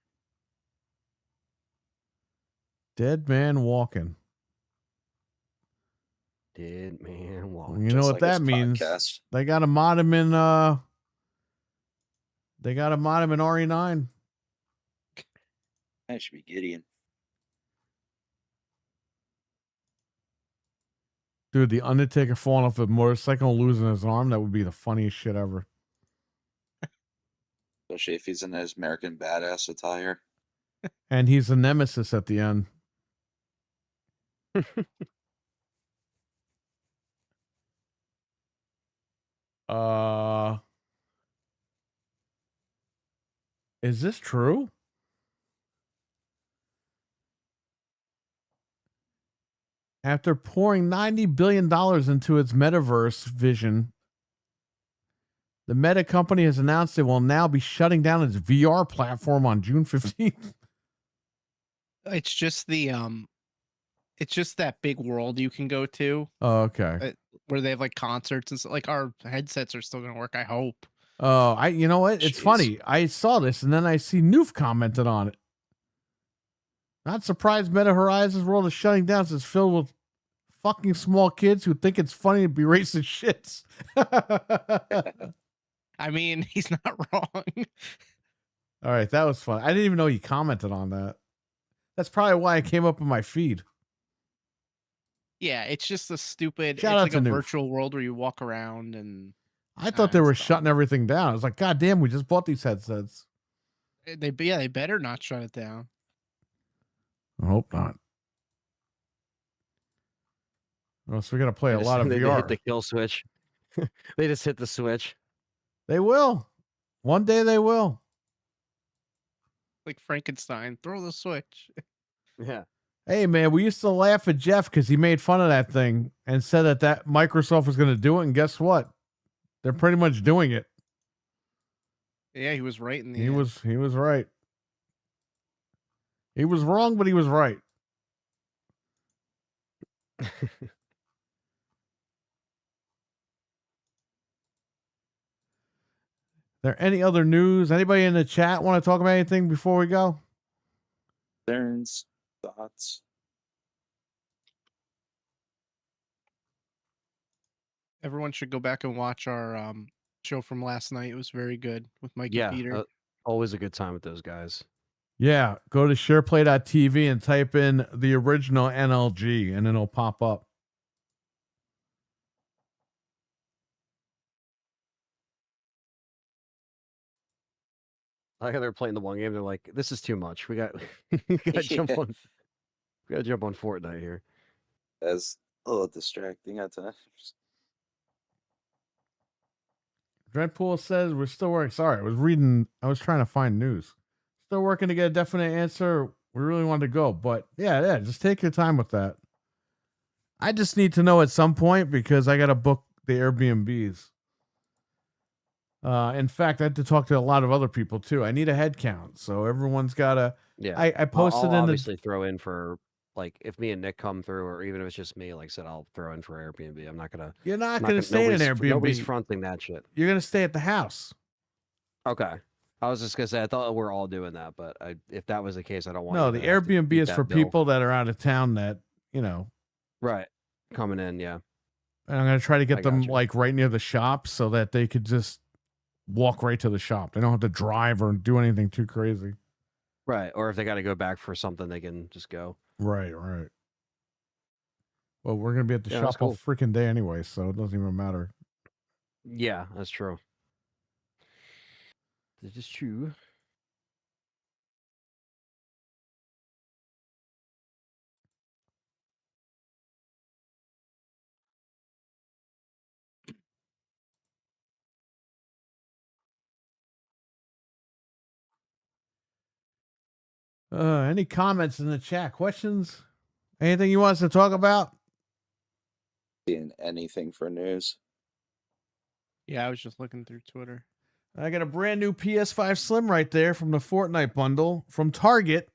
Dead man walking. Dead man walk. You know Just what like his that means? podcast. They got to mod him in RE9. That should be Gideon. Dude, the Undertaker falling off a motorcycle and losing his arm, that would be the funniest shit ever. Especially if he's in his American Badass attire. And he's the nemesis at the end. Is this true? After pouring $90 billion into its metaverse vision, the Meta company has announced it will now be shutting down its VR platform on June 15th. It's just it's just that big world you can go to Oh, okay. where they have like concerts and stuff. Like our headsets are still going to work, I hope. Oh, you know what? It's Jeez. funny. I saw this and then I see Noof commented on it. Not surprised Meta Horizons world is shutting down since it's filled with fucking small kids who think it's funny to be racist shits. I mean, he's not wrong. All right, that was fun. I didn't even know you commented on that. That's probably why it came up in my feed. Yeah, it's just a stupid. Shout it's out like to a Noof. virtual world where you walk around and I thought they it's were dumb. shutting everything down. I was like, God damn, we just bought these headsets. they better not shut it down. I hope not. Well, so we're gonna play a lot of They VR. hit the kill switch. They just hit the switch. They will. One day they will. Like Frankenstein, throw the switch. Yeah. Hey man, we used to laugh at Jeff because he made fun of that thing and said that Microsoft was going to do it, and guess what? They're pretty much doing it. Yeah, he was right in the He end. was right. He was wrong, but he was right. There any other news? Anybody in the chat want to talk about anything before we go? Concerns, thoughts. Everyone should go back and watch our show from last night. It was very good with Mike and Yeah. Peter. Always a good time with those guys. Yeah, go to shareplay.tv and type in the original NLG and it'll pop up. I like how they're playing the one game. They're like, "This is too much. We got, we gotta jump Yeah. on, we gotta jump on Fortnite here." That's a little distracting at times. Dreadpool says we're still working. Sorry, I was trying to find news. Still working to get a definite answer. We really want to go, but yeah, just take your time with that. I just need to know at some point because I got to book the Airbnbs. In fact, I had to talk to a lot of other people too. I need a head count, so everyone's got to. Yeah. I posted I'll in obviously throw in for like if me and Nick come through, or even if it's just me. Like I said, I'll throw in for Airbnb. I'm not gonna. You're not I'm going to stay in an Airbnb. Nobody's fronting that shit. You're going to stay at the house. Okay. I was just gonna say I thought we're all doing that, but if that was the case, I don't want. No, you the to have to Airbnb eat is that for bill. people that are out of town that Right. Coming in, yeah. And I'm going to try to I get them gotcha. like right near the shop so that they could just walk right to the shop. They don't have to drive or do anything too crazy. Right. Or if they got to go back for something, they can just go. Right. Well, we're going to be at the Yeah, that's shop all freaking day anyway, so it doesn't even matter. Yeah, that's true. This is true. Any comments in the chat? Questions? Anything you want us to talk about? Seeing anything for news. Yeah, I was just looking through Twitter. I got a brand new PS5 Slim right there from the Fortnite bundle from Target.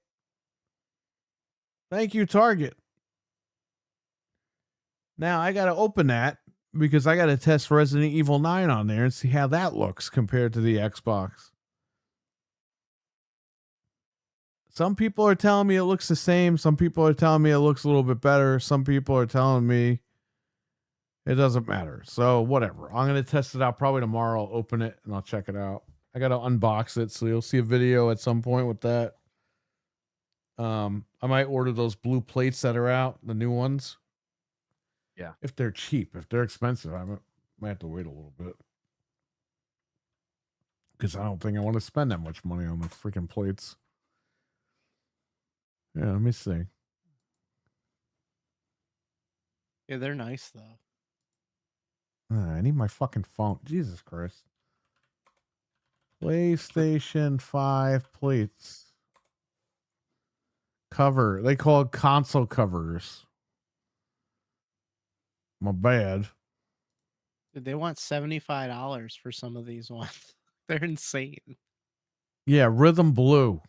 Thank you, Target. Now I got to open that because I got to test Resident Evil 9 on there and see how that looks compared to the Xbox. Some people are telling me it looks the same. Some people are telling me it looks a little bit better. Some people are telling me it doesn't matter. So whatever. I'm going to test it out probably tomorrow. I'll open it and I'll check it out. I got to unbox it. So you'll see a video at some point with that. I might order those blue plates that are out, the new ones. Yeah. If they're cheap. If they're expensive, I might have to wait a little bit. Because I don't think I want to spend that much money on the freaking plates. Yeah, let me see. Yeah, they're nice though. I need my fucking phone. Jesus Christ. PlayStation 5 plates. Cover. They call it console covers. My bad. Dude, they want $75 for some of these ones. They're insane. Yeah, Rhythm Blue.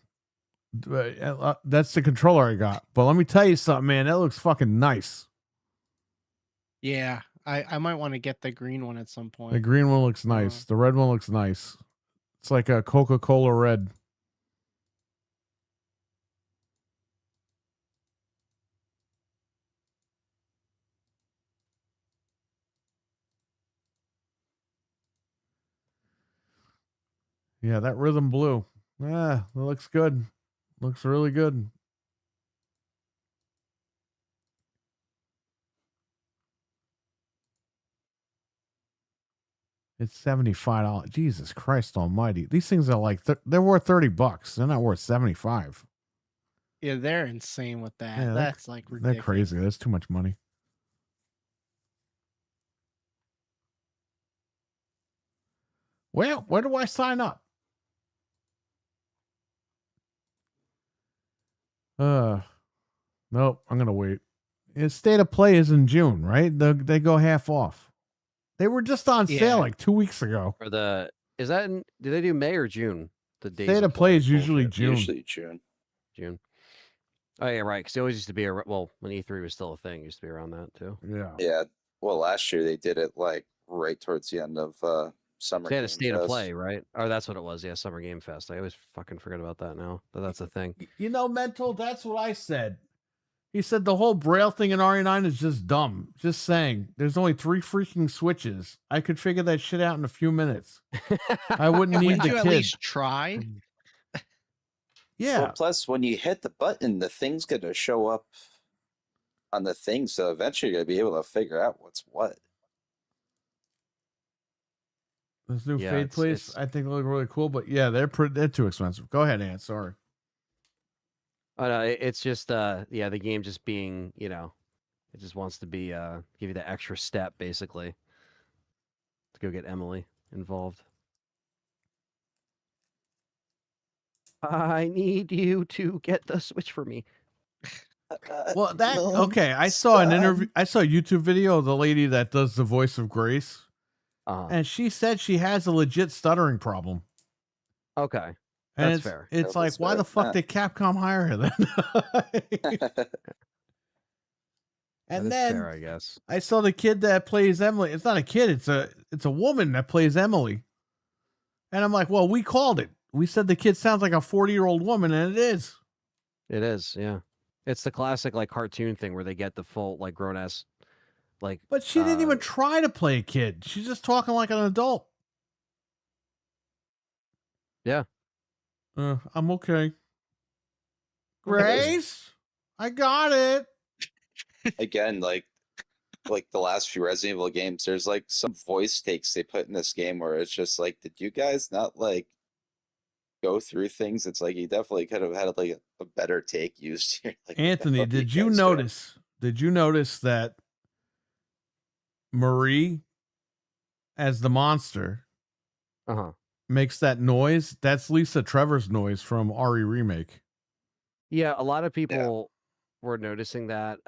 That's the controller I got. But let me tell you something, man. That looks fucking nice. Yeah, I might want to get the green one at some point. The green one looks nice. The red one looks nice. It's like a Coca-Cola red. Yeah, that Rhythm Blue. Yeah, it looks good. Looks really good. It's $75. Jesus Christ almighty. These things are like, they're worth $30. They're not worth 75. Yeah, they're insane with that. Yeah, That's like ridiculous. They're crazy. That's too much money. Well, where do I sign up? Nope. I'm gonna wait. His state of play is in June, right? They go half off. They were just on sale Yeah. like 2 weeks ago. Or is that do they do May or June? The days State of of play is usually bullshit. June. Usually June. June. Oh yeah, right. Because they always used to be well when E3 was still a thing. It used to be around that too. Yeah. Yeah. Well, last year they did it like right towards the end of summer. They had a Game state of Fest. play, right? Or that's what it was. Yeah, Summer Game Fest. I always fucking forget about that now. But that's a thing. You know, Mental, that's what I said. He said the whole Braille thing in RE9 is just dumb. Just saying. There's only 3 freaking switches. I could figure that shit out in a few minutes. I wouldn't need Wouldn't the you at kid. least try? Yeah. Well, plus when you hit the button, the thing's gonna show up on the thing, so eventually you're gonna be able to figure out what's what. This new Yeah, Fade place, I think look really cool, but yeah, they're too expensive. Go ahead, Ant. Sorry. Oh no, it's just yeah, the game just being, you know, it just wants to be give you the extra step basically to go get Emily involved. I need you to get the Switch for me. Well, that No, okay. I saw an stop. interview. I saw a YouTube video of the lady that does the voice of Grace, and she said she has a legit stuttering problem. Okay, And that's it's fair. it's Yeah, like, that's why fair. the fuck Yeah. did Capcom hire her then? And That is then fair, I guess. I saw the kid that plays Emily. It's not a kid. It's a woman that plays Emily. And I'm like, well, we called it. We said the kid sounds like a 40-year-old woman, and it is. It is, yeah. It's the classic like cartoon thing where they get the full like grown ass like. But she didn't even try to play a kid. She's just talking like an adult. Yeah. I'm okay. Grace, I got it. Again, like the last few Resident Evil games, there's like some voice takes they put in this game where it's just like, did you guys not like go through things? It's like you definitely could have had like a better take used here. Like, what the Anthony, fuck are did you guys doing? notice? Did you notice that Marie, as the monster, makes that noise? That's Lisa Trevor's noise from RE Remake. Yeah, a lot of people were noticing that,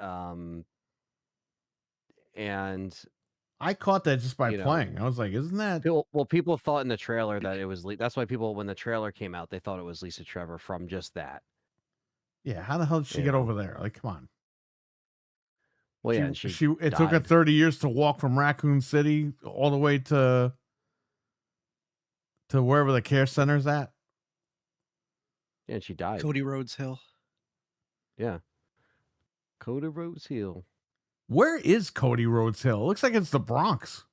and I caught that just by you know, playing. I was like, isn't that? People thought in the trailer that it was. That's why people, when the trailer came out, they thought it was Lisa Trevor from just that. Yeah, how the hell did she get over there? Like, come on. Well, yeah, it took her 30 years to walk from Raccoon City all the way to wherever the care center's at. Yeah, and she died. Cody Rhodes Hill. Yeah. Cody Rhodes Hill. Where is Cody Rhodes Hill? It looks like it's the Bronx.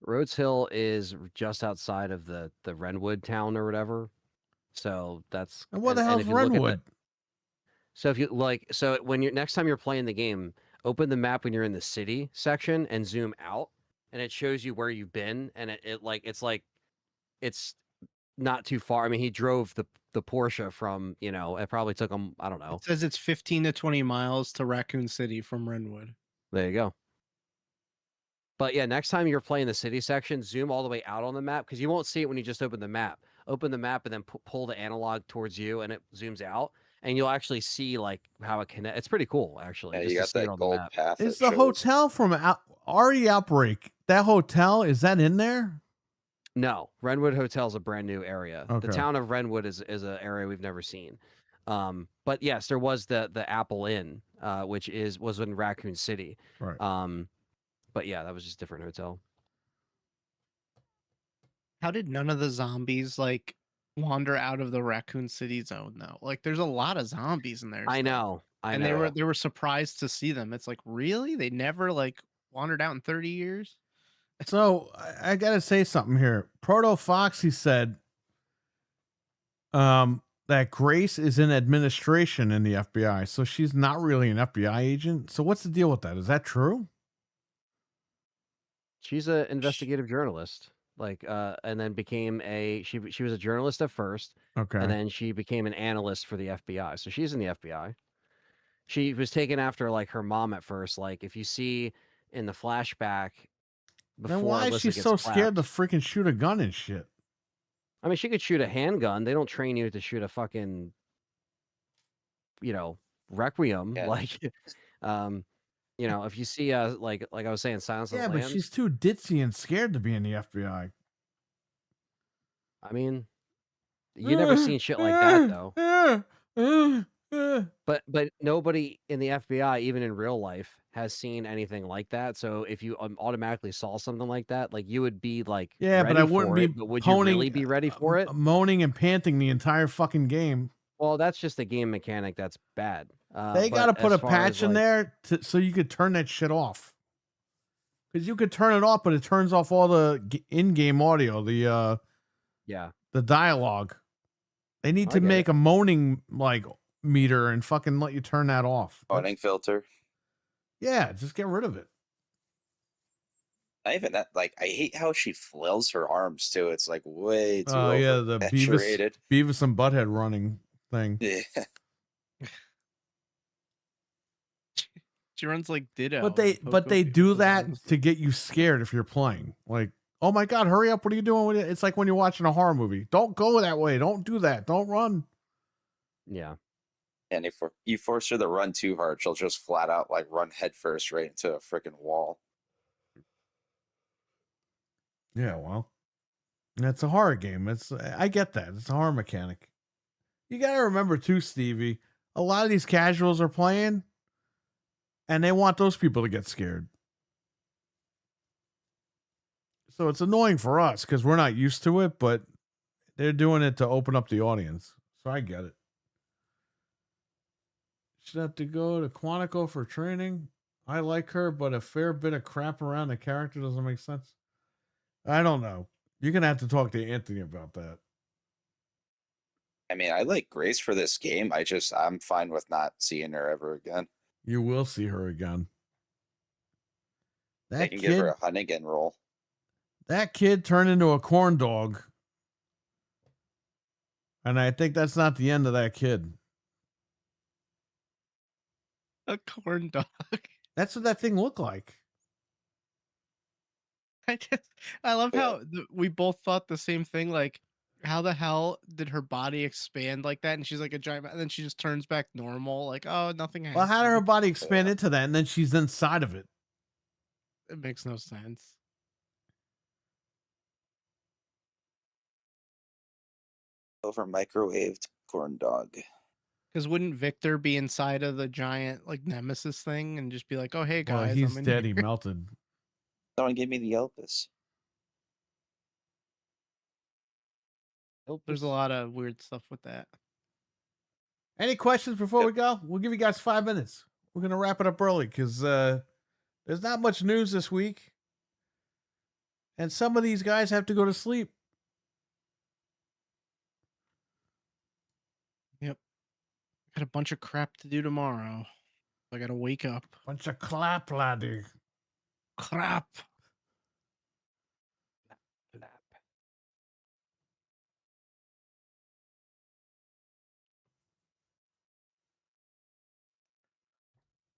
Rhodes Hill is just outside of the Renwood town or whatever. So that's. And what the hell's if you look at Renwood? So if you when you're next time you're playing the game, open the map when you're in the city section and zoom out, and it shows you where you've been, and it's not too far. I mean, he drove the Porsche from, you know, it probably took him, I don't know. It says it's 15 to 20 miles to Raccoon City from Renwood. There you go. But yeah, next time you're playing the city section, zoom all the way out on the map, because you won't see it when you just open the map. Open the map and then pull the analog towards you, and it zooms out. And you'll actually see like how it connects. It's pretty cool, actually. Yeah, just you to got see it that on gold map. path. Is that the shows. hotel from RE Outbreak, that hotel, is that in there? No, Renwood Hotel is a brand new area. Okay. The town of Renwood is an area we've never seen. But yes, there was the Apple Inn, which was in Raccoon City. Right. But yeah, that was just a different hotel. How did none of the zombies like wander out of the Raccoon City zone though? Like there's a lot of zombies in there. I still. know. And they were surprised to see them. It's like, really? They never like wandered out in 30 years? So I gotta say something here. Proto Foxy said that Grace is in administration in the FBI, so she's not really an FBI agent. So what's the deal with that? Is that true? She's an investigative journalist. Like and then became she was a journalist at first. Okay. And then she became an analyst for the FBI. So she's in the FBI. She was taken after like her mom at first. Like if you see in the flashback before Then why is Alyssa she gets so scared to clapped- freaking shoot a gun and shit? I mean, she could shoot a handgun. They don't train you to shoot a fucking Requiem. Yeah. Like, if you see like I was saying, Silence of Yeah, the but Lambs. she's too ditzy and scared to be in the FBI. I mean, you never seen shit like that though. But nobody in the FBI, even in real life, has seen anything like that. So if you automatically saw something like that, like you would be like Yeah, but ready I wouldn't for be it. But would you really be ready for it? moaning and panting the entire fucking game. Well, that's just a game mechanic that's bad. They got to but put as a far patch as, in like, there so you could turn that shit off. Because you could turn it off, but it turns off all the in-game audio, Yeah, the dialogue. They need I to get make it. a moaning like meter and fucking let you turn that off. Moaning filter. Yeah, just get rid of it. Not even that. Like, I hate how she flails her arms too. It's like way too Oh yeah, over the saturated. Beavis and Butthead running thing. Yeah. She runs like Ditto. But they do that to get you scared if you're playing. Like, oh my god, hurry up! What are you doing with it? It's like when you're watching a horror movie. Don't go that way. Don't do that. Don't run. Yeah. And if you force her to run too hard, she'll just flat out like run headfirst right into a freaking wall. Yeah, well, it's a horror game. I get that. It's a horror mechanic. You got to remember too, Stevie. A lot of these casuals are playing, and they want those people to get scared. So it's annoying for us because we're not used to it, but they're doing it to open up the audience. So I get it. Should have to go to Quantico for training. I like her, but a fair bit of crap around the character doesn't make sense. I don't know. You're going to have to talk to Anthony about that. I mean, I like Grace for this game. I'm fine with not seeing her ever again. You will see her again. They That can kid, give her a Hunnigan role. that kid turned into a corn dog. And I think that's not the end of that kid. A corn dog. That's what that thing looked like. I love Yeah. how we both thought the same thing. Like, how the hell did her body expand like that? And she's like a giant, and then she just turns back normal. Like, oh, nothing happened. Well, how did her body expand into that? And then she's inside of it. It makes no sense. Over microwaved corn dog. Because wouldn't Victor be inside of the giant like Nemesis thing and just be like, "Oh, hey guys, Well, he's I'm in dead. here." He melted. Someone give me the Elpis. There's a lot of weird stuff with that. Any questions before we go? We'll give you guys 5 minutes. We're going to wrap it up early because there's not much news this week. And some of these guys have to go to sleep. Yep. Got a bunch of crap to do tomorrow. I gotta wake up. Bunch of clap, laddie. Crap.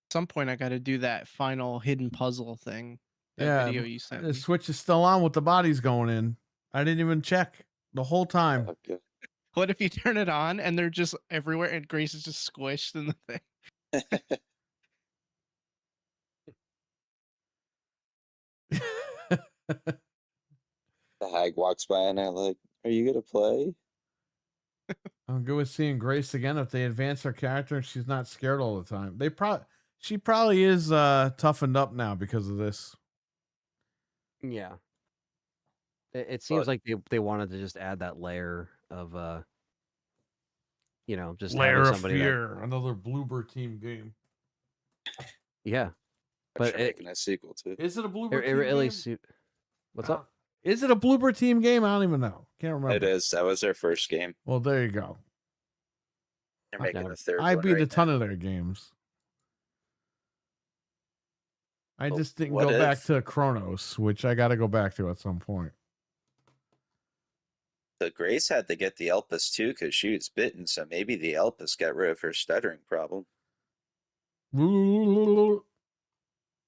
At some point I gotta do that final hidden puzzle thing. That video you sent The me. switch is still on with the bodies going in. I didn't even check the whole time. Okay. What if you turn it on and they're just everywhere and Grace is just squished in the thing? The hag walks by and I'm like, "Are you gonna play?" I'm good with seeing Grace again if they advance her character and she's not scared all the time. She probably is toughened up now because of this. Yeah. It seems But- like they wanted to just add that layer of just Lair having of somebody Fear, another Bloober team game. yeah. But They're making a sequel to it. Is it a Bloober It team really game? What's up? Is it a Bloober team game? I don't even know. Can't remember. It is. That was their first game. Well, there you go. They're making the third I one beat right a ton now. of their games. I Well, just didn't what go back if- to Chronos, which I got to go back to at some point. The Grace had to get the Elpis too because she was bitten, so maybe the Elpis got rid of her stuttering problem.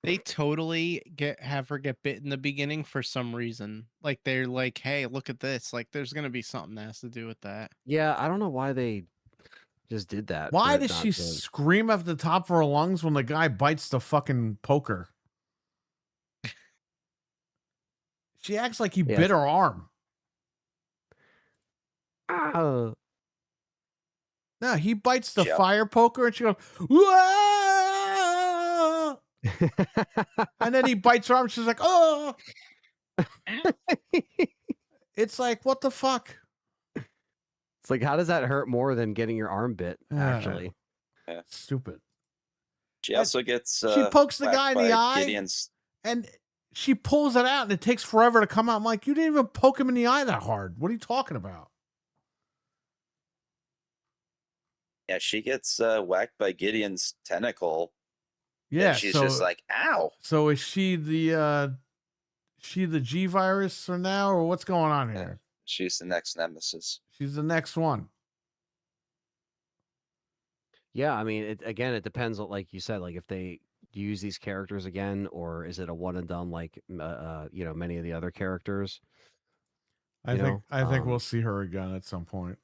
They totally have her get bit in the beginning for some reason. Like they're like, "Hey, look at this!" Like there's gonna be something that has to do with that. Yeah, I don't know why they just did that. Why for does not she to- scream at the top of her lungs when the guy bites the fucking poker? She acts like he Yeah, bit her arm. Oh, No, he bites the Yep. fire poker and she goes, "Whoa!" And then he bites her arm. She's like, "Oh!" It's like, what the fuck? it's like, how does that hurt more than getting your arm bit? Actually, Stupid. She And also gets she pokes the whacked guy in the by eye. Gideon's. And she pulls it out and it takes forever to come out. I'm like, you didn't even poke him in the eye that hard. What are you talking about? Yeah, she gets whacked by Gideon's tentacle. Yeah. And she's just like, ow. So is she the G virus or now, or what's going on Yeah. here? She's the next nemesis. She's the next one. yeah. I mean, it depends on, like you said, like if they use these characters again, or is it a one and done like many of the other characters? I think we'll um, see her again at some point.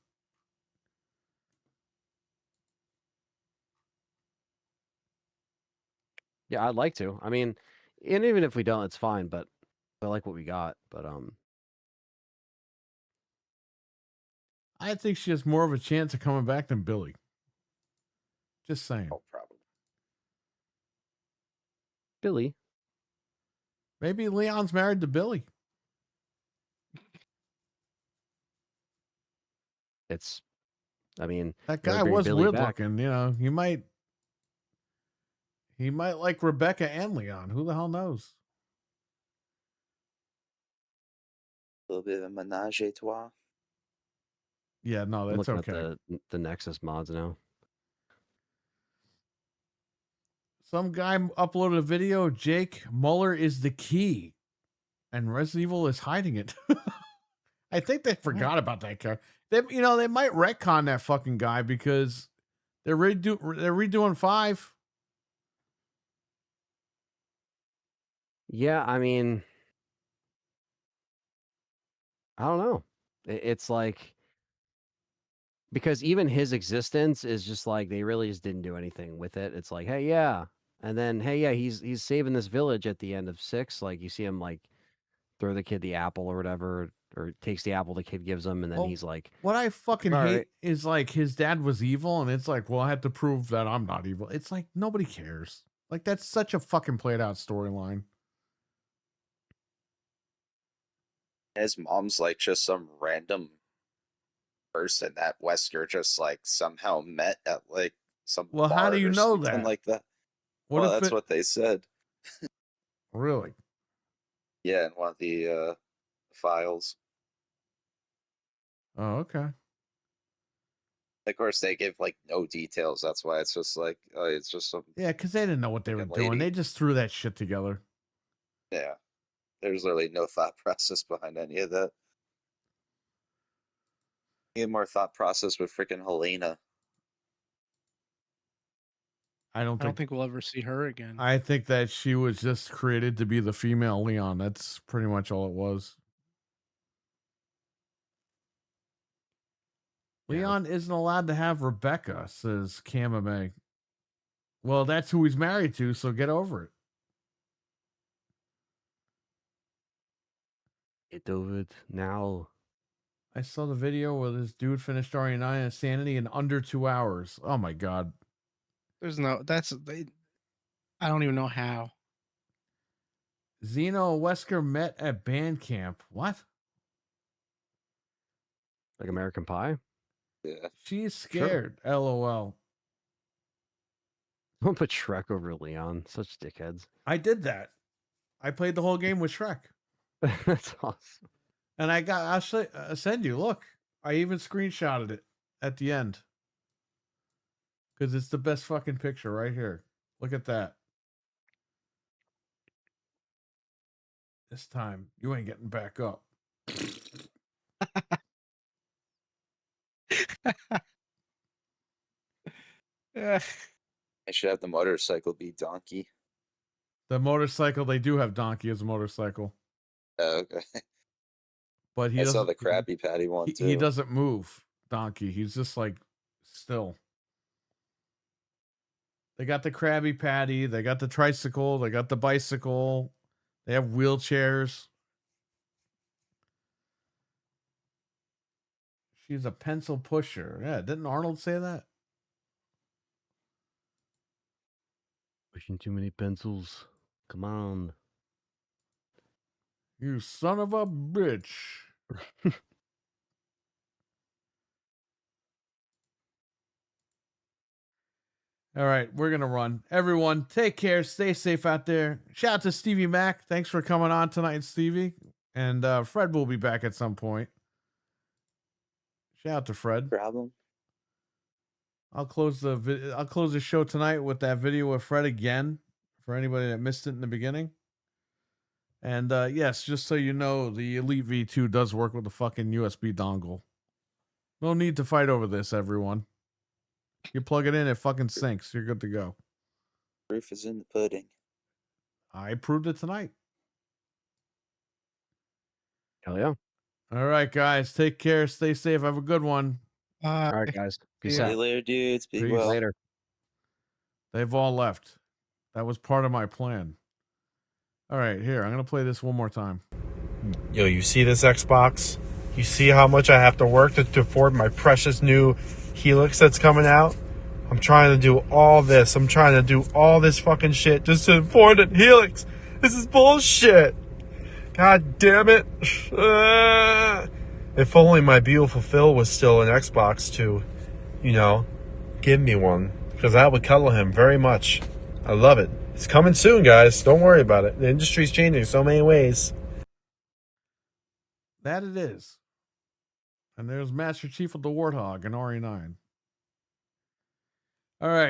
Yeah, I'd like to. I mean, and even if we don't, it's fine. But I like what we got. But I think she has more of a chance of coming back than Billy. Just saying. Oh, probably. Billy, Maybe Leon's married to Billy. it's. I mean, That they'll guy bring was Billy weird back. looking. You know, he might like Rebecca and Leon. Who the hell knows? A little bit of a menage a trois. Yeah, no, I'm that's looking okay. at the Nexus mods now. Some guy uploaded a video. Jake Muller is the key, and Resident Evil is hiding it. I think they forgot about that character. They might retcon that fucking guy because they're redoing 5. Yeah, I mean, I don't know. It's like, because even his existence is just like they really just didn't do anything with it. It's like, hey, yeah, and then hey, yeah, he's saving this village at the end of 6. Like you see him like throw the kid the apple or whatever, or takes the apple the kid gives him, and then Well, he's like, What I fucking All hate right. is like his dad was evil, and it's like, well, I have to prove that I'm not evil. It's like nobody cares. Like that's such a fucking played out storyline. His mom's like just some random person that Wesker just like somehow met at like some Well, how bar do you or know something that? like that. What Well, if that's it what they said. really? Yeah, in one of the files. Oh, okay. Of course, they give like no details. That's why it's just like it's just some. Yeah, because they didn't know what they were Fucking doing. lady. They just threw that shit together. Yeah, there's literally no thought process behind any of that. Need more thought process with freaking Helena. I don't I don't think. think we'll ever see her again. I think that she was just created to be the female Leon. That's pretty much all it was. Yeah. Leon isn't allowed to have Rebecca, says Kamame. Well, that's who he's married to, so get over it. "Get over it now." I saw the video where this dude finished RE9 Insanity in under 2 hours. Oh my god. There's no. I don't even know how. Zeno and Wesker met at band camp. What? Like American Pie. Yeah, She's Sure. scared. LOL. Don't put Shrek over Leon. Such dickheads. I did that. I played the whole game with Shrek. That's awesome. And I'll send you. Look, I even screenshotted it at the end. Because it's the best fucking picture right here. Look at that. This time, you ain't getting back up. Yeah. I should have the motorcycle be Donkey. The motorcycle, they do have Donkey as a motorcycle. Okay. But he I saw doesn't. the Krabby Patty one too. He doesn't move, Donkey. He's just like still. They got the Krabby Patty. They got the tricycle. They got the bicycle. They have wheelchairs. She's a pencil pusher. Yeah, didn't Arnold say that? Pushing too many pencils. Come on. You son of a bitch. All right, we're going to run. Everyone, take care. Stay safe out there. Shout out to Stevie Mac. Thanks for coming on tonight, Stevie. And Fred will be back at some point. Shout out to Fred. Problem. I'll close the show tonight with that video of Fred again for anybody that missed it in the beginning. And yes, just so you know, the Elite V2 does work with the fucking USB dongle. No need to fight over this, everyone. You plug it in, it fucking syncs. You're good to go. Proof is in the pudding. I proved it tonight. Hell yeah. All right, guys. Take care. Stay safe. Have a good one. All right, guys. Peace See out. you later, dudes. Be Peace. well. Later. They've all left. That was part of my plan. All right, here. I'm going to play this one more time. Yo, you see this Xbox? You see how much I have to work to afford my precious new Helix that's coming out? I'm trying to do all this. I'm trying to do all this fucking shit just to afford a Helix. This is bullshit. God damn it. If only my beautiful Phil was still an Xbox to, you know, give me one. Because that would cuddle him very much. I love it. It's coming soon, guys. Don't worry about it. The industry's changing so many ways. That it is. And there's Master Chief of the Warthog and RE9. All right.